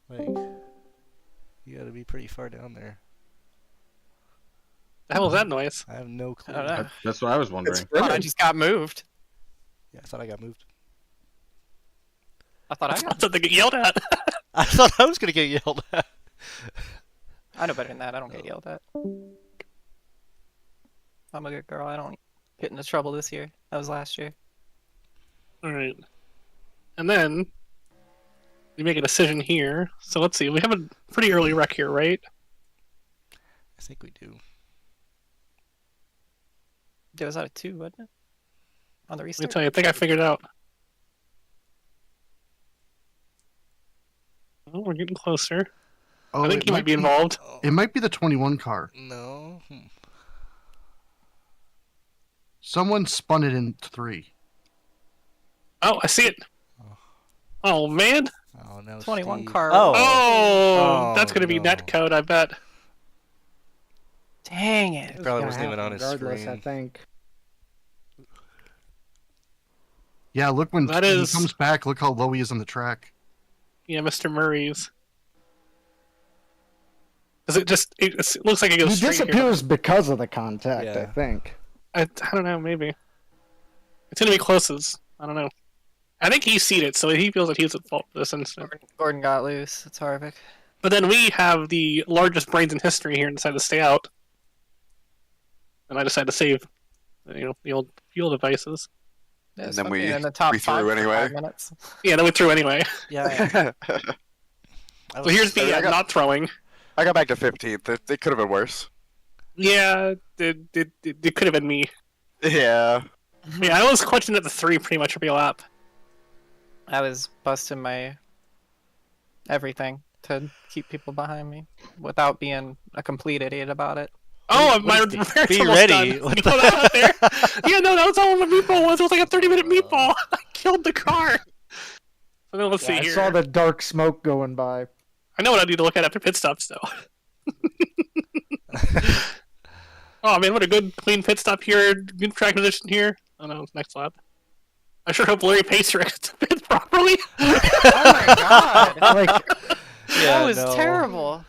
like you gotta be pretty far down there. The hell was that noise? I have no clue. I don't know. That's what I was wondering. I thought I just got moved. Yeah, I thought I got moved. I thought I I got. thought they get yelled at. I thought I was gonna get yelled at. I know better than that. I don't get yelled at. I'm a good girl. I don't get into trouble this year. That was last year. All right, and then we make a decision here. So let's see. We have a pretty early wreck here, right? I think we do. It was out of 2, wasn't it? On the Let me restart. tell you, I think I figured it out. Oh, we're getting closer. Oh, I think it he might be involved. It might be the 21 car. No. Someone spun it in 3. Oh, I see it. Oh man. Oh no. 21 Steve. car. Oh, that's gonna be no. netcode, I bet. Dang it. Probably wasn't even on his Regardless, screen. I think. Yeah, look when That he is- comes back. Look how low he is on the track. Yeah, Mr. Murray's. Does it looks like it goes He straight here. disappears because of the contact, I Yeah. think. I don't know, maybe. It's gonna be closest. I don't know. I think he's seated, so he feels that he's at fault for this incident. Gordon got loose. It's Harvick. But then we have the largest brains in history here and decided to stay out. And I decided to save, the old fuel devices. Yeah, And then fucking we- in the top we threw 5 for anyway? 5 minutes. Yeah, then we threw anyway. Yeah. So here's the not throwing. I got back to 15th. It could have been worse. Yeah, it could have been me. Yeah. Yeah, I was clutching at the 3 pretty much every lap. I was busting my everything to keep people behind me without being a complete idiot about it. Oh, my repair's be almost ready. done. You know that out there? Yeah, no, that was all my meatball was. It was like a 30-minute meatball. I killed the car. So then let's see I here. saw the dark smoke going by. I know what I need to look at after pit stops, though. Oh man, what a good clean pit stop here. Good track position here. Oh no, it's next lap. I sure hope Larry Pacer gets to pit properly. Oh my god! Like, that was terrible.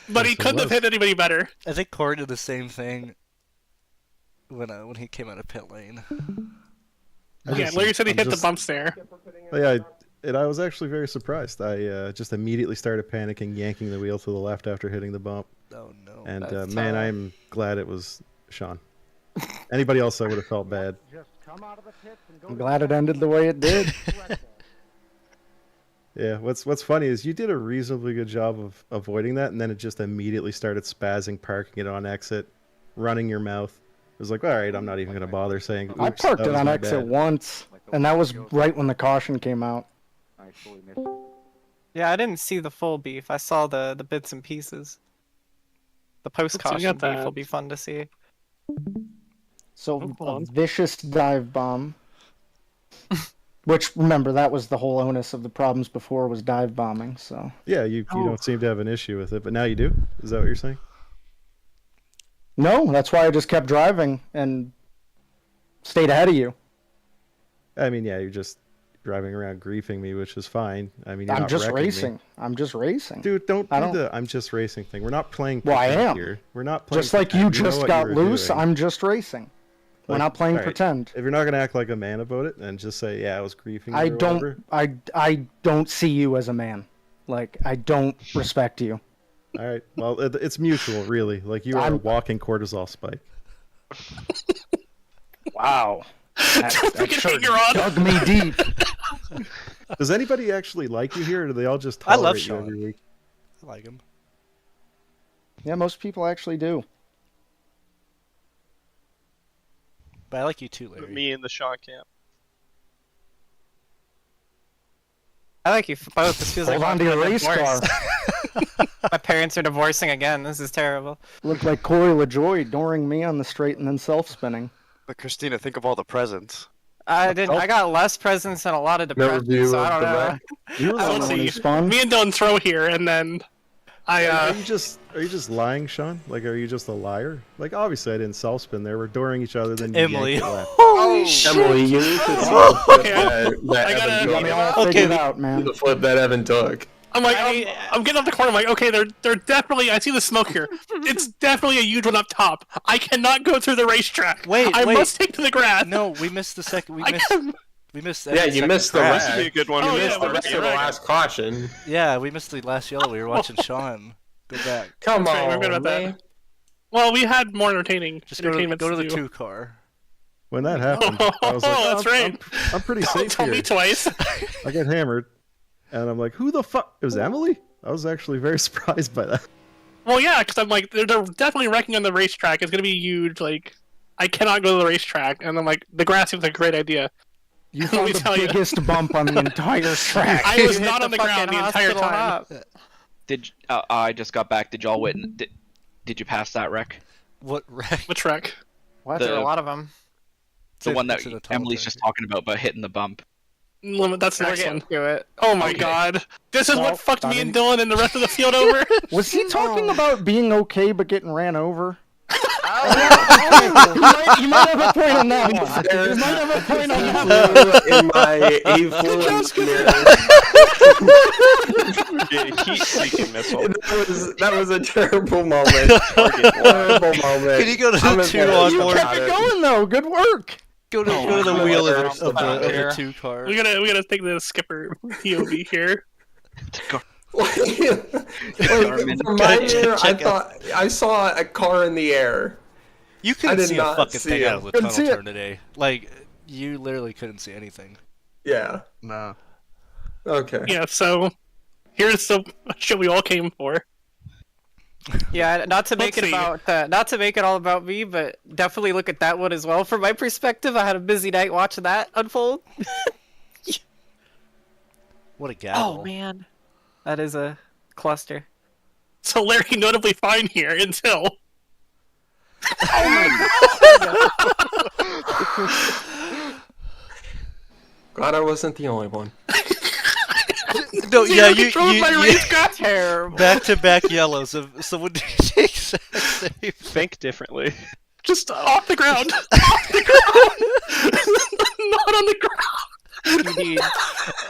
But he couldn't have hit anybody better. I think Corey did the same thing when he came out of pit lane. Yeah, Larry said he hit the bumps there. Yeah, and I was actually very surprised. I just immediately started panicking, yanking the wheel to the left after hitting the bump. Oh no! And That's man, tough. I'm glad it was Sean. Anybody else, I would have felt bad. I'm glad it ended the way it did. Yeah, what's funny is you did a reasonably good job of avoiding that, and then it just immediately started spazzing, parking it on exit, running your mouth. It was like, all right, I'm not even going to bother saying. I "Oops, parked that it was on my exit bad." once, and that was right when the caution came out. Yeah, I didn't see the full beef. I saw the bits and pieces. The post-caution beef will be fun to see. So a vicious dive bomb. Which, remember, that was the whole onus of the problems before was dive bombing, so... Yeah, you don't seem to have an issue with it, but now you do? Is that what you're saying? No, that's why I just kept driving and stayed ahead of you. I mean, yeah, you're just driving around griefing me, which is fine. I mean, you're I'm not just wrecking racing. me. I'm just racing. Dude, don't do the I'm just racing thing. We're not playing Well, I pretend am. here. We're not playing Just like you pretend. know just what got you were loose, doing. I'm just racing. We're Like, not playing all right, pretend. If you're not gonna act like a man about it and just say, yeah, I was griefing you I or don't. whatever. I don't see you as a man. Like I don't respect you. All right. Well, it's mutual, really. Like you are a walking cortisol spike. Wow. That sure you're on. dug me deep. Does anybody actually like you here, or do they all just I tolerate love you Sean. every week? I like him. Yeah, most people actually do. But I like you too, Larry. Me in the Sean camp. I like you both. This feels Hold like on to your race car. My parents are divorcing again. This is terrible. Looked like Corey LaJoy adoring me on the straight and then self-spinning. But Christina, think of all the presents. I didn't. I got less presents and a lot of depression, so I don't know. You were the Let's one see. who spun. Me and Dylan throw here, and then Are you just lying, Sean? Like, are you just a liar? Like, obviously, I didn't self spin. They were adoring each other. Then you Emily. yanked it left. Holy shit. Emily, you need to Okay, that I gotta- Evan Let me took. all figure it out, man. The flip that Evan took. I'm like, I'm getting off the corner. I'm like, okay, they're definitely. I see the smoke here. It's definitely a huge one up top. I cannot go through the racetrack. Wait, I wait. must take to the grass. No, we missed the second. We missed. Yeah, you missed the This would rest. be a good one. You Oh, missed yeah, the rest you're of the right. last caution. Yeah, we missed the last yellow. We were watching Sean. Go back. Come That's right, on, we're good about that. man. Well, we had more entertaining. Just go to entertainment the to do. 2 car. When that happened, I was like, Oh, that's right. I'm pretty Don't safe tell here. me twice. I get hammered, and I'm like, who the fuck? It was Emily? I was actually very surprised by that. Well, yeah, because I'm like, they're definitely wrecking on the racetrack. It's gonna be huge. Like, I cannot go to the racetrack, and I'm like, the grass seems like a great idea. You Let found me the tell you. biggest bump on the entire track. I was You not hit on the ground fucking the entire hospital time. hop. I just got back. Did y'all witness? Did you pass that wreck? What wreck? Which wreck? What? The- There are a lot of them. The one that It's in the tunnel Emily's track. just talking about hitting the bump. That's the We're next getting one. to it. Oh my Okay. god. This is Well, what fucked I me mean- and Dylan and the rest of the field over. Was he talking about being okay but getting ran over? you might have a point on that one. You might have a point on that one. In my A-fluent Heat-seeking missile. that was a terrible moment. Terrible moment. Can you go to I'm the 2 embarrassed on You board? kept it going though. Good work. Go to the wheel of the 2 car. we gotta take the skipper POV here. From my mirror, I thought I saw a car in the air. You I couldn't did see a not fucking see thing it. out of the Couldn't tunnel see it. turn today. Like, you literally couldn't see anything. Yeah. Nah. Okay. Yeah, so here's the shit we all came for. Yeah, not to make Let's it see. about, not to make it all about me, but definitely look at that one as well. From my perspective, I had a busy night watching that unfold. What a gavel. Oh man, that is a cluster. So Larry notably fine here until. Glad I wasn't the only one. No, Zero yeah, control of my race car. Terrible. back-to-back yellows. So what did you take? Think differently. Just off the ground. Off the ground. Not on the ground. Indeed.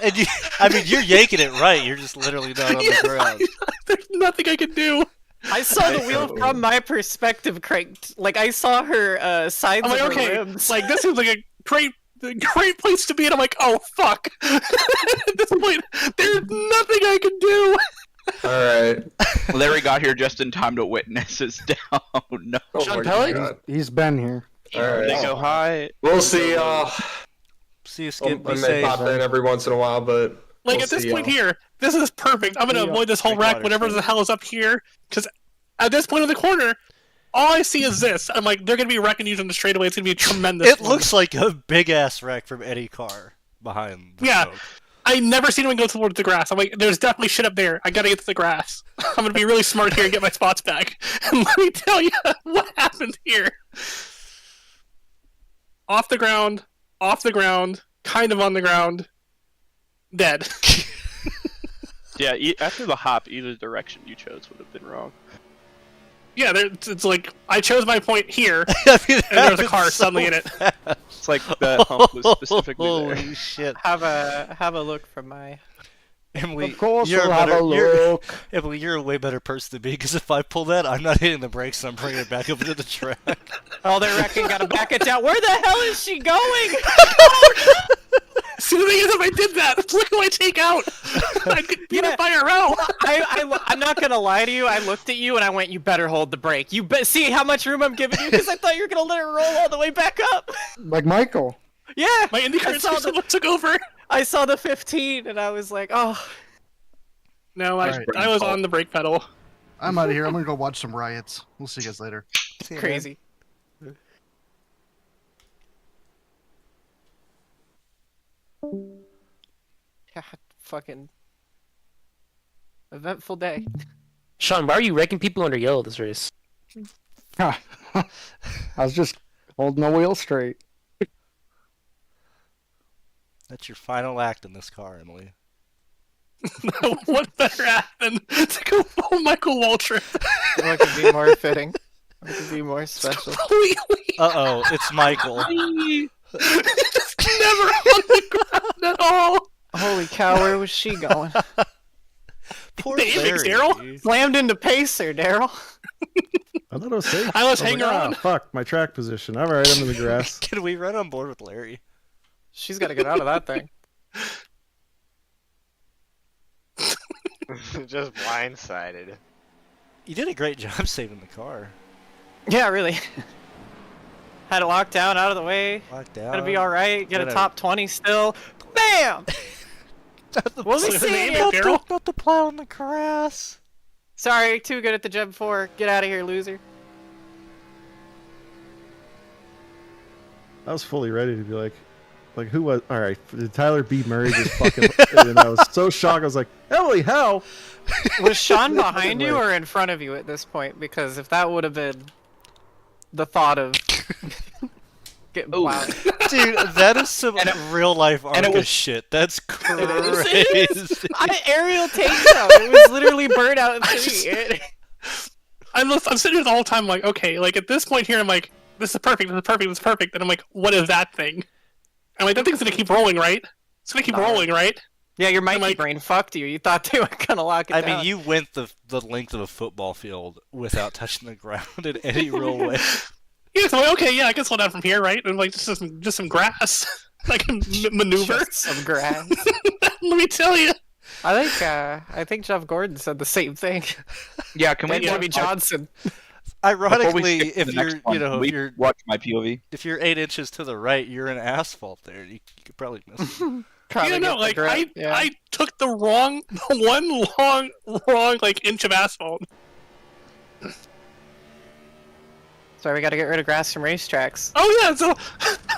And you, I mean, you're yanking it right. You're just literally not on the ground. There's nothing I can do. I saw the wheel from my perspective cranked. Like I saw her sides I'm like, of her okay, rims. like this seems like a great place to be, and I'm like, oh fuck. At this point, there's nothing I can do. Alright. Larry got here just in time to witness his down. No. Oh my God. He's been here. Alright. They go high. We'll see. See you, Skip. I Be may safe. pop in every once in a while, but Like we'll at this see, point y'all. here, this is perfect. I'm gonna avoid this whole wreck, whatever the hell is up here, because at this point in the corner, all I see is this. I'm like, they're gonna be wrecking using the straightaway. It's gonna be a tremendous. It one. looks like a big ass wreck from any car behind. The Yeah. smoke. I never seen anyone go towards the grass. I'm like, there's definitely shit up there. I gotta get to the grass. I'm gonna be really smart here and get my spots back. And let me tell you what happened here. Off the ground, kind of on the ground, dead. Yeah, after the hop, either direction you chose would have been wrong. Yeah, it's like I chose my point here, and there's a car suddenly in it. It's like the hump was specifically there. Holy shit! Have a look from my. Emily, Of course you're we'll a have better, a you're- look. Emily, you're a way better person than me, because if I pull that, I'm not hitting the brakes, and I'm bringing it back up into the track. Oh, they're wrecking. Gotta back it down. Where the hell is she going? See, the thing is, if I did that, look who I take out. I'd get beat up by a row. I'm not gonna lie to you. I looked at you and I went, "You better hold the brake. You see how much room I'm giving you?" Because I thought you were gonna let it roll all the way back up. Like Michael. Yeah, my IndyCar took over. I saw the 15 and I was like, "Oh." No, I Alright. was on the brake pedal. I'm out of here. I'm gonna go watch some riots. We'll see you guys later. Crazy. God, fucking eventful day. Sean, why are you wrecking people under yellow this race? I was just holding the wheel straight. That's your final act in this car, Emily. What better act than to go full Michael Waltrip? What could be more fitting? What could be more special? Uh-oh, it's Michael. Just never on the ground at all. Holy cow, where was she going? Poor Thanks, Larry. Daryl. Slammed into Pacer, Daryl. I thought it was safe. I was hanging on. Oh, fuck, my track position. All right, I'm in the grass. Can we run on board with Larry? She's got to get out of that thing. Just blindsided. You did a great job saving the car. Yeah, really. Had it locked down, out of the way. Locked down. Gonna be alright. Get a Gotta- top 20 still. Bam! We'll be seeing you. Not the plow in the grass. Sorry, too good at the Gen 4. Get out of here, loser. I was fully ready to be like who was? All right, did Tyler B. Murray just fucking? And I was so shocked. I was like, Emily, how? Was Sean behind you or in front of you at this point? Because if that would have been the thought of getting plowed. Dude, that is some real life and it Arca was- shit. That's crazy. It is. Aerial takedown. It was literally burned out in 3. I'm sitting here the whole time like, okay, like at this point here, I'm like, this is perfect, this is perfect, this is perfect. And I'm like, what is that thing? I'm like, that thing's gonna keep rolling, right? It's gonna keep rolling, right? Yeah, your Mikey brain fucked you. You thought they were gonna lock it I down. mean, you went the length of a football field without touching the ground in any real way. Yeah, so I'm like, okay, yeah, I can slow down from here, right? And like just some grass. I can maneuver. Just some grass. Let me tell you. I think Jeff Gordon said the same thing. Yeah, can we? Jimmy Johnson. Ironically, Before we skip to if the you're, next one, you know, can if we you're watch my POV. if you're 8 inches to the right, you're in asphalt there. You could probably miss it. Yeah, no, like I took the wrong like inch of asphalt. Sorry, we gotta get rid of grass from racetracks. Oh yeah, so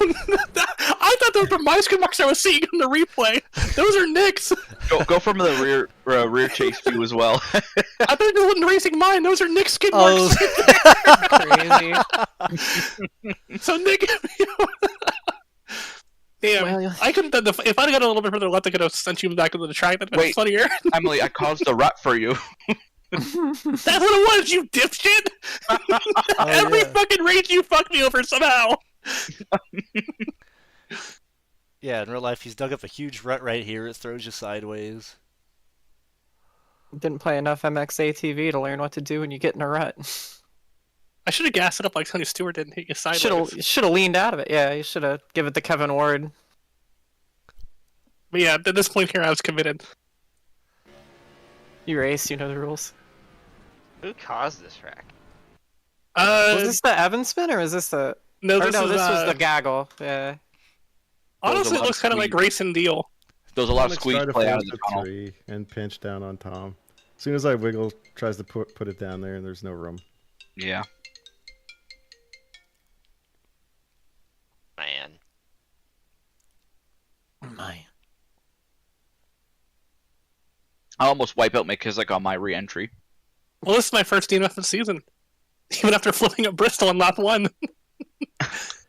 I thought those were my skid marks I was seeing in the replay. Those are Nick's. Go from the rear chase view as well. I thought you were racing mine. Those are Nick's skid marks. Crazy. So Nick, damn, I couldn't have done if I'd got a little bit further left, I could have sent you back into the track. That'd been Wait, funnier. Emily, I caused a rut for you. That's what it was, you dipshit! Every fucking race you fucked me over somehow! Yeah, in real life, he's dug up a huge rut right here. It throws you sideways. Didn't play enough MXATV to learn what to do when you get in a rut. I should have gassed it up like Tony Stewart did and hit you sideways. Should have leaned out of it. Yeah, you should have given it to Kevin Ward. But yeah, at this point here, I was committed. You race, you know the rules. Who caused this wreck? Was this the Evan spin or was this the? No, this was the gaggle. Yeah. Honestly, it looks kind of like Race and Deal. There was a lot of Alex squeeze tried to play out force of the the tunnel. tree and pinch down on Tom. As soon as I wiggle, tries to put it down there, and there's no room. Yeah. Man. Man. I almost wipe out my Kizik on my re-entry. Well, this is my first DNF of the season. Even after flipping up Bristol on lap 1. That's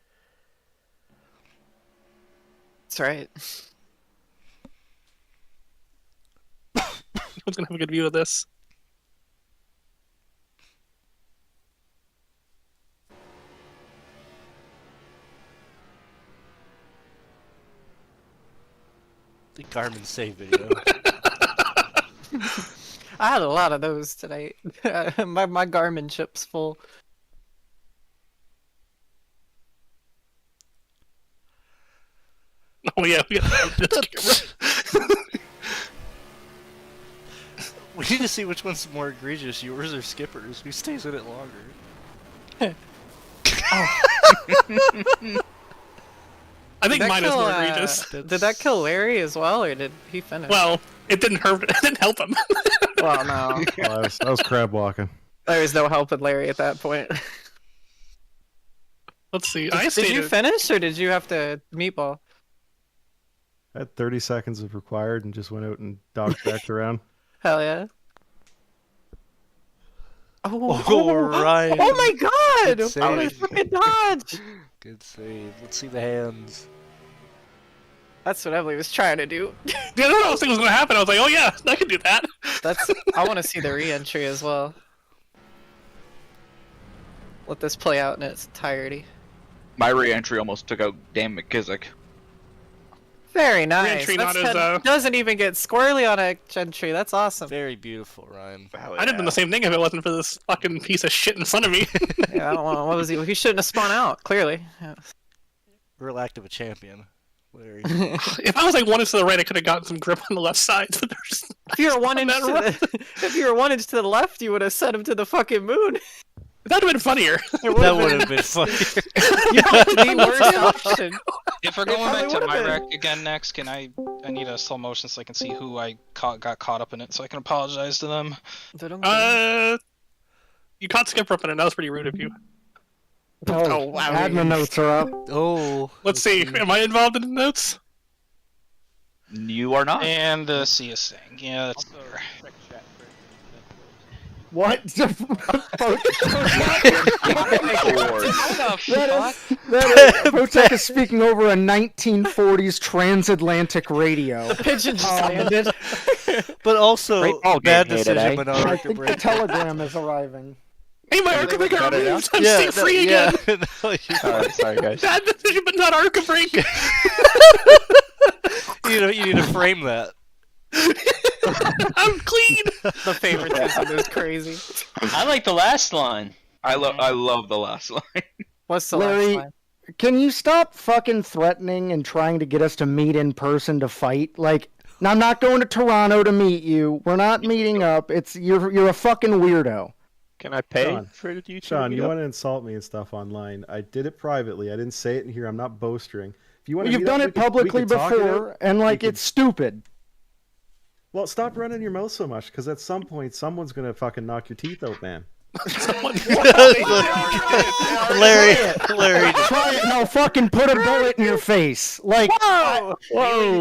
right. Who's gonna have a good view of this? The Garmin save video. I had a lot of those tonight. my Garmin chip's full. Oh yeah, we got this camera. We need to see which one's more egregious, yours or Skipper's. Who stays in it longer? I think mine is more egregious. Did that kill Larry as well, or did he finish? Well, it didn't hurt. It didn't help him. Well, no. Well, that was crab walking. There was no helping Larry at that point. Let's see. Did you finish, or did you have to meatball? I had 30 seconds of required and just went out and dogged back around. Hell yeah. Oh, Ryan. Oh my god! Good I was save. fucking dodge! Good save. Let's see the hands. That's what Emily was trying to do. Yeah, I don't know what was going to happen. I was like, oh yeah, I can do that. I want to see the re-entry as well. Let this play out in its entirety. My re-entry almost took out Dan McKissick. Very nice. Re-entry not as, doesn't even get squirrely on a entry. That's awesome. Very beautiful, Ryan. I'd have done the same thing if it wasn't for this fucking piece of shit in front of me. Yeah, I don't know. What was he? He shouldn't have spun out. Clearly. Yeah. Real active a champion. Larry. If I was like 1 inch to the right, I could have gotten some grip on the left side. But there's if you were 1 inch if you were 1 inch to the left, you would have sent him to the fucking moon. That would have been funnier. That would have been funnier. The worst option. If we're going back to my wreck again next, can I need a slow motion so I can see who I got caught up in it, so I can apologize to them. You caught Skipper up in it. That was pretty rude of you. Oh, wow. admin notes are up. Oh. Let's see. Am I involved in the notes? You are not. And the CS thing. Yeah, that's better. What? Protec is speaking over a 1940s transatlantic radio. The pigeon just landed. But also, bad decision, but I think the telegram is arriving. Hey, my Arca Break got removed! I'm staying free again! Sorry, guys. Bad decision, but not Arca Break! You need to frame that. I'm clean! The favoritism is crazy. I like the last line. I love the last line. What's the Larry, last line? can you stop fucking threatening and trying to get us to meet in person to fight? Like, now I'm not going to Toronto to meet you. We're not meeting up. You're a fucking weirdo. Can I pay Sean, for you? Sean, you want to insult me and stuff online. I did it privately. I didn't say it in here. I'm not bowstring. If you want to You've done it publicly before, and like it's stupid. Well, stop running your mouth so much, because at some point someone's gonna fucking knock your teeth out, man. Larry, try it. No, fucking put a bullet in your face. Like, whoa.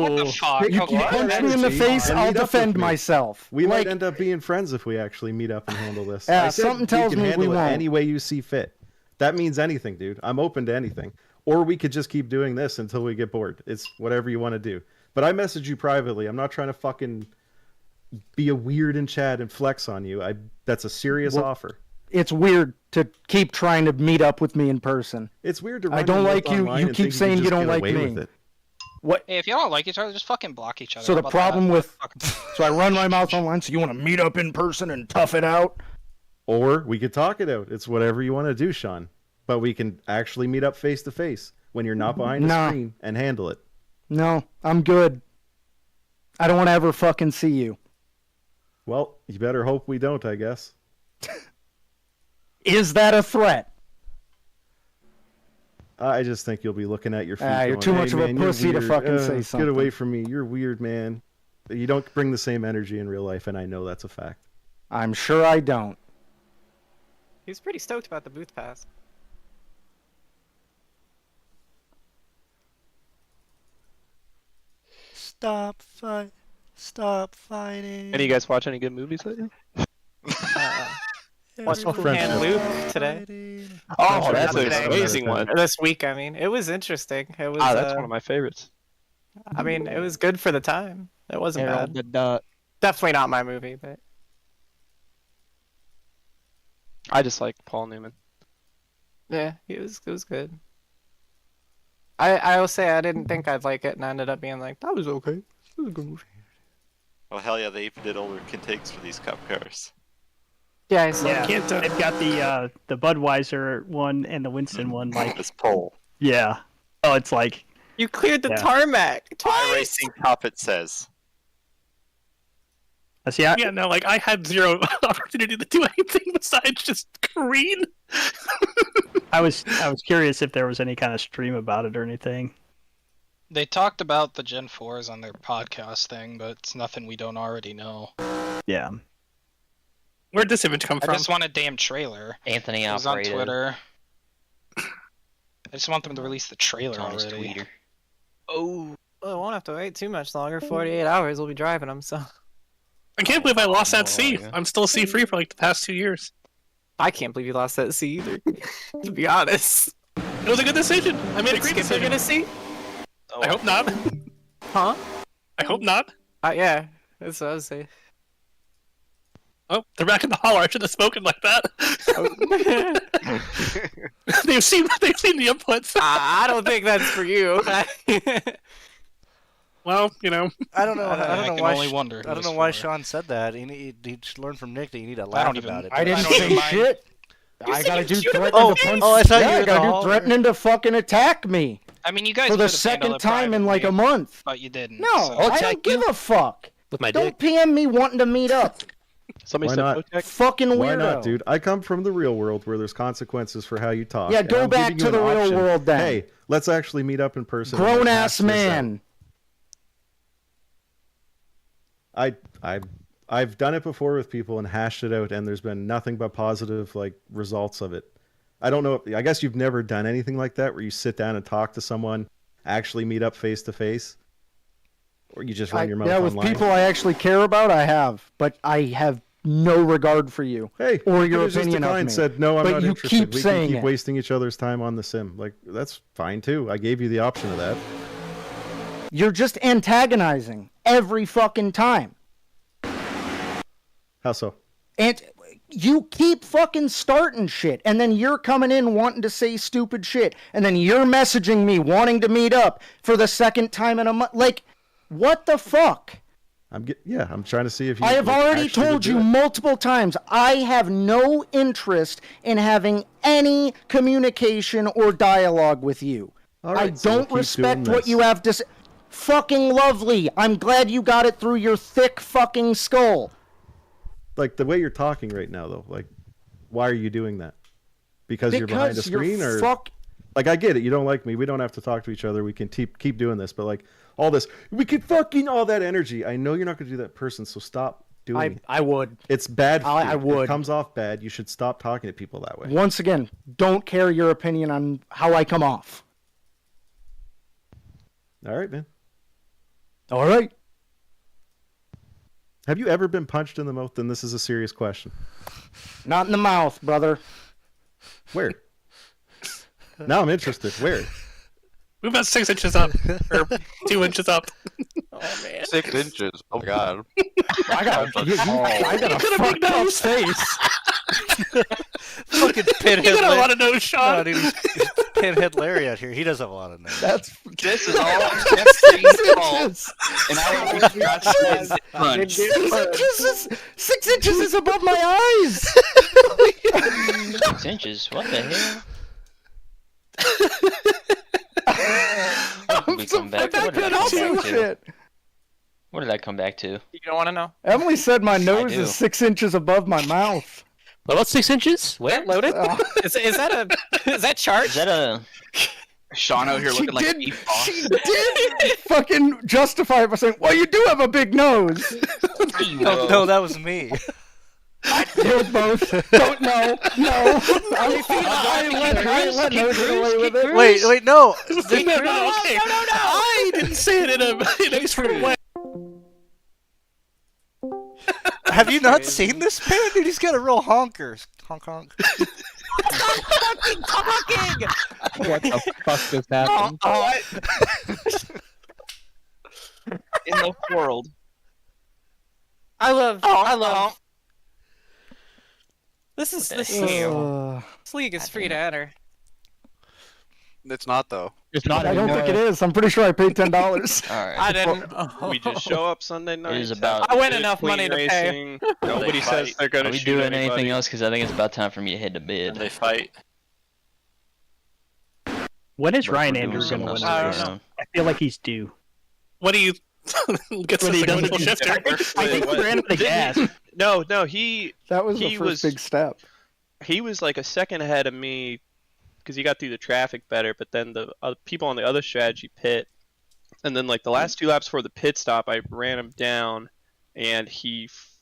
What the fuck? You punch me in the face, I'll defend myself. We might end up being friends if we actually meet up and handle this. Yeah, I said something tells can me handle we it won't. any way you see fit. That means anything, dude. I'm open to anything. Or we could just keep doing this until we get bored. It's whatever you want to do. But I message you privately. I'm not trying to fucking be a weird in chat and flex on you. That's a serious offer. It's weird to keep trying to meet up with me in person. It's weird to run I don't your like mouth you. online You and keep think saying can you just don't get like away me. with it. What? Hey, if you don't like each other, just fucking block each other. So How the about problem that? with, so I run my mouth online. So you want to meet up in person and tough it out? Or we could talk it out. It's whatever you want to do, Sean. But we can actually meet up face to face when you're not behind a Nah. screen and handle it. No, I'm good. I don't want to ever fucking see you. Well, you better hope we don't, I guess. Is that a threat? I just think you'll be looking at your feet. You're going, too much "Hey, of a man, you're pussy to weird. fucking say Get something." away from me. You're weird, man. You don't bring the same energy in real life, and I know that's a fact. I'm sure I don't. He was pretty stoked about the booth pass. Stop fight. Stop fighting. Any of you guys watch any good movies lately? Watched Oh, Fu Han French. Luke today. Oh, that's an Today. amazing one. This week, I mean, it was interesting. It was. That's one of my favorites. I mean, it was good for the time. It wasn't bad. Definitely not my movie, but I just like Paul Newman. yeah, it was good. I will say I didn't think I'd like it, and I ended up being like, that was okay. It was a good movie. Oh hell yeah, they even did older intakes for these cup cars. Yeah, I saw. Yeah, they've got the Budweiser one and the Winston one. Like This pole. yeah. Oh, it's like You cleared the Yeah. tarmac twice. Racing Cup, it says. see, I, Yeah, no, like I had zero opportunity to do anything besides just careen. I was curious if there was any kind of stream about it or anything. They talked about the Gen 4s on their podcast thing, but it's nothing we don't already know. Yeah. Where'd this image come I from? just want a damn trailer. Anthony It was on operated. Twitter. I just want them to release the trailer Tony's already. tweeter. Oh, well, I won't have to wait too much longer. 48 hours, we'll be driving them. So I can't believe I lost that C. I'm still C free for like the past 2 years. I can't believe you lost that C either. To be honest, It was a good decision. I made a great Skip decision. a C? I hope not. Huh? I hope not. Yeah, that's what I was saying. Oh, they're back in the holler. I should have spoken like that. they've seen the inputs. I don't think that's for you. Well, you know. I don't know. I I don't know can why. only wonder who I don't it's know why for. Sean said that. He should learn from Nick that you need to I laugh don't even- about it. I didn't don't even say mind. shit. You I said gotta you do should've- threatening to punch. I thought you yeah, were I gotta the do holler. threatening to fucking attack me I mean, you guys for the could've handled second it time in like a privately, month. but you didn't. No, so- I don't give a fuck. With my Don't dick. PM me wanting to meet up. Why Somebody said not? Bocek? Fucking weirdo. Why not, dude? I come from the real world where there's consequences for how you talk. Yeah, and go I'm back giving you to the an real option. world then. Hey, let's actually meet up in person. and, Grown like, ass hash this out. man. I've done it before with people and hashed it out, and there's been nothing but positive like results of it. I don't know. I guess you've never done anything like that where you sit down and talk to someone, actually meet up face to face, or you just run your mouth Yeah, with online. people I actually care about, I have, but I have no regard for you Hey, or you your could've just opinion of declined, me. said no, I'm but not you interested. keep We saying can keep it. wasting each other's time on the sim. Like that's fine too. I gave you the option of that. You're just antagonizing every fucking time. How so? And you keep fucking starting shit, and then you're coming in wanting to say stupid shit, and then you're messaging me wanting to meet up for the second time in a month. Like, what the fuck? I'm trying to see if you. I have like, already actually would told do you it. multiple times, I have no interest in having any communication or dialogue with you. All right, I so we'll don't keep respect doing what this. you have to say. Fucking lovely. I'm glad you got it through your thick fucking skull. Like the way you're talking right now, though. Like, why are you doing that? Because you're behind a Because you're screen, or fuck- like I get it. You don't like me. We don't have to talk to each other. We can keep doing this. But like all this, we can fucking all that energy. I know you're not going to do that in person, so stop doing it. I would. It's bad. For I you. would. It comes off bad. You should stop talking to people that way. Once again, don't care your opinion on how I come off. All right, man. All right. Have you ever been punched in the mouth? Then this is a serious question. Not in the mouth, brother. Where? Now I'm interested. Where? Move about 6 inches up, or 2 inches up. Oh man. 6 inches. Oh my god. I got a fucked up face. Fucking pinhead. You got a Larry. lot of nose, Sean. No, dude, he's pinhead Larry out here. He does have a lot of nose. This is all Jeffrey's fault, and I will be punched. 6 inches is above my eyes. 6 inches? What the hell? What did we come back? What did I come back to? Shit. What did I come back to? You don't want to know? Emily said my nose do. is 6 inches above my mouth. What about 6 inches? Where? Loaded? Is that chart? Is that a? Sean out here She looking like did, Beef Boss. she did fucking justify it by saying, well, you do have a big nose. No, that was me. You're both. Don't know. No. I let no get away with it. Wait, no. No, okay. I didn't say it in a nice way. Have you not seen this man, dude? He's got a real honker. Honk honk. fucking talking! What the fuck just happened? In the world. I love. This league is free to enter. It's not though. It's not. I don't think it is. I'm pretty sure I paid $10. All right. I didn't. We just show up Sunday night. It is about. I win do enough clean money to pay. racing. Nobody says they're gonna Are we shoot doing anybody. anything else? Because I think it's about time for me to hit the bid. They fight. When is But if Ryan we're doing Andrews going to something win? else this later race? on. I feel like he's due. What do you gets When the he doesn't sequential shifter? I think he ran out of gas. No, he That was the He first was- big step. he was like a second ahead of me because he got through the traffic better. But then the people on the other strategy pit, and then like the last 2 laps before the pit stop, I ran him down, and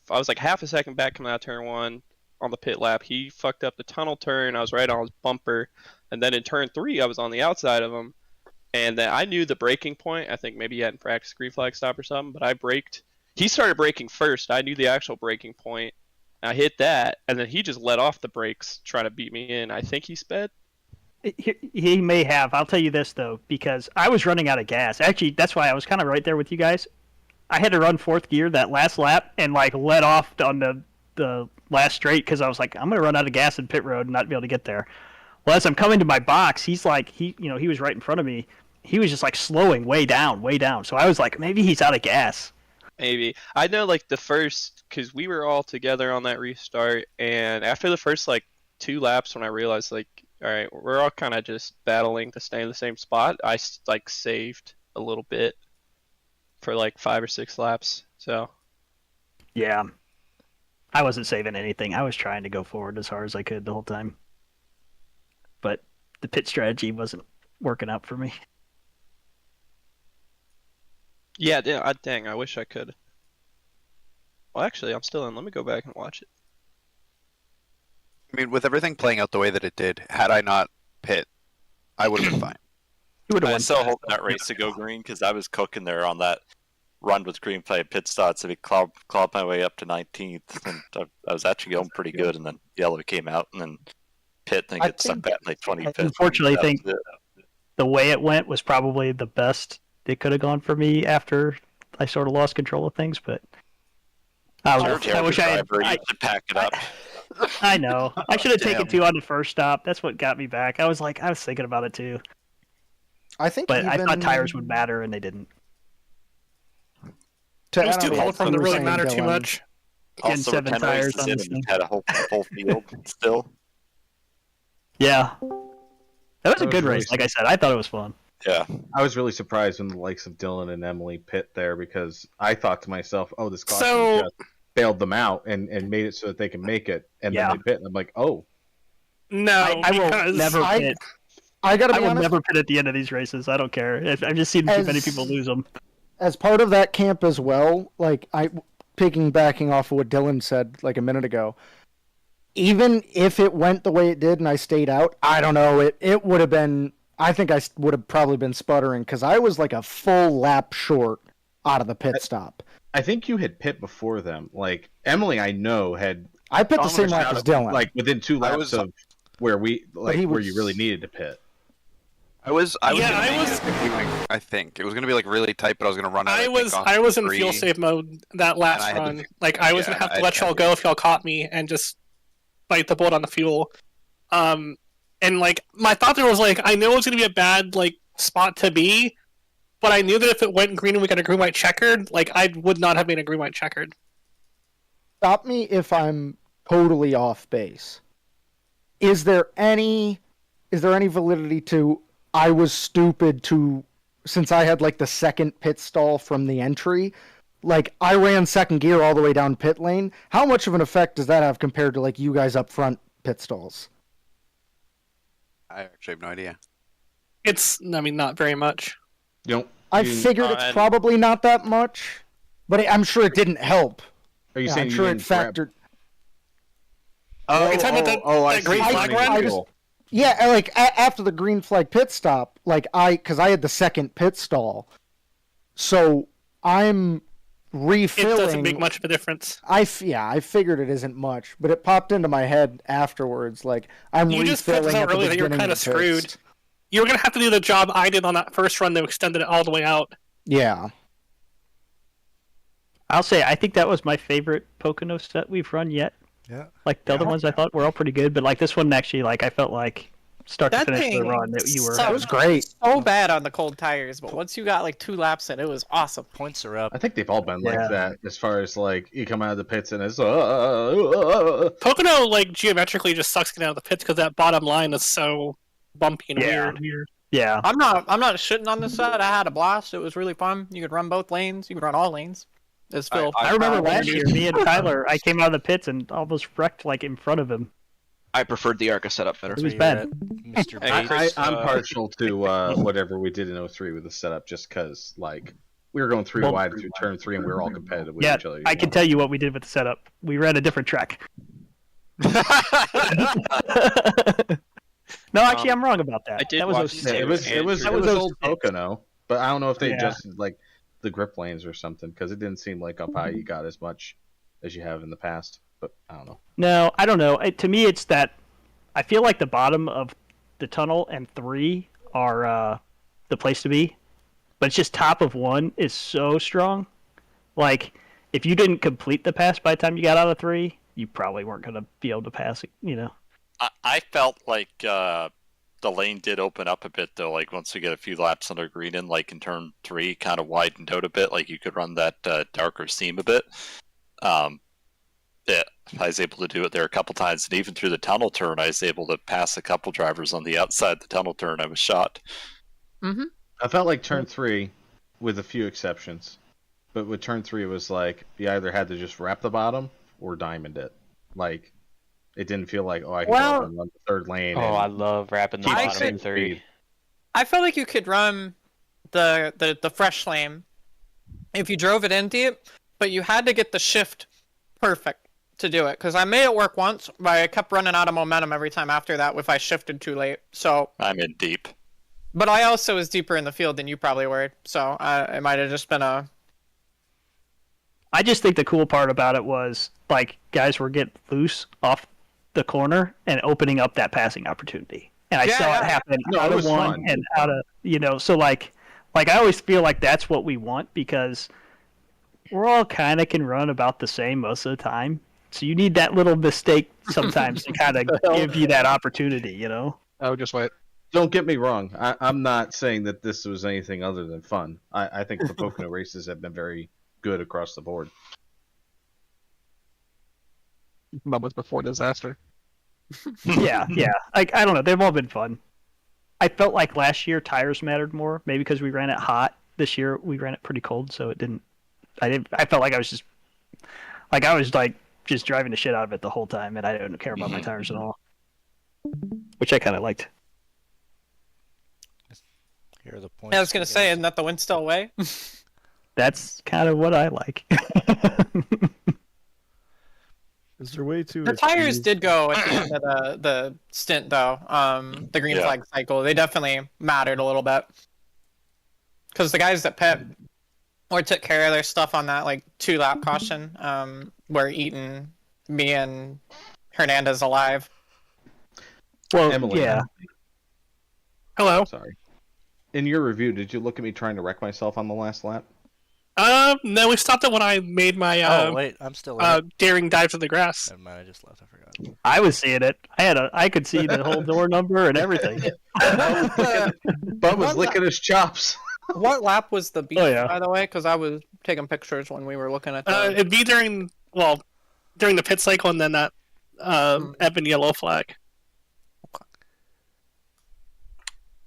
I was like half a second back coming out of turn 1 on the pit lap. He fucked up the tunnel turn. I was right on his bumper, and then in turn 3, I was on the outside of him. And then I knew the braking point. I think maybe he hadn't practiced green flag stop or something, but I braked. He started braking first. I knew the actual braking point. I hit that, and then he just let off the brakes trying to beat me in. I think he sped. He may have. I'll tell you this, though, because I was running out of gas. Actually, that's why I was kind of right there with you guys. I had to run 4th gear that last lap and, like, let off on the last straight because I was like, I'm going to run out of gas in pit road and not be able to get there. Well, as I'm coming to my box, he's like, he was right in front of me. He was just, like, slowing way down. So I was like, maybe he's out of gas. Maybe. I know, like, the first, because we were all together on that restart, and after the first, like, 2 laps when I realized, like, all right, we're all kind of just battling to stay in the same spot, I, like, saved a little bit for, like, 5 or 6 laps, so. Yeah. I wasn't saving anything. I was trying to go forward as hard as I could the whole time. But the pit strategy wasn't working out for me. Yeah, dang, I wish I could. Well, actually, I'm still in. Let me go back and watch it. I mean, with everything playing out the way that it did, had I not pit, I would have been fine. I still hope that race to go green because I was cooking there on that run with green flag pit stops. I clawed my way up to 19th, and I was actually going pretty good. And then yellow came out, and then pit, and get stuck back in like 25th. I unfortunately think the way it went was probably the best it could have gone for me after I sort of lost control of things, but I don't know. I wish I should pack it up. I know. I should have taken 2 on the first stop. That's what got me back. I was thinking about it too. I think, but I thought tires would matter, and they didn't. It was too cold for them to really matter too much. Getting 7 tires on this and thing. had a whole field still. Yeah, that was a That good was race. Like I said, I thought it was fun. Yeah, I was really surprised when the likes of Dylan and Emily pit there because I thought to myself, "Oh, this caution just bailed them out and made it so that they can make it." And then they pit, and I'm like, "Oh, no, I will never pit. I gotta be will honest. never pit at the end of these races. I don't care. I've just seen too many people lose them. As part of that camp as well, like piggybacking off of what Dylan said like a minute ago, even if it went the way it did and I stayed out, I don't know, it would have been, I think I would have probably been sputtering because I was like a full lap short out of the pit stop. I think you had pit before them. Like Emily, I know had. I pit the same lap as Dylan. Like within 2 laps of where we where you was- really needed to pit. I was gonna make it, I think it was gonna be like really tight, but I was gonna run out. I was in fuel save mode that last run. Like I was gonna have to let y'all go if y'all caught me and just bite the bullet on the fuel. And like my thought there was like I know it's gonna be a bad like spot to be, but I knew that if it went green and we got a green white checkered, like I would not have made a green white checkered. Stop me if I'm totally off base. Is there any validity to I was stupid to, since I had like the second pit stall from the entry, like I ran second gear all the way down pit lane. How much of an effect does that have compared to like you guys up front pit stalls? I actually have no idea. I mean, not very much. I figured it's probably not that much, but I'm sure it didn't help. Are you Yeah, saying I'm you sure it didn't grab- factored. Are you talking about that green flag run? Yeah, like after the green flag pit stop, like because I had the second pit stall, so I'm refilling. It doesn't make much of a difference. I figured it isn't much, but it popped into my head afterwards. Like I'm you just put refilling so at the early that you're beginning kind of of the pits. screwed. You were gonna have to do the job I did on that first run that extended it all the way out. Yeah. I'll say I think that was my favorite Pocono set we've run yet. Yeah. Like the other ones I thought were all pretty good, but like this one actually, like I felt like start to That finish the thing run that you were. sucked It was great. So bad on the cold tires, but once you got like 2 laps in, it was awesome. Points are up. I think they've all been Yeah. like that as far as like you come out of the pits and it's Pocono like geometrically just sucks getting out of the pits because that bottom line is so bumpy and weird. Yeah. I'm not shitting on this side. I had a blast. It was really fun. You could run both lanes. You could run all lanes. It's Phil. I remember last year, me and Tyler, I came out of the pits and almost wrecked like in front of him. I preferred the Arca setup better. It was bad. Mr. I'm partial to whatever we did in 03 with the setup, just because like we were going 3 wide through turn 3 and we were all competitive with Yeah, each other. I can tell you what we did with the setup. We ran a different track. No, actually, I'm wrong about that. I did that was watch 06. the it was old Pocono, but I don't know if they Yeah. adjusted like the grip lanes or something because it didn't seem like up high you got as much as you have in the past. But I don't know. No, I don't know. To me, it's that I feel like the bottom of the tunnel and 3 are the place to be, but it's just top of 1 is so strong. Like, if you didn't complete the pass by the time you got out of 3, you probably weren't going to be able to pass it, you know? I felt like the lane did open up a bit, though. Like, once we get a few laps under green in, like in turn 3, kind of widened out a bit. Like, you could run that darker seam a bit. Yeah, I was able to do it there a couple times, and even through the tunnel turn, I was able to pass a couple drivers on the outside the tunnel turn. I was shot. Mm-hmm. I felt like turn 3, with a few exceptions, but with turn 3 it was like you either had to just wrap the bottom or diamond it. Like it didn't feel like I could go up and run the third lane. Oh, I love wrapping the I bottom in could- 3. I felt like you could run the fresh lane if you drove it in deep, but you had to get the shift perfect to do it. Because I made it work once, but I kept running out of momentum every time after that if I shifted too late. So, I'm in deep. but I also was deeper in the field than you probably were. So it might have just been a. I just think the cool part about it was, like, guys were getting loose off the corner and opening up that passing opportunity. And I saw it happen out of 1 and out of, you know, so like I always feel like that's what we want because we're all kind of can run about the same most of the time. So you need that little mistake sometimes to kind of give you that opportunity, you know? Oh, just wait. Don't get me wrong. I'm not saying that this was anything other than fun. I think the Pocono races have been very good across the board. Moments before disaster. Yeah. Like, I don't know. They've all been fun. I felt like last year tires mattered more, maybe because we ran it hot. This year we ran it pretty cold, so it didn't. I felt like I was just driving the shit out of it the whole time, and I didn't care about my tires at all, which I kind of liked. Here are the points. I was gonna say, isn't that the Winstel way? That's kind of what I like. Is there way too? The tires did go at the end of the stint, though. The green flag cycle, they definitely mattered a little bit. Because the guys that pit or took care of their stuff on that, like 2-lap caution, were eating me and Hernandez alive. Well, Emily. yeah. Hello. Sorry. In your review, did you look at me trying to wreck myself on the last lap? No, we stopped it when I made my Oh wait, I'm still in. daring dive to the grass. Never mind, I just left. I forgot. I was seeing it. I could see the whole door number and everything. Bud was licking his chops. What lap was the beef, Oh, yeah. by the way? Because I was taking pictures when we were looking at It'd be during the pit cycle and then that ebb and yellow flag.